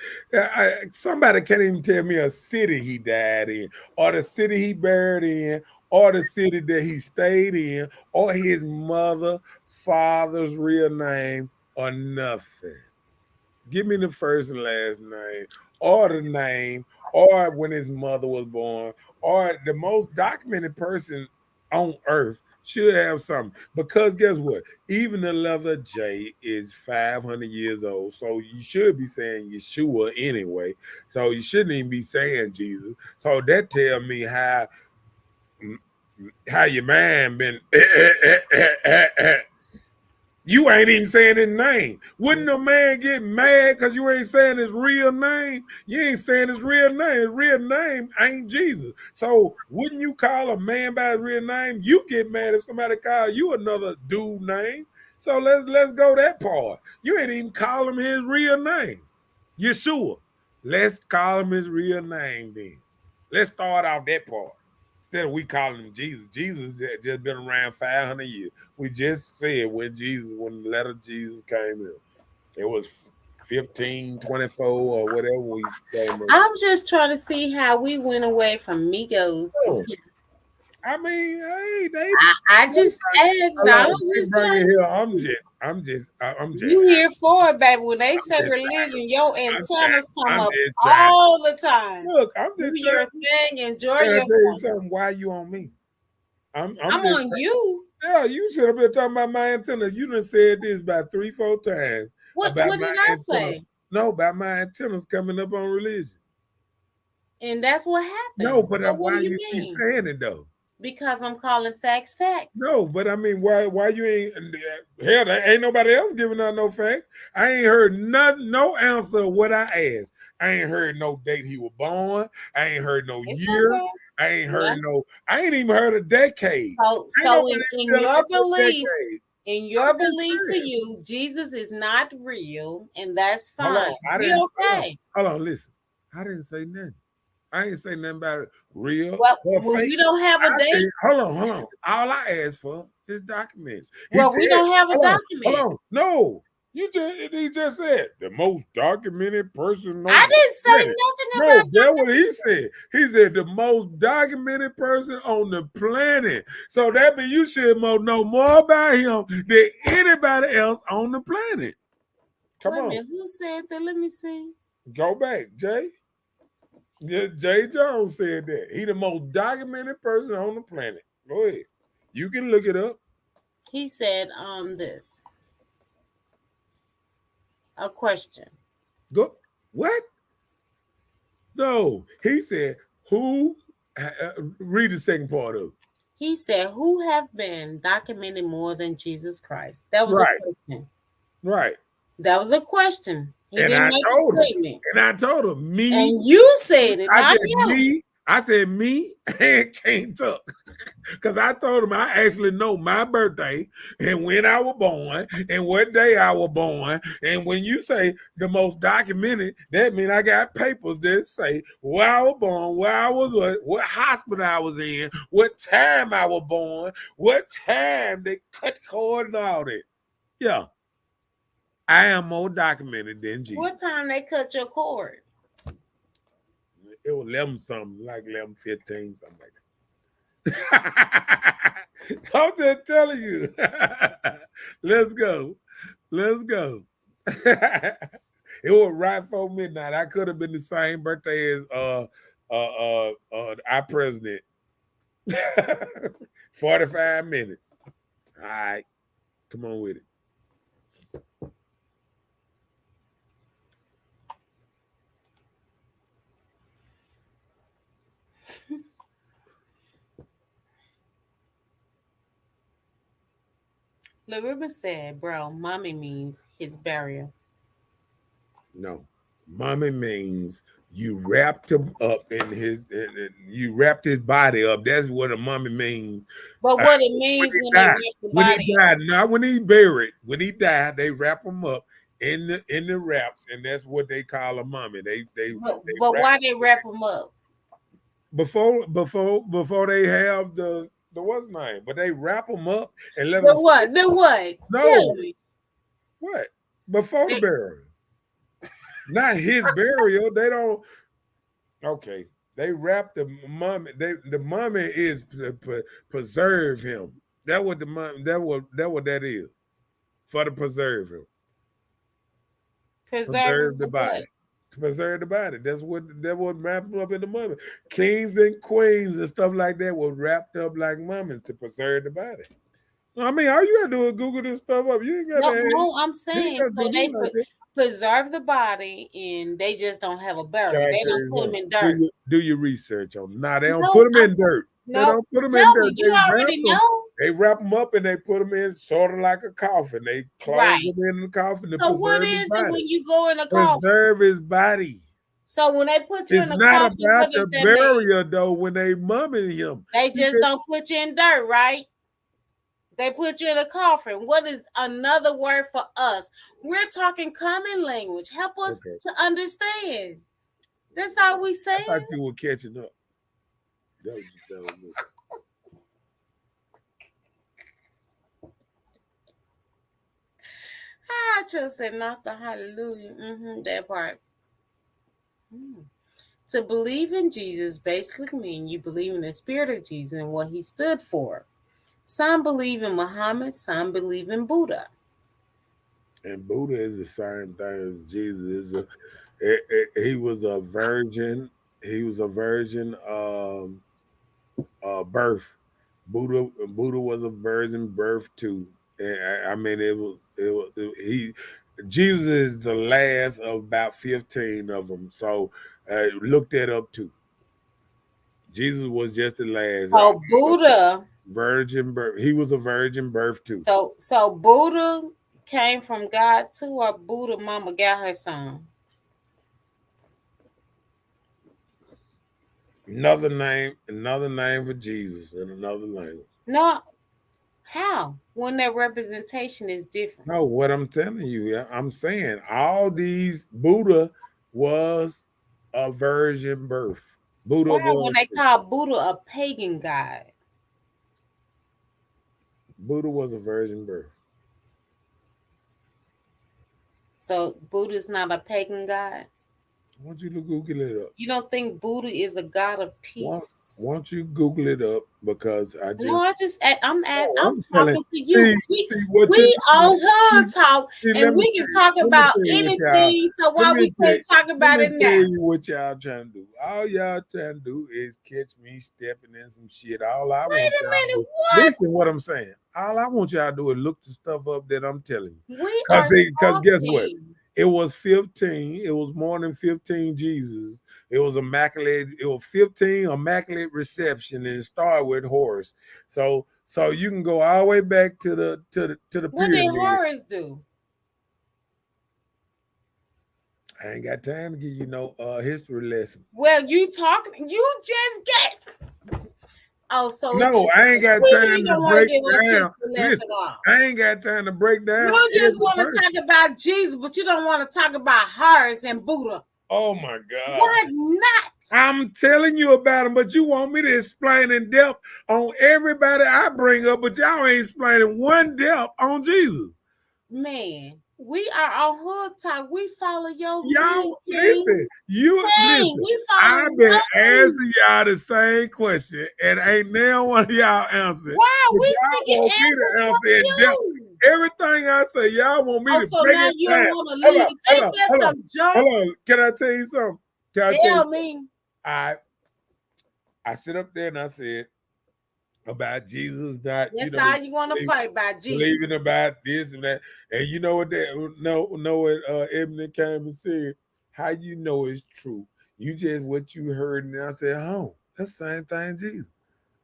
Speaker 4: Somebody can't even tell me a city he died in, or the city he buried in, or the city that he stayed in, or his mother, father's real name, or nothing. Give me the first and last name, or the name, or when his mother was born, or the most documented person on earth should have something. Because guess what? Even the letter J is 500 years old. So you should be saying Yeshua anyway. So you shouldn't even be saying Jesus. So that tell me how your man been you ain't even saying his name. Wouldn't a man get mad because you ain't saying his real name? You ain't saying his real name. His real name ain't Jesus. So wouldn't you call a man by his real name? You get mad if somebody call you another dude name. So let's go that part. You ain't even call him his real name. Yeshua. Let's call him his real name then. Let's start off that part. Instead of we calling him Jesus. Jesus had just been around 500 years. We just said when the letter Jesus came in, it was 1524 or whatever we came in.
Speaker 5: I'm just trying to see how we went away from Migos to him.
Speaker 4: I mean, hey,
Speaker 5: I just asked. I was just trying.
Speaker 4: I'm just.
Speaker 5: You here for it, baby? When they say religion, your antennas come up all the time.
Speaker 4: Look, I'm
Speaker 5: Do
Speaker 4: just
Speaker 5: your thing. Enjoy
Speaker 4: trying to
Speaker 5: yourself.
Speaker 4: tell you something. Why you on me? I'm
Speaker 5: on you.
Speaker 4: Yeah, you should have been talking about my antenna. You done said this about 3-4 times.
Speaker 5: What did I say?
Speaker 4: No, about my antennas coming up on religion.
Speaker 5: And that's what happened.
Speaker 4: No, but
Speaker 5: so
Speaker 4: why you keep saying it though?
Speaker 5: Because I'm calling facts facts.
Speaker 4: No, but I mean, why you ain't? Hell, there ain't nobody else giving out no facts. I ain't heard no answer of what I asked. I ain't heard no date he was born. I ain't heard no year. Okay. I ain't heard I ain't even heard a decade.
Speaker 5: So in your belief, to you, Jesus is not real, and that's fine.
Speaker 4: Hold on, listen. I didn't say nothing. I ain't say nothing about it real.
Speaker 5: Well, you don't have a date.
Speaker 4: Hold on. All I asked for is document.
Speaker 5: We don't have a document.
Speaker 4: Hold on. No. He just said the most documented person.
Speaker 5: I didn't say nothing about
Speaker 4: that's what he said. He said the most documented person on the planet. So that means you should know more about him than anybody else on the planet. Come on.
Speaker 5: Who said that? Let me see.
Speaker 4: Go back, Jay. Yeah, Jay Jones said that. He the most documented person on the planet. Go ahead. You can look it up.
Speaker 5: He said this. A question.
Speaker 4: Go. What? No. He said, who? Read the second part of it.
Speaker 5: He said, who have been documented more than Jesus Christ? That was a question.
Speaker 4: Right.
Speaker 5: That was a question. He
Speaker 4: And
Speaker 5: didn't
Speaker 4: I
Speaker 5: make
Speaker 4: told
Speaker 5: a
Speaker 4: him,
Speaker 5: statement.
Speaker 4: and I told him, me.
Speaker 5: And you said it,
Speaker 4: I
Speaker 5: not
Speaker 4: said
Speaker 5: him.
Speaker 4: me. I said me and King Tuck. Because I told him I actually know my birthday and when I was born and what day I was born. And when you say the most documented, that means I got papers that say where I was born, where I was at, what hospital I was in, what time I was born, what time they cut cord and all that. Yeah. I am more documented than Jesus.
Speaker 5: What time they cut your cord?
Speaker 4: It was 11 something, like 11:15, something like that. I'm just telling you. Let's go. Let's go. It was right before midnight. I could have been the same birthday as our president. 45 minutes. All right. Come on with it.
Speaker 5: LaRibbon said, bro, mommy means his burial.
Speaker 4: No. Mommy means you wrapped him up in you wrapped his body up. That's what a mummy means.
Speaker 5: But what it means when they wrap the
Speaker 4: When
Speaker 5: body
Speaker 4: he
Speaker 5: up.
Speaker 4: died, not when he buried. When he died, they wrap him up in the wraps, and that's what they call a mummy.
Speaker 5: But why they wrap him up?
Speaker 4: Before they have the what's name, but they wrap them up and let
Speaker 5: The
Speaker 4: them.
Speaker 5: what? The what?
Speaker 4: No.
Speaker 5: Tell me.
Speaker 4: What? Before the burial. Not his burial. They don't. Okay. They wrap the mummy. The mummy is to preserve him. That what the mummy. That what that is. For to preserve him. Preserve the body.
Speaker 5: What?
Speaker 4: To preserve the body. That's what wrapped up in the mummy. Kings and queens and stuff like that were wrapped up like mummies to preserve the body. I mean, all you gotta do is Google this stuff up. You ain't got
Speaker 5: No, I'm saying so they preserve the body and they just don't have a burial. They don't put them in dirt.
Speaker 4: Do your research on. Nah, they don't put them in dirt.
Speaker 5: No,
Speaker 4: they don't put them
Speaker 5: tell
Speaker 4: in dirt.
Speaker 5: Me, you already know.
Speaker 4: They wrap them up and they put them in sort of like a coffin. They close them in the coffin to preserve his body. So
Speaker 5: what is it when you go in a coffin?
Speaker 4: Preserve his body.
Speaker 5: So when they put you in a coffin,
Speaker 4: it's not about the burial though. When they mummy him,
Speaker 5: they just don't put you in dirt, right? They put you in a coffin. What is another word for us? We're talking common language. Help us to understand. That's how we say it.
Speaker 4: I thought you were catching up. That was me.
Speaker 5: I just said not the hallelujah. That part. To believe in Jesus basically means you believe in the spirit of Jesus and what he stood for. Some believe in Muhammad, some believe in Buddha.
Speaker 4: And Buddha is the same thing as Jesus. He was a virgin. He was a virgin birth. Buddha was a virgin birth too. And I mean, Jesus is the last of about 15 of them. So look that up too. Jesus was just the last.
Speaker 5: So Buddha,
Speaker 4: virgin birth. He was a virgin birth too.
Speaker 5: So Buddha came from God too, or Buddha mama got her son?
Speaker 4: Another name for Jesus in another language.
Speaker 5: No, how? When that representation is different.
Speaker 4: No, what I'm telling you, I'm saying all these Buddha was a virgin birth. Buddha was
Speaker 5: when they call Buddha a pagan god.
Speaker 4: Buddha was a virgin birth.
Speaker 5: So Buddha is not a pagan god?
Speaker 4: I want you to Google it up.
Speaker 5: You don't think Buddha is a god of peace?
Speaker 4: Why don't you Google it up? Because I'm
Speaker 5: talking to you. We on hood talk, and we can talk about anything. So why we can't talk about it now?
Speaker 4: Let me tell you what y'all trying to do. All y'all trying to do is catch me stepping in some shit. All I
Speaker 5: Wait a minute, what?
Speaker 4: Listen what I'm saying. All I want y'all to do is look the stuff up that I'm telling you.
Speaker 5: Because
Speaker 4: guess what? It was 15. It was more than 15 Jesus. It was immaculate. It was 15 immaculate reception, and it started with Horus. So you can go all the way back to the pyramid.
Speaker 5: What did Horus do?
Speaker 4: I ain't got time to give you no history lesson.
Speaker 5: Well, you talking, you just get. Oh, so it
Speaker 4: No,
Speaker 5: just
Speaker 4: I ain't got
Speaker 5: even you
Speaker 4: time to
Speaker 5: don't want to
Speaker 4: break
Speaker 5: give us history
Speaker 4: down.
Speaker 5: lesson
Speaker 4: Listen,
Speaker 5: on.
Speaker 4: I ain't got time to break down
Speaker 5: You just
Speaker 4: every
Speaker 5: want to
Speaker 4: person.
Speaker 5: talk about Jesus, but you don't want to talk about Horus and Buddha.
Speaker 4: Oh my God.
Speaker 5: Why not?
Speaker 4: I'm telling you about them, but you want me to explain in depth on everybody I bring up, but y'all ain't explaining one depth on Jesus.
Speaker 5: Man, we are on Hood Talk. We follow your lead,
Speaker 4: Y'all,
Speaker 5: King.
Speaker 4: listen, you
Speaker 5: Hey,
Speaker 4: listen.
Speaker 5: we follow
Speaker 4: I've been
Speaker 5: your lead.
Speaker 4: asking y'all the same question, and ain't now one of y'all answered.
Speaker 5: Wow,
Speaker 4: But
Speaker 5: we
Speaker 4: y'all
Speaker 5: seeking
Speaker 4: want me
Speaker 5: answers
Speaker 4: to
Speaker 5: from
Speaker 4: answer in depth.
Speaker 5: you.
Speaker 4: Everything I say, y'all want me
Speaker 5: Oh,
Speaker 4: to
Speaker 5: so
Speaker 4: break
Speaker 5: now
Speaker 4: it
Speaker 5: you don't
Speaker 4: down.
Speaker 5: want to
Speaker 4: Hold
Speaker 5: leave.
Speaker 4: on, hold
Speaker 5: Ain't
Speaker 4: on,
Speaker 5: that
Speaker 4: hold on,
Speaker 5: some junk?
Speaker 4: hold on. Can I tell you something? Can I tell you
Speaker 5: Tell
Speaker 4: something?
Speaker 5: me.
Speaker 4: I sit up there and I said about Jesus not,
Speaker 5: That's all you want to fight about, Jesus.
Speaker 4: believing about this and that. And you know what know what Ebony came and said? How you know it's true? You just what you heard, and I said, oh, that's the same thing, Jesus.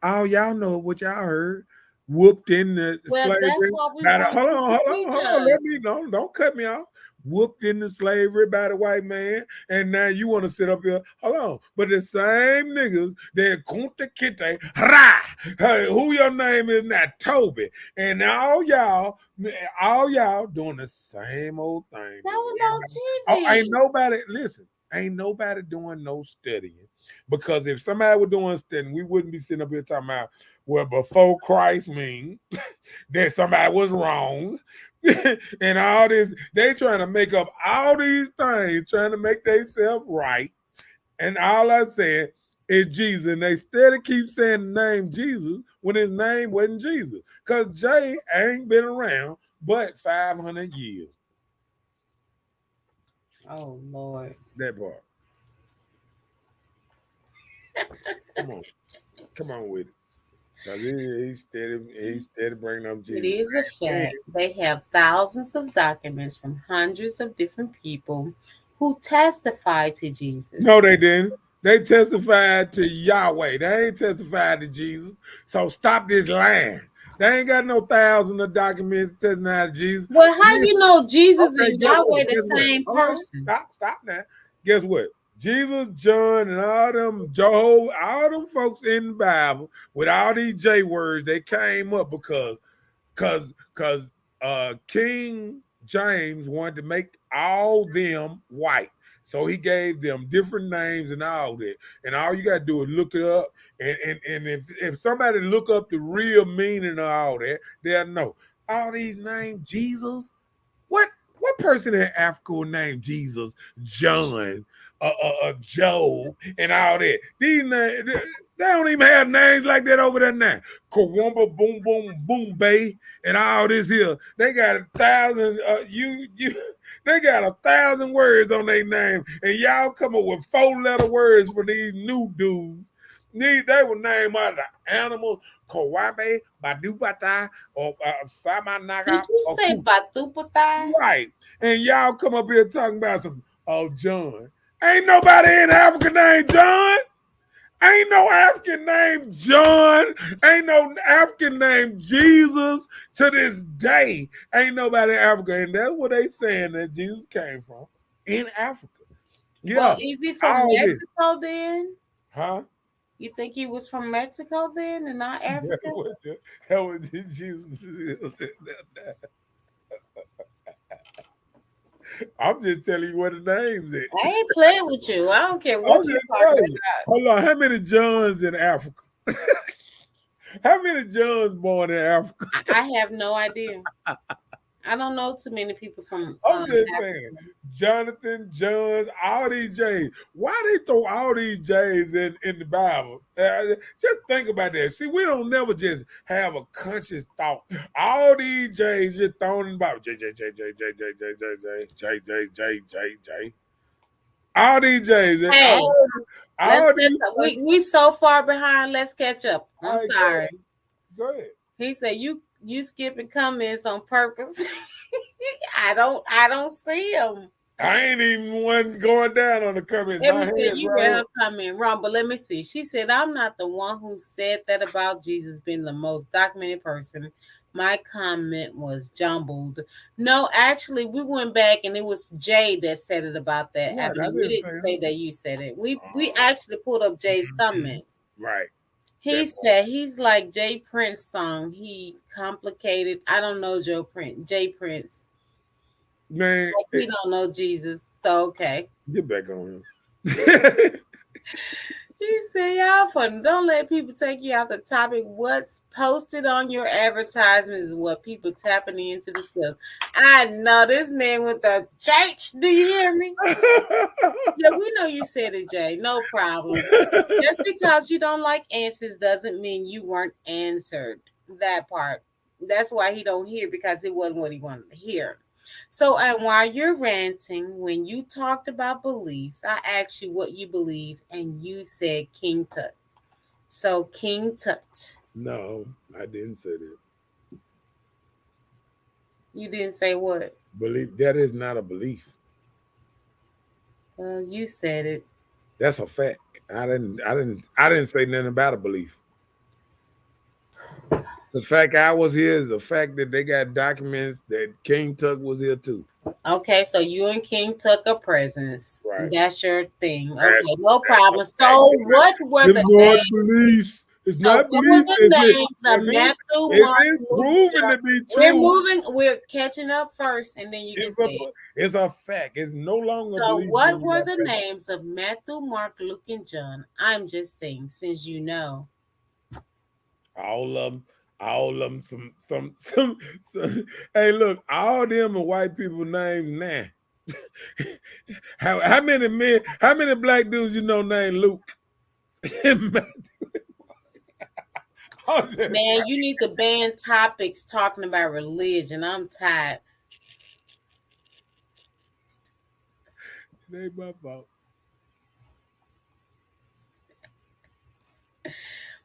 Speaker 4: All y'all know what y'all heard. Whooped in the
Speaker 5: Well, that's
Speaker 4: slavery.
Speaker 5: what we
Speaker 4: By the,
Speaker 5: want
Speaker 4: hold
Speaker 5: you
Speaker 4: on,
Speaker 5: to
Speaker 4: hold on,
Speaker 5: teach
Speaker 4: hold on.
Speaker 5: us.
Speaker 4: Let me know. Don't cut me off. Whooped into slavery by the white man, and now you want to sit up here. Hold on, but the same niggas that kunta kinte ra, hey, who your name is now, Toby, and all y'all doing the same old thing.
Speaker 5: That was on
Speaker 4: Oh,
Speaker 5: TV.
Speaker 4: ain't nobody listen. Ain't nobody doing no studying, because if somebody were doing studying, we wouldn't be sitting up here talking about well before Christ mean that somebody was wrong. And all this, they trying to make up all these things, trying to make themselves right. And all I said is Jesus. And they steady keep saying the name Jesus when his name wasn't Jesus. Because Jay ain't been around but 500 years.
Speaker 5: Oh, Lord.
Speaker 4: That part. Come on with it. Because he's steady bringing up
Speaker 5: It
Speaker 4: Jesus.
Speaker 5: is a fact. They have thousands of documents from hundreds of different people who testify to Jesus.
Speaker 4: No, they didn't. They testified to Yahweh. They ain't testified to Jesus. So stop this lying. They ain't got no thousand of documents testifying to Jesus.
Speaker 5: Well, how you know Jesus
Speaker 4: Okay,
Speaker 5: and
Speaker 4: guess what?
Speaker 5: Yahweh the
Speaker 4: Guess what?
Speaker 5: same
Speaker 4: Hold on.
Speaker 5: person?
Speaker 4: Stop now. Guess what? Jesus, John, and all them Jehovah, all them folks in the Bible with all these J words, they came up because King James wanted to make all them white. So he gave them different names and all that. And all you gotta do is look it up. And if somebody look up the real meaning of all that, they'll know. All these names, Jesus. What person in Africa named Jesus, John, Joe, and all that? These names, they don't even have names like that over there now. Kawamba, boom, boom, boom, bay, and all this here. They got 1,000. They got 1,000 words on their name, and y'all come up with 4-letter words for these new dudes. They were named out of animals, Kawabe, Badubata, or Samanaga.
Speaker 5: Did you say Batupatai?
Speaker 4: Right. And y'all come up here talking about some, oh, John. Ain't nobody in Africa named John. Ain't no African named John. Ain't no African named Jesus to this day. Ain't nobody in Africa. And that's what they saying that Jesus came from. In Africa. Yeah.
Speaker 5: Well, is he from
Speaker 4: all this.
Speaker 5: Mexico then?
Speaker 4: Huh?
Speaker 5: You think he was from Mexico then and not Africa?
Speaker 4: That was Jesus. I'm just telling you what the names is.
Speaker 5: I ain't playing with you. I don't care what you're talking about.
Speaker 4: Hold on, how many Johns in Africa? How many Johns born in Africa?
Speaker 5: I have no idea. I don't know too many people from
Speaker 4: I'm just
Speaker 5: Africa.
Speaker 4: saying, Jonathan, Johns, all these J's. Why they throw all these J's in the Bible? Just think about that. See, we don't never just have a conscious thought. All these J's just thrown in the Bible. J, J, J, J, J, J, J, J, J, J, J, J, J, J. All these J's.
Speaker 5: Hey, let's
Speaker 4: all
Speaker 5: catch
Speaker 4: these.
Speaker 5: up. We so far behind. Let's catch up. I'm
Speaker 4: All right,
Speaker 5: sorry.
Speaker 4: Go ahead.
Speaker 5: He said you skipping comments on purpose. I don't see him.
Speaker 4: I ain't even one going down on the comments.
Speaker 5: Let
Speaker 4: My
Speaker 5: me see.
Speaker 4: head
Speaker 5: You
Speaker 4: right
Speaker 5: read her
Speaker 4: up.
Speaker 5: comment wrong, but let me see. She said, "I'm not the one who said that about Jesus being the most documented person. My comment was jumbled. No, actually, we went back and it was Jay that said it about that.
Speaker 4: Right, I
Speaker 5: Ebony, we
Speaker 4: didn't
Speaker 5: didn't
Speaker 4: say
Speaker 5: say
Speaker 4: that.
Speaker 5: that you said it. We
Speaker 4: Oh,
Speaker 5: actually pulled up Jay's comment.
Speaker 4: right.
Speaker 5: He
Speaker 4: That
Speaker 5: said he's like Jay Prince song. He complicated. I don't know Joe Prince. Jay Prince.
Speaker 4: man,
Speaker 5: Like he don't know Jesus. So okay.
Speaker 4: get back on him.
Speaker 5: He said, y'all fun. Don't let people take you off the topic. What's posted on your advertisements is what people tapping into the skills. I know this man with the church. Do you hear me? Yeah, we know you said it, Jay. No problem. Just because you don't like answers doesn't mean you weren't answered. That part. That's why he don't hear, because it wasn't what he wanted to hear. So, and while you're ranting, when you talked about beliefs, I asked you what you believe, and you said King Tut. So, King Tut.
Speaker 4: No, I didn't say that.
Speaker 5: You didn't say what?
Speaker 4: Belief, that is not a belief.
Speaker 5: Well, you said it.
Speaker 4: That's a fact. I didn't say nothing about a belief. The fact I was here is a fact that they got documents that King Tut was here too.
Speaker 5: Okay, so you and King Tut are presents.
Speaker 4: Right.
Speaker 5: That's your thing. Okay,
Speaker 4: That's-
Speaker 5: no problem.
Speaker 4: that's a
Speaker 5: So,
Speaker 4: fact.
Speaker 5: what were
Speaker 4: Them
Speaker 5: the
Speaker 4: boy
Speaker 5: names?
Speaker 4: beliefs. It's
Speaker 5: So,
Speaker 4: not
Speaker 5: what were
Speaker 4: belief.
Speaker 5: the names of Matthew, Mark,
Speaker 4: It's
Speaker 5: Luke,
Speaker 4: proven
Speaker 5: John?
Speaker 4: to be
Speaker 5: We're
Speaker 4: true.
Speaker 5: moving. We're catching up first, and then you can say it.
Speaker 4: It's a fact. It's no longer a
Speaker 5: So,
Speaker 4: belief.
Speaker 5: what were the names of Matthew, Mark, Luke, and John? I'm just saying, since you know.
Speaker 4: All of them. All of them. Some. Hey, look, all them are white people names now. How many men? How many black dudes you know named Luke?
Speaker 5: Man, you need to ban topics talking about religion. I'm tired.
Speaker 4: It ain't my fault.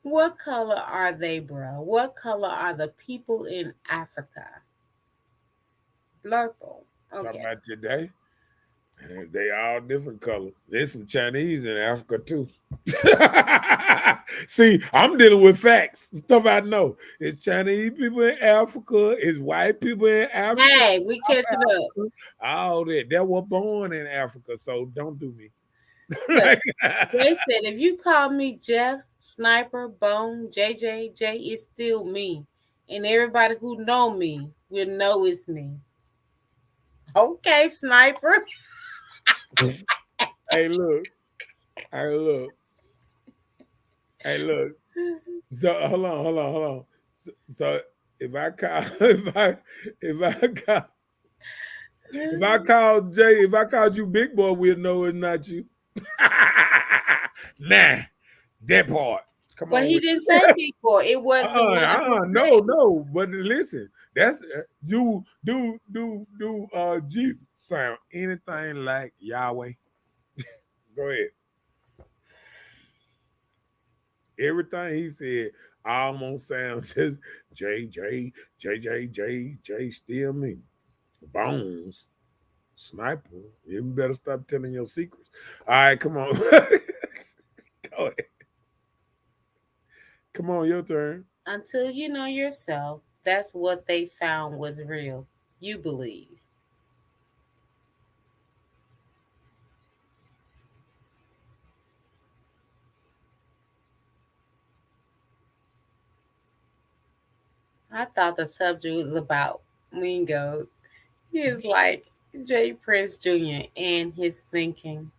Speaker 5: What color are they, bro? What color are the people in Africa? Purple.
Speaker 4: Talking
Speaker 5: Okay.
Speaker 4: about today. They all different colors. There's some Chinese in Africa too. See, I'm dealing with facts, stuff I know. It's Chinese people in Africa. It's white people in Africa.
Speaker 5: Hey, we catching up.
Speaker 4: All that. They were born in Africa, so don't do me.
Speaker 5: Look, they said if you call me Jeff, Sniper, Bone, JJ, J, it's still me. And everybody who know me will know it's me. Okay, Sniper.
Speaker 4: Hey, look. Hey, look. Hey, look. So hold on. So if I call Jay, if I called you Big Boy, we'll know it's not you. Nah, that part. Come
Speaker 5: But
Speaker 4: on.
Speaker 5: he didn't say big boy. It wasn't
Speaker 4: No. But listen, that's do Jesus sound anything like Yahweh? Go ahead. Everything he said almost sounds just J, still me. Bones, Sniper. You better stop telling your secrets. All right, come on. Go ahead. Come on, your turn.
Speaker 5: Until you know yourself, that's what they found was real. You believe. I thought the subject was about lingo. He is like Jay Prince Jr. and his thinking.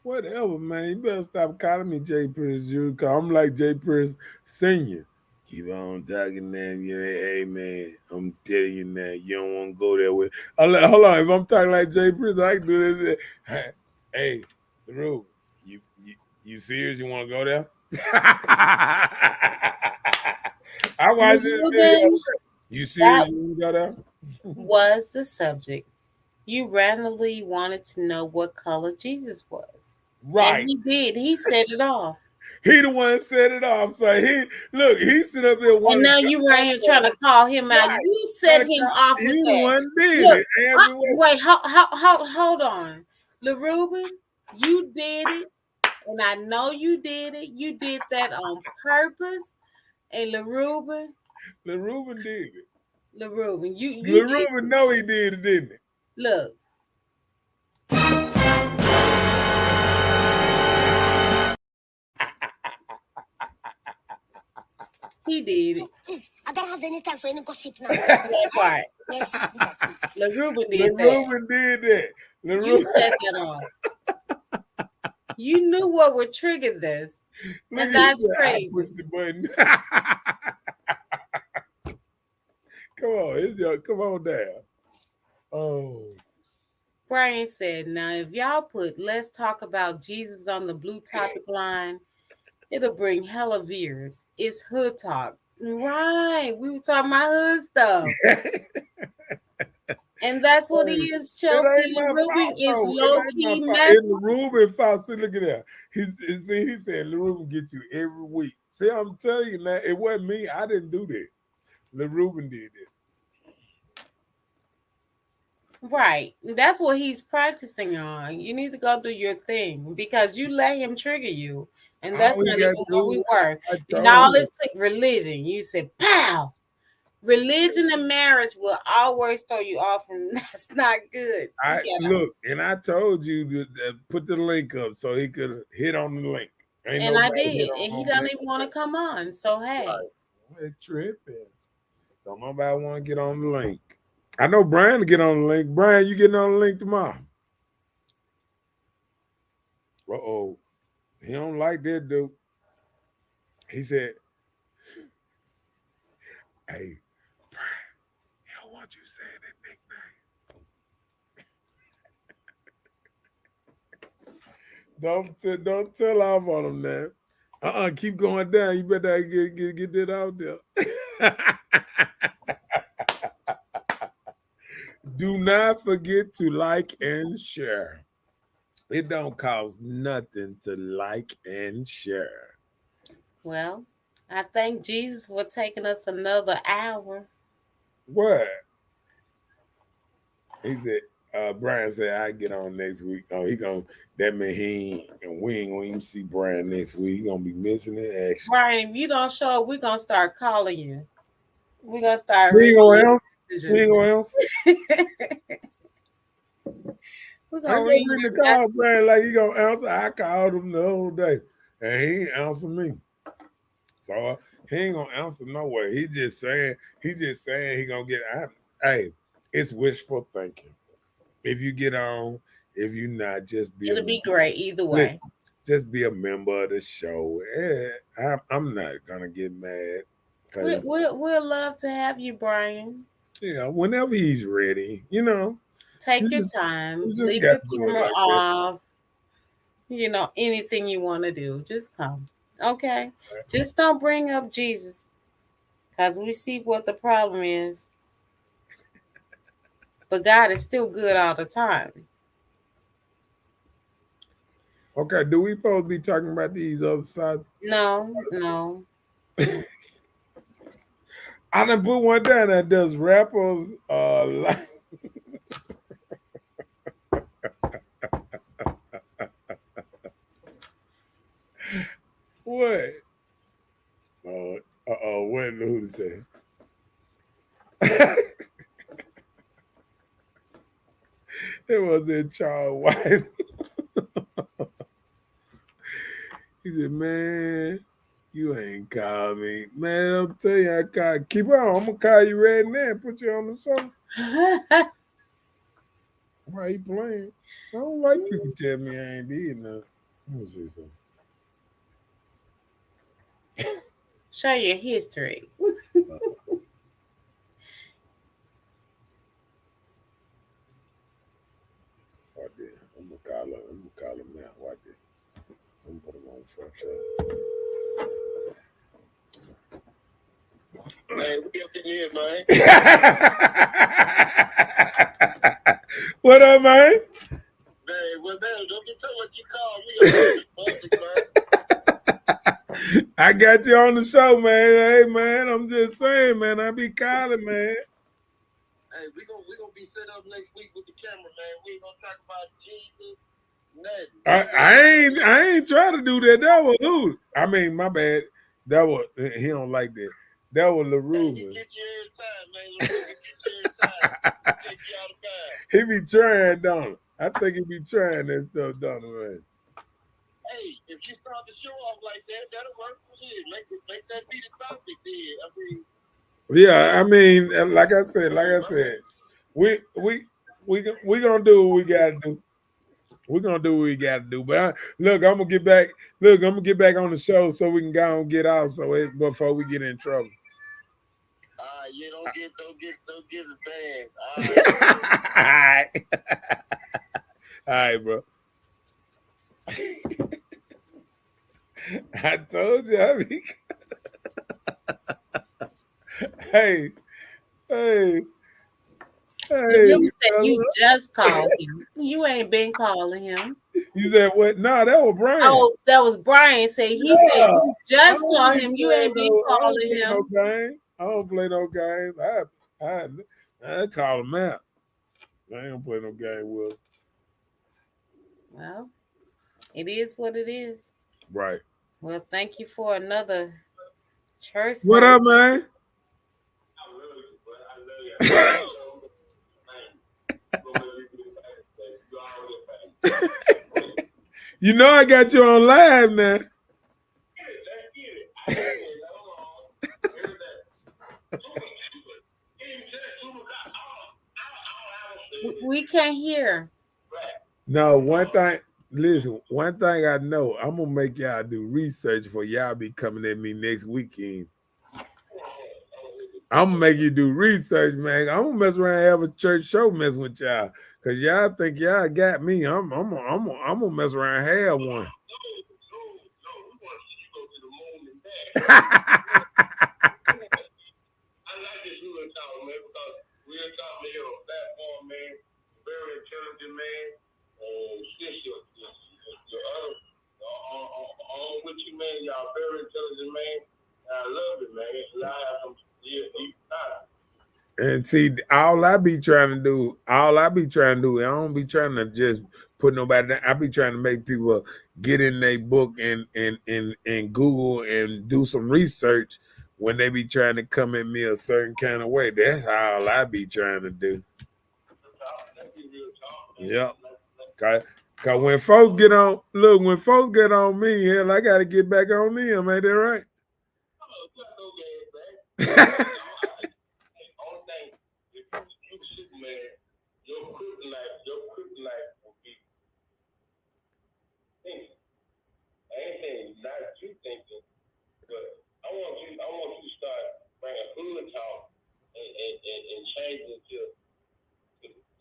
Speaker 4: Whatever, man. You better stop calling me Jay Prince Jr. Cause I'm like Jay Prince Senior. Keep on talking, man. Yeah, hey, man. I'm telling you now, you don't want to go there with. Hold on. If I'm talking like Jay Prince, I can do this. Hey, Rube, you serious? You want to go there? I watched this video. You serious? You want to go there?
Speaker 5: Was the subject. You randomly wanted to know what color Jesus was.
Speaker 4: Right.
Speaker 5: And he did. He set it off.
Speaker 4: He the one set it off. So he sit up there.
Speaker 5: And now you right here trying to call him out.
Speaker 4: Right.
Speaker 5: You set him off with
Speaker 4: You the
Speaker 5: that.
Speaker 4: one did
Speaker 5: Look,
Speaker 4: it.
Speaker 5: wait, hold on. LaRuben, you did it. And I know you did it. You did that on purpose. And LaRuben,
Speaker 4: Lil Ruben did it.
Speaker 5: Lil Ruben, you
Speaker 4: Lil
Speaker 5: did.
Speaker 4: Ruben know he did it, didn't he?
Speaker 5: Look. He did it.
Speaker 1: Please, I don't have any time for any gossip now.
Speaker 5: That part.
Speaker 1: Yes.
Speaker 5: Lil Ruben
Speaker 4: Lil
Speaker 5: did that.
Speaker 4: Ruben did that. Lil
Speaker 5: You
Speaker 4: Ruben.
Speaker 5: set that off. You knew what would trigger this.
Speaker 4: Look
Speaker 5: And
Speaker 4: at
Speaker 5: that's
Speaker 4: that. I
Speaker 5: crazy.
Speaker 4: pushed the button. Come on, come on down. Oh.
Speaker 5: Brian said, now if y'all put let's talk about Jesus on the blue topic line, it'll bring hella viewers. It's hood talk. Right. We were talking about hood stuff. And that's what he is,
Speaker 4: It
Speaker 5: Chelsea.
Speaker 4: ain't my
Speaker 5: Ruben
Speaker 4: fault,
Speaker 5: is
Speaker 4: though.
Speaker 5: low-key
Speaker 4: It's
Speaker 5: messy.
Speaker 4: Lil Ruben fault. See, look at that. He said Lil Ruben get you every week. See, I'm telling you now, it wasn't me. I didn't do that. Lil Ruben did it.
Speaker 5: Right. That's what he's practicing on. You need to go do your thing because you let him trigger you. And that's
Speaker 4: All he
Speaker 5: not
Speaker 4: got
Speaker 5: even
Speaker 4: to
Speaker 5: what
Speaker 4: do,
Speaker 5: we were.
Speaker 4: I
Speaker 5: And
Speaker 4: told
Speaker 5: all
Speaker 4: him.
Speaker 5: it took religion. You said, pow. Religion and marriage will always throw you off, and that's not good.
Speaker 4: Look, and I told you to put the link up so he could hit on the link. Ain't
Speaker 5: And I
Speaker 4: nobody
Speaker 5: did.
Speaker 4: hit
Speaker 5: And
Speaker 4: on
Speaker 5: he
Speaker 4: no
Speaker 5: doesn't
Speaker 4: link.
Speaker 5: even want to come on. So, hey.
Speaker 4: It's tripping. Don't nobody want to get on the link. I know Brian to get on the link. Brian, you getting on the link tomorrow? Uh-oh. He don't like that dude. He said, hey, Brian, he don't want you saying that nickname. Don't tell off on him now. Keep going down. You better get that out there. Do not forget to like and share. It don't cost nothing to like and share.
Speaker 5: Well, I thank Jesus for taking us another hour.
Speaker 4: What? He said, Brian said I get on next week. Oh, that mean we ain't gonna even see Brian next week. He gonna be missing in action.
Speaker 5: Brian, if you don't show up, we're gonna start calling you. We're gonna start
Speaker 4: We ain't
Speaker 5: reading
Speaker 4: gonna
Speaker 5: your
Speaker 4: answer.
Speaker 5: We're
Speaker 4: I
Speaker 5: gonna
Speaker 4: ain't
Speaker 5: read
Speaker 4: gonna
Speaker 5: your
Speaker 4: call
Speaker 5: message.
Speaker 4: Brian like he gonna answer. I called him the whole day, and he ain't answer me. So he ain't gonna answer no way. He just saying he gonna get. Hey, it's wishful thinking. If you get on, if you not, just be.
Speaker 5: It'll be great either way.
Speaker 4: Listen, just be a member of the show. I'm not gonna get mad.
Speaker 5: We'll love to have you, Brian.
Speaker 4: Yeah, whenever he's ready,
Speaker 5: Take your time.
Speaker 4: you just
Speaker 5: Leave
Speaker 4: got
Speaker 5: your
Speaker 4: to do it
Speaker 5: camera
Speaker 4: like that.
Speaker 5: off. Anything you want to do, just come. Okay? Just don't bring up Jesus. Because we see what the problem is. But God is still good all the time.
Speaker 4: Okay, do we supposed to be talking about these other sides?
Speaker 5: No.
Speaker 4: I done put one down that does rappers like what? What who to say? It was in Charles White. He said, man, you ain't call me. Man, I'm telling you, keep on. I'm gonna call you right now and put you on the show. Why you playing? I don't like people tell me I ain't did nothing. Let me see something.
Speaker 5: Show your history.
Speaker 4: What did? I'm gonna call him now. What did? I'm gonna put him on first.
Speaker 6: Man, we up in here, man.
Speaker 4: What up, man?
Speaker 6: Man, what's that? Don't be telling what you call me on public, man.
Speaker 4: I got you on the show, man. Hey, man, I'm just saying, man. I be calling, man.
Speaker 6: Hey, we gonna be set up next week with the camera, man. We ain't gonna talk about Jesus. Nothing.
Speaker 4: I ain't trying to do that. That was who? I mean, my bad. That was he don't like that. That was
Speaker 6: Hey, he
Speaker 4: LaRue.
Speaker 6: get you every time, man. LaRue can get you every time. Take you out of bounds.
Speaker 4: He be trying, don't he? I think he be trying that stuff, don't he, man?
Speaker 6: Hey, if you start the show off like that, that'll work. Shit, make that be the topic, then. I mean,
Speaker 4: Yeah, I mean, like I said, we gonna do what we gotta do. We're gonna do what we gotta do. But look, I'm gonna get back. Look, I'm gonna get back on the show so we can go and get out. So before we get in trouble.
Speaker 6: yeah, don't get it bad.
Speaker 4: All right, all right, bro. I told you. I mean, hey, hey.
Speaker 5: You said you just called him. You ain't been calling him.
Speaker 4: You said what? No, that was Brian.
Speaker 5: Oh, that was Brian. Said he said you just called him. You ain't been calling him.
Speaker 4: I don't play no games. I call him out. I ain't gonna play no game with him.
Speaker 5: Well, it is what it is.
Speaker 4: Right.
Speaker 5: Well, thank you for another church.
Speaker 4: What up, man? You know I got you on live now.
Speaker 5: We can't hear.
Speaker 4: No, one thing. Listen, one thing I know, I'm gonna make y'all do research for y'all be coming at me next weekend. I'm gonna make you do research, man. I'm gonna mess around and have a church show messing with y'all. Cause y'all think y'all got me. I'm gonna mess around and have one.
Speaker 6: I like this real talk, man, because real talk, man, you're a platform, man, very intelligent man. Your other, on with you, man, y'all very intelligent, man. I love it, man. I have some deep thoughts.
Speaker 4: And see, all I be trying to do, I don't be trying to just put nobody down. I be trying to make people get in their book and Google and do some research when they be trying to come at me a certain kind of way. That's all I be trying to do. Yep. Cause when folks get on, me, hell, I gotta get back on them. Ain't that right?
Speaker 6: Your kryptonite will be thinking. I ain't saying not you thinking, but I want you to start bringing hood talk and change it to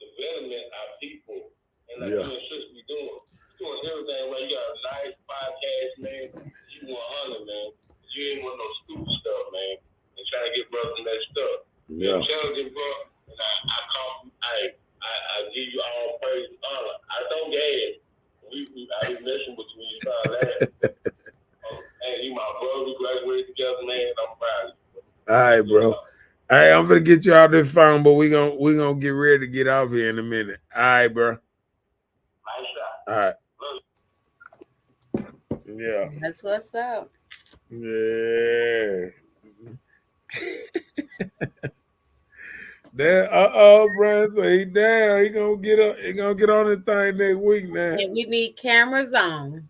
Speaker 6: development our people. And like you and Sis be doing. You're doing everything right. You got a nice podcast, man. You 100, man. You ain't want no stupid stuff, man. And trying to get brothers messed up. You're intelligent, bro. And I give you all praise and honor. I don't gas. I be messing with you when you try to laugh. Hey, you my brother. We graduated together, man. I'm proud of you.
Speaker 4: All right, bro. Hey, I'm gonna get you out this phone, but we gonna get ready to get off here in a minute. All right, bro.
Speaker 6: Nice shot.
Speaker 4: All right. Yeah.
Speaker 5: That's what's up.
Speaker 4: Yeah. Then Brian, so he down. He gonna get up. He gonna get on the thing next week now.
Speaker 5: And we need cameras on.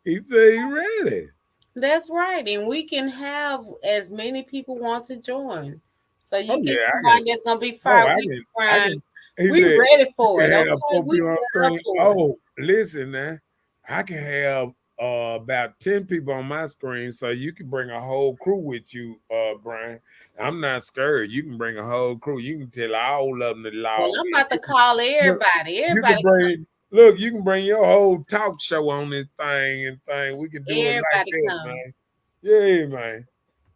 Speaker 4: He said he ready.
Speaker 5: That's right, and we can have as many people want to join. So you get somebody that's gonna be fired. We're ready for it.
Speaker 4: Okay? Listen now. I can have about 10 people on my screen, so you can bring a whole crew with you, Brian. I'm not scared. You can bring a whole crew. You can tell all of them to log.
Speaker 5: Well, I'm about to call everybody.
Speaker 4: You can bring your whole talk show on this thing. We can do it like that, man. Yeah, man.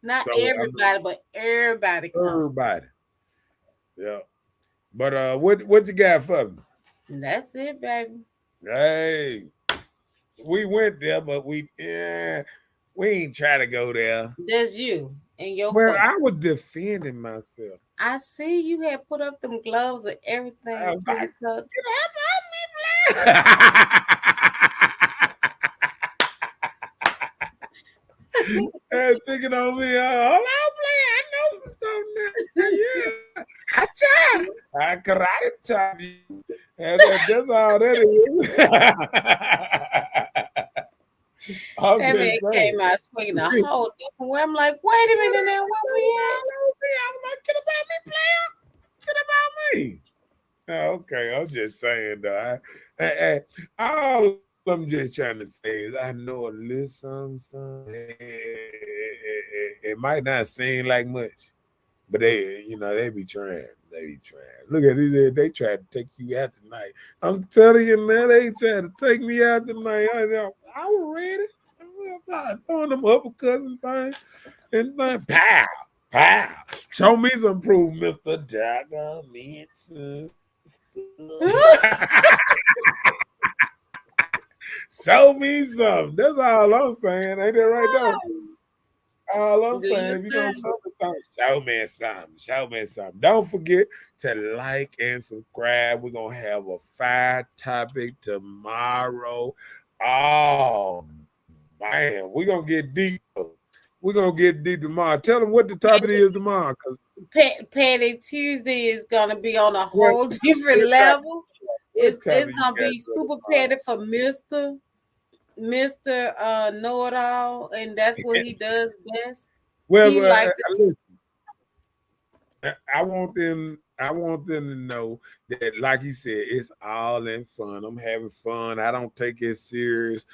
Speaker 5: Not everybody, but everybody come.
Speaker 4: Everybody. Yeah. But what you got for me?
Speaker 5: That's it, baby.
Speaker 4: Hey. We went there, but we ain't try to go there.
Speaker 5: That's you and your
Speaker 4: I was defending myself.
Speaker 5: I see you had put up them gloves and everything.
Speaker 4: And thinking on me, hold on, play. I know some stuff now. Yeah, I try. I karate chop you. And that's all that is. I'm
Speaker 5: That man
Speaker 4: just saying.
Speaker 5: came out swinging a whole different way. I'm like, wait a minute now, where we at?
Speaker 4: I'm like, get about me, player. Get about me. Okay, I'm just saying though. All I'm just trying to say is I know a little something. It might not seem like much, but they be trying. They be trying. Look at it. They tried to take you out tonight. I'm telling you, man, they tried to take me out tonight. I was ready. I was throwing them uppercuts and things. And then pow, pow. Show me some proof, Mr. Jagger Show me some. That's all I'm saying. Ain't that right though? All I'm
Speaker 5: Do you
Speaker 4: saying, if you're gonna
Speaker 5: think?
Speaker 4: show me something, show me something. Show me something. Don't forget to like and subscribe. We're gonna have a fire topic tomorrow. Oh man, we're gonna get deep. We're gonna get deep tomorrow. Tell them what the topic is tomorrow, because
Speaker 5: Patty Tuesday is gonna be on a
Speaker 4: what,
Speaker 5: whole different
Speaker 4: what topic,
Speaker 5: level.
Speaker 4: what
Speaker 5: It's
Speaker 4: topic you
Speaker 5: gonna
Speaker 4: got
Speaker 5: be
Speaker 4: for
Speaker 5: super
Speaker 4: tomorrow?
Speaker 5: petty for Mister Know It All, and that's what he does best.
Speaker 4: Well,
Speaker 5: He like to.
Speaker 4: listen. I want them. I want them to know that, like he said, it's all in fun. I'm having fun. I don't take it serious.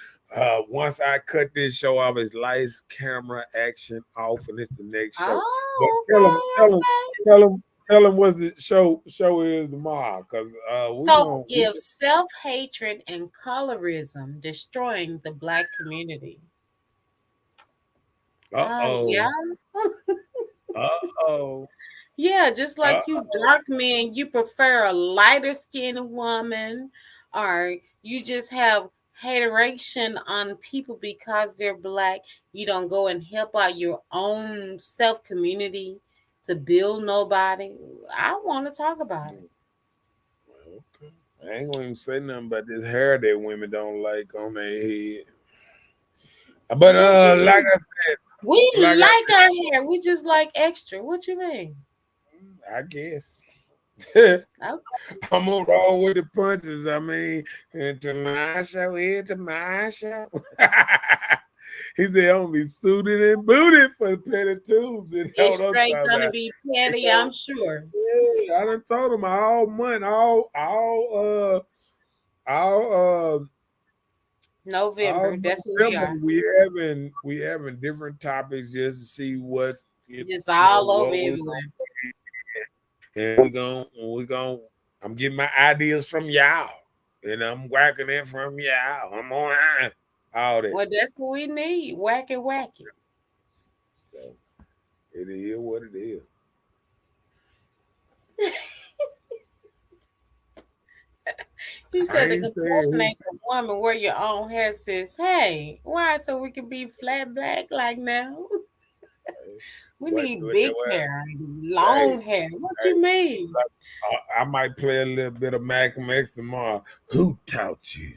Speaker 4: Once I cut this show off, it's lights, camera, action off, and it's the next show. But
Speaker 5: Oh,
Speaker 4: tell them,
Speaker 5: okay,
Speaker 4: tell them,
Speaker 5: okay.
Speaker 4: tell them, tell them what the show is tomorrow, because we
Speaker 5: So
Speaker 4: gonna.
Speaker 5: if self-hatred and colorism destroying the black community.
Speaker 4: Uh-oh.
Speaker 5: Yeah.
Speaker 4: Uh-oh.
Speaker 5: Yeah, just like you
Speaker 4: Uh-oh.
Speaker 5: dark men, you prefer a lighter skinned woman, or you just have hateration on people because they're black. You don't go and help out your own self community to build nobody. I want to talk about it.
Speaker 4: Well, okay. I ain't gonna even say nothing about this hair that women don't like on their head. But
Speaker 5: What you
Speaker 4: like
Speaker 5: mean?
Speaker 4: I said,
Speaker 5: We
Speaker 4: like
Speaker 5: like our hair. We just like extra. What you mean?
Speaker 4: I guess.
Speaker 5: Okay.
Speaker 4: I'm gonna roll with the punches. I mean, into my show, into my show. He said, I'm gonna be suited and booted for the Petty Tuesday. That's
Speaker 5: It's
Speaker 4: what I'm
Speaker 5: straight
Speaker 4: talking
Speaker 5: gonna
Speaker 4: about.
Speaker 5: be
Speaker 4: You
Speaker 5: petty,
Speaker 4: know,
Speaker 5: I'm sure.
Speaker 4: yeah, I done told him all month, all
Speaker 5: November.
Speaker 4: all
Speaker 5: That's what we
Speaker 4: November
Speaker 5: are.
Speaker 4: we having different topics just to see what
Speaker 5: Just all over
Speaker 4: what we
Speaker 5: everywhere.
Speaker 4: and we're gonna I'm getting my ideas from y'all. And I'm working it from y'all. I'm on all that.
Speaker 5: Well, that's what we need. Whack it, whack it.
Speaker 4: So it is what it is.
Speaker 5: He
Speaker 4: I
Speaker 5: said the
Speaker 4: ain't saying
Speaker 5: compassion ain't
Speaker 4: who's
Speaker 5: the woman wear your own hair says, hey, why? So we can be flat black like now? We need big
Speaker 4: what
Speaker 5: hair,
Speaker 4: hey,
Speaker 5: long hair. What you mean?
Speaker 4: I might play a little bit of Malcolm X tomorrow. Who taught you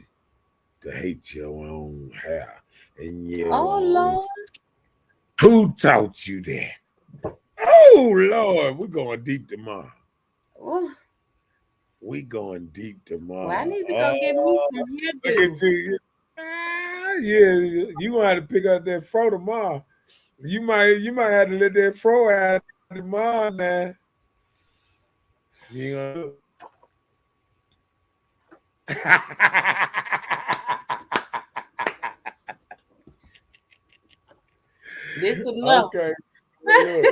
Speaker 4: to hate your own hair and your
Speaker 5: Oh
Speaker 4: own?
Speaker 5: Lord.
Speaker 4: Who taught you that? Oh Lord, we're going deep tomorrow.
Speaker 5: Ooh,
Speaker 4: We going deep
Speaker 5: well, I
Speaker 4: tomorrow.
Speaker 5: need to go get me
Speaker 4: Oh,
Speaker 5: some
Speaker 4: look at
Speaker 5: hairdos.
Speaker 4: you. Yeah, you gonna have to pick up that fro tomorrow. You might have to let that fro out tomorrow now. You ain't gonna do
Speaker 5: This enough.
Speaker 4: Okay. Look.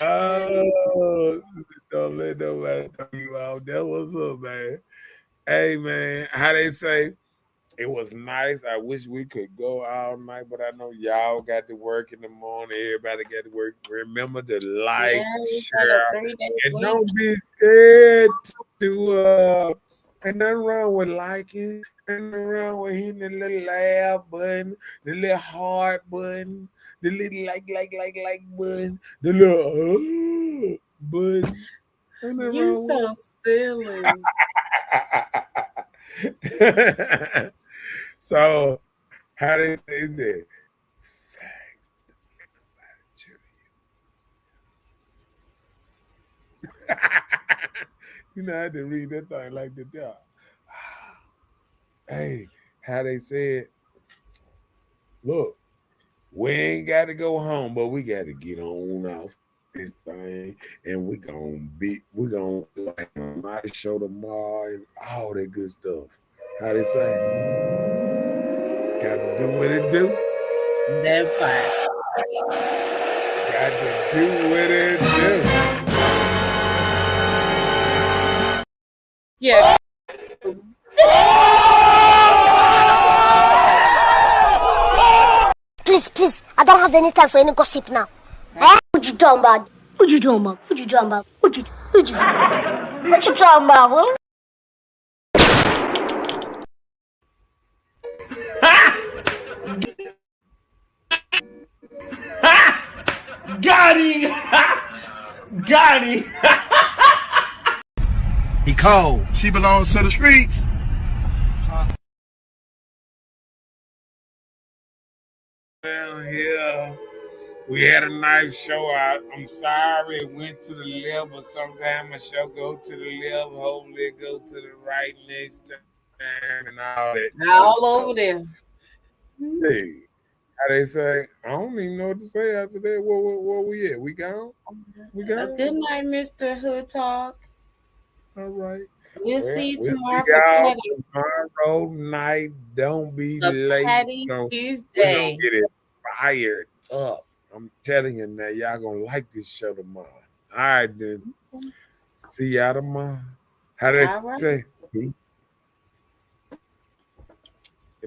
Speaker 4: Oh, don't let nobody throw you out. That was up, man. Hey, man, how they say, it was nice. I wish we could go all night, but I know y'all got to work in the morning. Everybody got to work. Remember to like,
Speaker 5: Yeah, we got a
Speaker 4: share,
Speaker 5: 3 day
Speaker 4: and
Speaker 5: week.
Speaker 4: don't be scared to ain't nothing wrong with liking, ain't nothing wrong with hitting the little laugh button, the little heart button, the little like button, the little button. Ain't nothing
Speaker 5: You
Speaker 4: wrong with
Speaker 5: so silly.
Speaker 4: it. So how they say it? Facts. You know, I had to read that thing like that. Yeah. Hey, how they said, look, we ain't got to go home, but we got to get on off this thing, and we gonna have a nice show tomorrow, and all that good stuff. How they say, got to do what it do.
Speaker 5: That part.
Speaker 4: Got to do what it do.
Speaker 5: Yeah.
Speaker 1: Please, I don't have any time for any gossip now. Eh? What you talking about? What you talking about? What you talking about? What you talking about?
Speaker 3: Got him! Got him!
Speaker 7: He cold. She belongs to the streets.
Speaker 4: Well, here we had a nice show. I'm sorry it went to the left, but sometimes a show go to the left. Hopefully it go to the right next time and all that.
Speaker 5: All over there.
Speaker 4: Hey, how they say? I don't even know what to say after that. Where we at? We gone? We gone?
Speaker 5: Good night, Mr. Hood Talk.
Speaker 4: All right.
Speaker 5: We'll see you
Speaker 4: We'll
Speaker 5: tomorrow
Speaker 4: see
Speaker 5: for
Speaker 4: y'all
Speaker 5: Patty.
Speaker 4: tomorrow night. Don't be
Speaker 5: The
Speaker 4: late.
Speaker 5: Patty
Speaker 4: We're gonna
Speaker 5: Tuesday.
Speaker 4: get it fired up. I'm telling you now, y'all gonna like this show tomorrow. All right, then. See y'all tomorrow. How they
Speaker 5: All right.
Speaker 4: say? Peace.